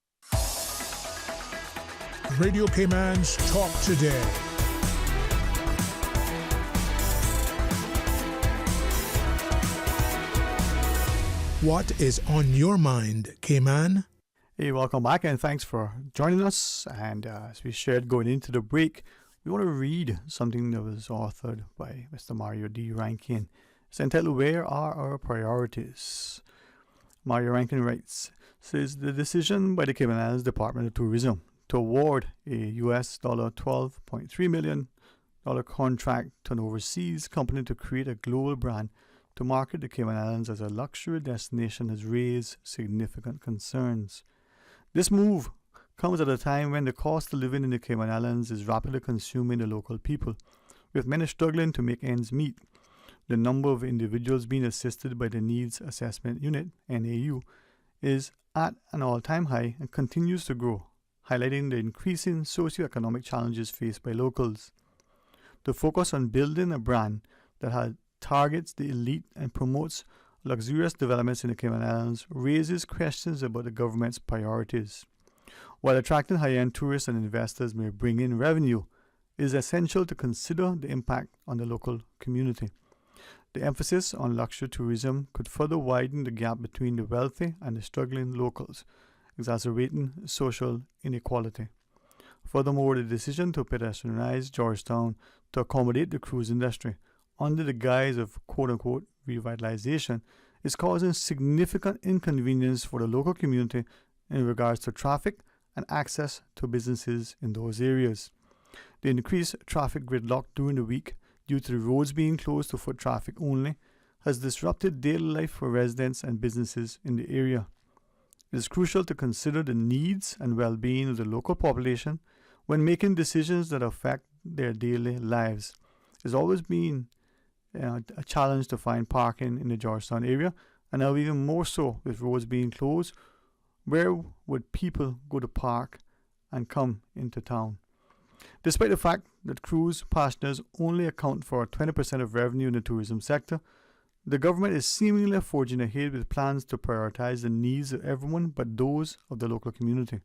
Radio Cayman's Talk Today. What is on your mind, Cayman? Hey, welcome back and thanks for joining us. And as we shared going into the break, we want to read something that was authored by Mr. Mario D. Rankin. It's entitled, Where Are Our Priorities? Mario Rankin writes, says the decision by the Cayman Islands Department of Tourism to award a US $12.3 million contract to an overseas company to create a global brand to market the Cayman Islands as a luxury destination has raised significant concerns. This move comes at a time when the cost of living in the Cayman Islands is rapidly consuming the local people, with many struggling to make ends meet. The number of individuals being assisted by the Needs Assessment Unit, NAU, is at an all-time high and continues to grow, highlighting the increasing socioeconomic challenges faced by locals. The focus on building a brand that targets the elite and promotes luxurious developments in the Cayman Islands raises questions about the government's priorities. While attracting high-end tourists and investors may bring in revenue, it is essential to consider the impact on the local community. The emphasis on luxury tourism could further widen the gap between the wealthy and the struggling locals, exacerbating social inequality. Furthermore, the decision to pedestrianize Georgetown to accommodate the cruise industry under the guise of quote-unquote revitalization is causing significant inconvenience for the local community in regards to traffic and access to businesses in those areas. The increased traffic gridlock during the week due to the roads being closed to foot traffic only has disrupted daily life for residents and businesses in the area. It is crucial to consider the needs and well-being of the local population when making decisions that affect their daily lives. It's always been a challenge to find parking in the Georgetown area, and now even more so with roads being closed. Where would people go to park and come into town? Despite the fact that cruise passengers only account for 20% of revenue in the tourism sector, the government is seemingly forging ahead with plans to prioritize the needs of everyone but those of the local community.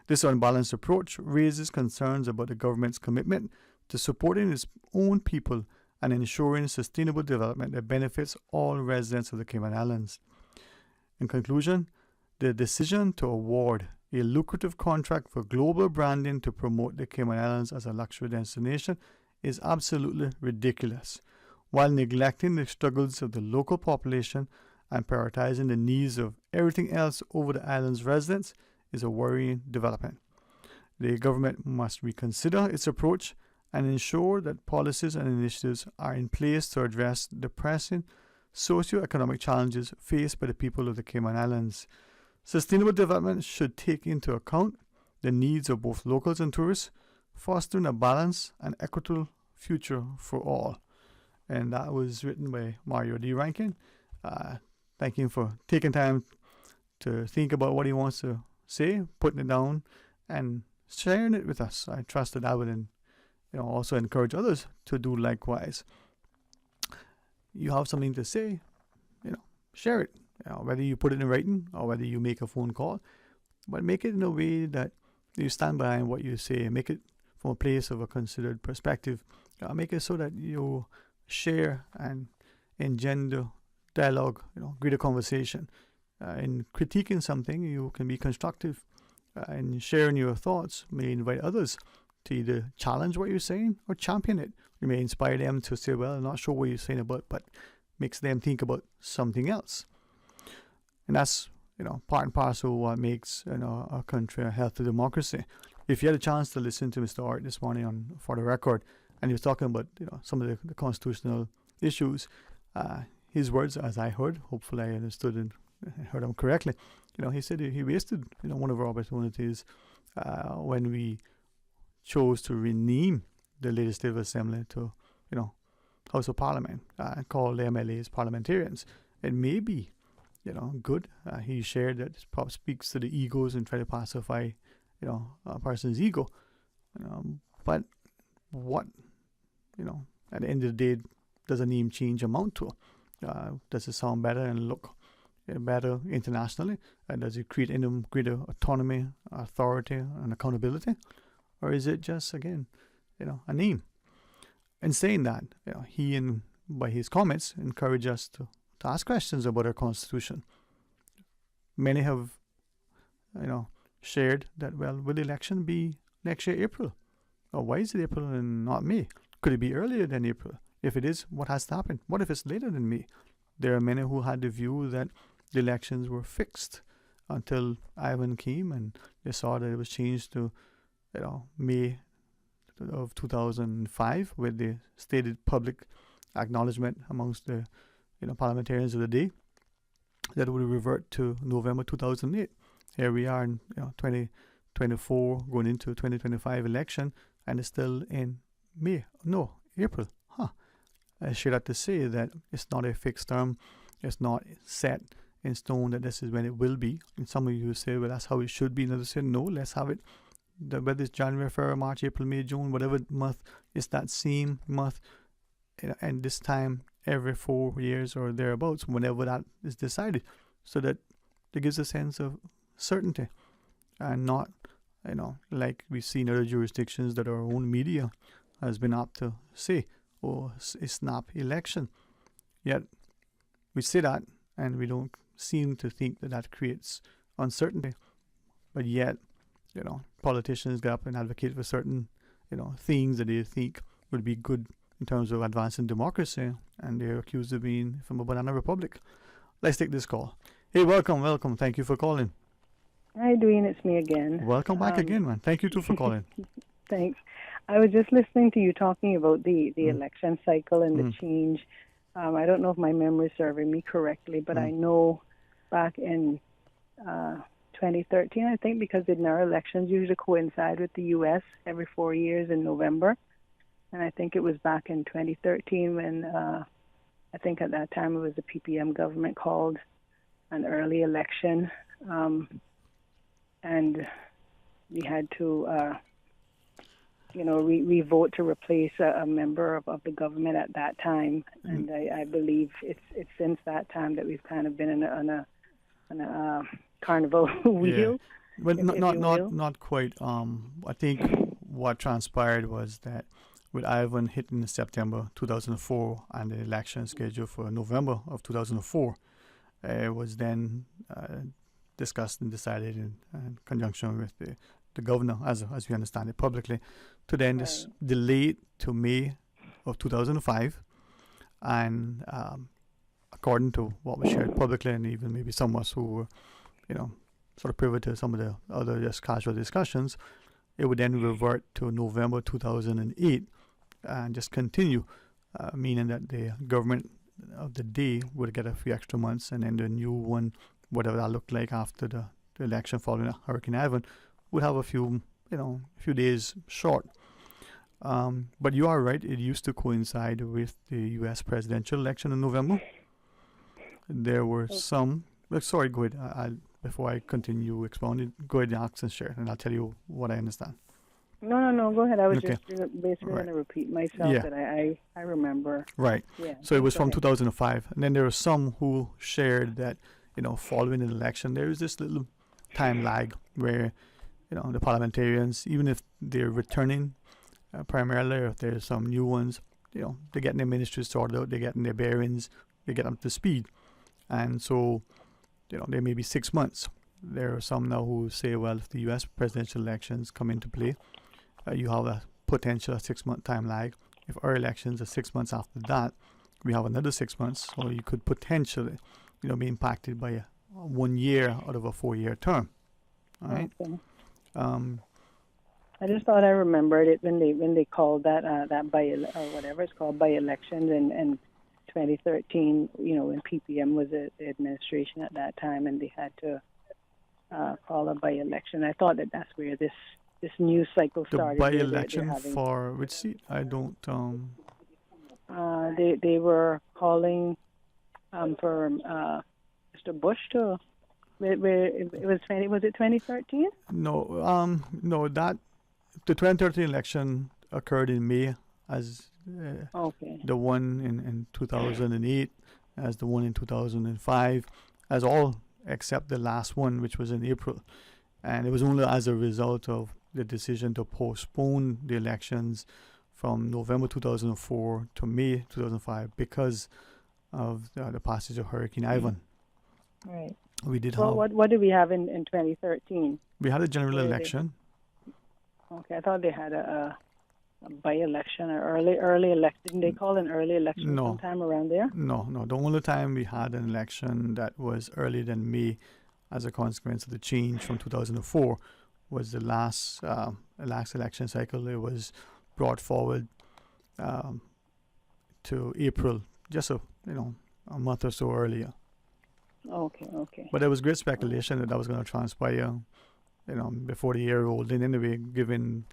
This unbalanced approach raises concerns about the government's commitment to supporting its own people and ensuring sustainable development that benefits all residents of the Cayman Islands. In conclusion, the decision to award a lucrative contract for global branding to promote the Cayman Islands as a luxury destination is absolutely ridiculous, while neglecting the struggles of the local population and prioritizing the needs of everything else over the island's residents is a worrying development. The government must reconsider its approach and ensure that policies and initiatives are in place to address the pressing socio-economic challenges faced by the people of the Cayman Islands. Sustainable development should take into account the needs of both locals and tourists, fostering a balanced and equitable future for all. And that was written by Mario D. Rankin. Thank him for taking time to think about what he wants to say, putting it down, and sharing it with us. I trust that I would also encourage others to do likewise. You have something to say, share it. Whether you put it in writing or whether you make a phone call, but make it in a way that you stand behind what you say. Make it from a place of a considered perspective. Make it so that you share and engender dialogue, greater conversation. In critiquing something, you can be constructive. In sharing your thoughts, may invite others to either challenge what you're saying or champion it. You may inspire them to say, well, I'm not sure what you're saying about, but makes them think about something else. And that's, part and parcel of what makes our country a healthy democracy. If you had a chance to listen to Mr. Art this morning on For the Record, and he was talking about some of the constitutional issues, his words, as I heard, hopefully I understood and heard him correctly, he said he wasted one of our opportunities when we chose to rename the Legislative Assembly to House of Parliament and call the MLAs parliamentarians. It may be good. He shared that probably speaks to the egos and try to pacify a person's ego. But what at the end of the day does a name change amount to? Does it sound better and look better internationally? Does it create any greater autonomy, authority, and accountability? Or is it just, again, a name? In saying that, he, and by his comments, encouraged us to ask questions about our Constitution. Many have, shared that, well, will the election be next year, April? Or why is it April and not May? Could it be earlier than April? If it is, what has to happen? What if it's later than May? There are many who had the view that the elections were fixed until Ivan came and they saw that it was changed to, May of 2005, with the stated public acknowledgement amongst the parliamentarians of the day that would revert to November 2008. Here we are in 2024 going into 2025 election, and it's still in April. I should have to say that it's not a fixed term. It's not set in stone that this is when it will be. And some of you say, well, that's how it should be. And others say, no, let's have it. Whether it's January, February, March, April, May, June, whatever month, it's that same month. And this time, every 4 years or thereabouts, whenever that is decided, so that it gives a sense of certainty and not, like we see in other jurisdictions that our own media has been apt to say, a snap election. Yet we say that and we don't seem to think that creates uncertainty. But yet, politicians get up and advocate for certain, things that they think would be good in terms of advancing democracy, and they're accused of being from a banana republic. Let's take this call. Hey, welcome. Thank you for calling. Hi, Dwayne. It's me again. Welcome back again, man. Thank you too for calling. Thanks. I was just listening to you talking about the election cycle and the change. I don't know if my memory is serving me correctly, but I know back in 2013, I think, because our elections usually coincide with the U.S. every 4 years in November. And I think it was back in 2013 when I think at that time it was the PPM government called an early election. And we had to, we vote to replace a member of the government at that time. And I believe it's since that time that we've kind of been on a carnival wheel. Well, if you will. not quite. I think what transpired was that with Ivan hitting September 2004 and the election scheduled for November of 2004, it was then discussed and decided in conjunction with the governor, as we understand it publicly, to then just delay it to May of 2005. And according to what was shared publicly, and even maybe some of us who were, sort of privy to some of the other just casual discussions, it would then revert to November 2008 and just continue, meaning that the government of the day would get a few extra months, and then the new one, whatever that looked like after the election following Hurricane Ivan, would have a few days short. But you are right, it used to coincide with the U.S. presidential election in November. There were some... sorry, go ahead. Before I continue expounding, go ahead and ask and share, and I'll tell you what I understand. No, go ahead. I was Okay. just basically going to repeat myself that I remember. Right. Yeah. So it was Go from ahead. 2005. And then there were some who shared that, following an election, there is this little time lag where, the parliamentarians, even if they're returning primarily, or if there's some new ones, they're getting their ministries sorted out, they're getting their bearings, they get up to speed. And so, there may be 6 months. There are some now who say, well, if the U.S. presidential elections come into play, you have a potential 6-month time lag. If our elections are 6 months after that, we have another 6 months, or you could potentially, be impacted by 1 year out of a 4-year term. All right. Okay. I just thought I remembered it when they called that or whatever it's called by-elections in 2013. When PPM was the administration at that time, and they had to call a by-election. I thought that's where this news cycle started. The by-election for which seat? I don't. They were calling for Mr. Bush to. Where it was 2013? No, that the 2013 election occurred in May, as the one in 2008, as the one in 2005, as all except the last one, which was in April. And it was only as a result of the decision to postpone the elections from November 2004 to May 2005 because of the passage of Hurricane Ivan. Right. We did Well, have... what did we have in 2013? We had a general election. Okay, I thought they had a by-election or early election. Didn't they call an early election sometime around there? No. The only time we had an election that was earlier than May as a consequence of the change from 2004 was the last election cycle. It was brought forward to April, just a month or so earlier. Okay. But there was great speculation that was going to transpire, before the year rolled in anyway, given,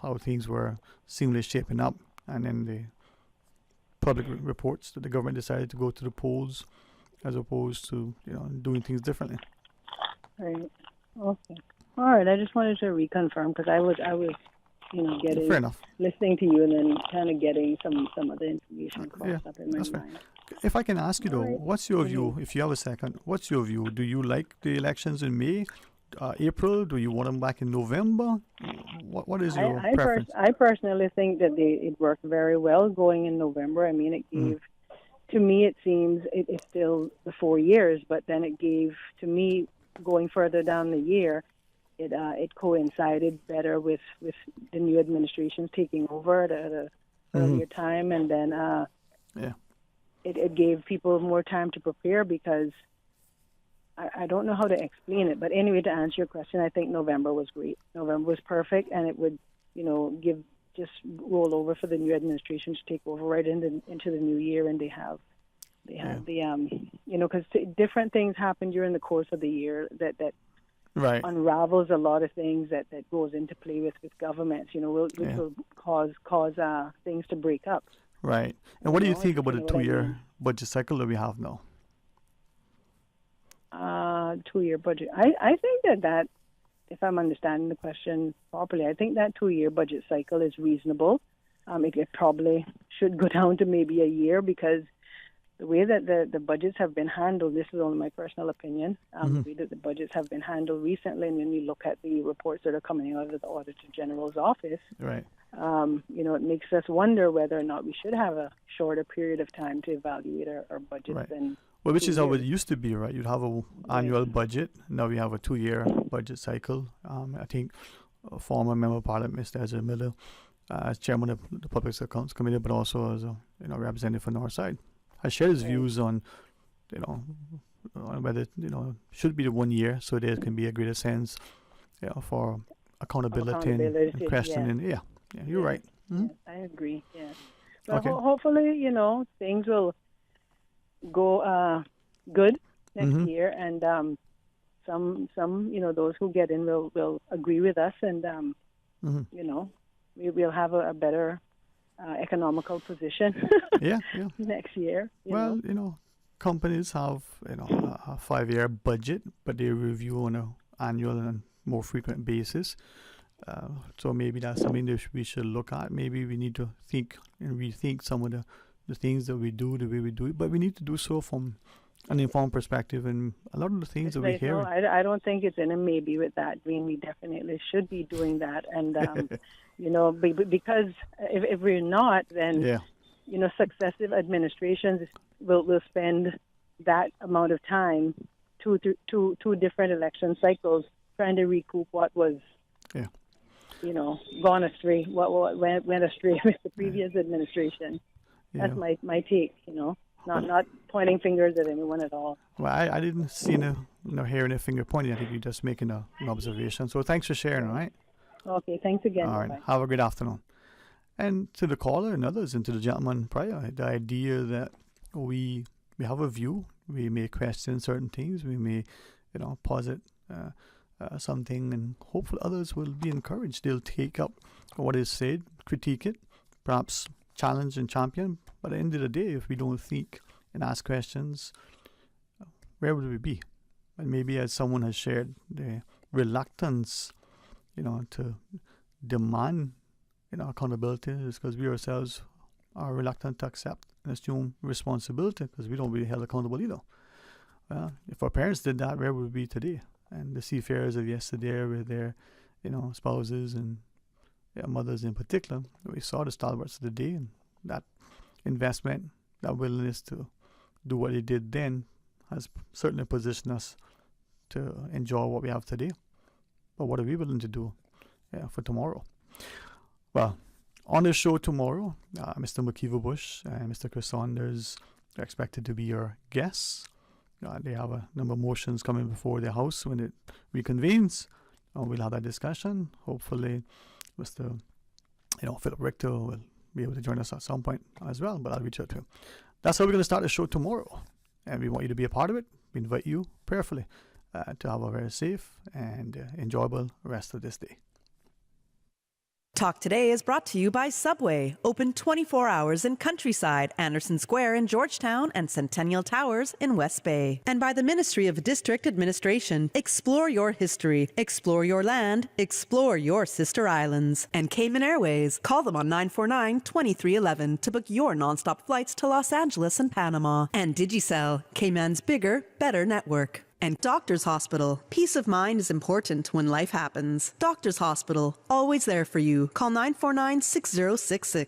how things were seemingly shaping up. And then the public reports that the government decided to go to the polls as opposed to, doing things differently. Right. Okay. All right. I just wanted to reconfirm because I was getting Fair enough. listening to you and then kind of getting some other information crossed up in my mind. If I can ask you, though, what's your view, if you have a second, what's your view? Do you like the elections in May, April? Do you want them back in November? What is your preference? I personally think that it worked very well going in November. I mean, it gave, to me, it seems it's still the 4 years, but then it gave, to me, going further down the year, it coincided better with the new administration taking over at a earlier time, and then it gave people more time to prepare because I don't know how to explain it. But anyway, to answer your question, I think November was great. November was perfect, and it would, just roll over for the new administration to take over right into the new year, and they have the because different things happen during the course of the year that right. unravels a lot of things that goes into play with governments, which will cause things to break up. Right. And what do you think about the 2-year budget cycle that we have now? 2-year budget. I think that, if I'm understanding the question properly, I think that 2-year budget cycle is reasonable. It probably should go down to maybe a year because the way that the budgets have been handled, this is only my personal opinion, the way that the budgets have been handled recently, and when we look at the reports that are coming out of the Auditor General's office, right. It makes us wonder whether or not we should have a shorter period of time to evaluate our budgets. Right. And well, which is how it used to be, right? You'd have an annual budget. Now we have a 2-year budget cycle. I think a former member of Parliament, Mr. Ezra Miller, as chairman of the Public Accounts Committee, but also as a representative for Northside, has shared his views on, on whether should be the 1 year, so there can be a greater sense, for accountability and questioning. Yeah, you're right. Yeah, I agree. Yeah, but Okay. hopefully, things will go good next year, and some those who get in will agree with us, and we'll have a better economical position. Yeah. Next year. Well, companies have a 5-year budget, but they review on an annual and more frequent basis. So maybe that's something that we should look at. Maybe we need to think and rethink some of the things that we do, the way we do it, but we need to do so from an informed perspective. And a lot of the things that we hear. I don't think it's in a maybe with that, Dwayne. We definitely should be doing that, and because if we're not, then successive administrations will spend that amount of time, two different election cycles, trying to recoup what was, gone astray, what went astray with the previous administration. That's my take, not pointing fingers at anyone at all. Well, I didn't see hearing a finger pointing. I think you're just making an observation. So thanks for sharing, all right? Okay, thanks again. All right, Bye-bye. have a great afternoon. And to the caller and others, and to the gentleman prior, the idea that we have a view, we may question certain things, we may, posit something, and hopefully others will be encouraged. They'll take up what is said, critique it, perhaps challenge and champion. But at the end of the day, if we don't think and ask questions, where would we be? And maybe, as someone has shared, the reluctance, to demand accountability is because we ourselves are reluctant to accept and assume responsibility because we don't really held accountable either. If our parents did that, where would we be today? And the seafarers of yesterday with their, spouses and their mothers in particular, we saw the stalwarts of the day, and that investment, that willingness to do what they did then has certainly positioned us to enjoy what we have today. But what are we willing to do for tomorrow? Well, on the show tomorrow, Mr. McKeever Bush and Mr. Chris Saunders are expected to be your guests. They have a number of motions coming before the House when it reconvenes. We'll have that discussion. Hopefully, Mr. Philip Richter will be able to join us at some point as well, but I'll reach out to him. That's how we're going to start the show tomorrow, and we want you to be a part of it. We invite you prayerfully to have a very safe and enjoyable rest of this day. Talk Today is brought to you by Subway, open 24 hours in Countryside, Anderson Square in Georgetown, and Centennial Towers in West Bay. And by the Ministry of District Administration. Explore your history, explore your land, explore your sister islands. And Cayman Airways. Call them on 949-2311 to book your nonstop flights to Los Angeles and Panama. And Digicel, Cayman's bigger, better network. And Doctors Hospital. Peace of mind is important when life happens. Doctors Hospital, always there for you. Call 949-6066.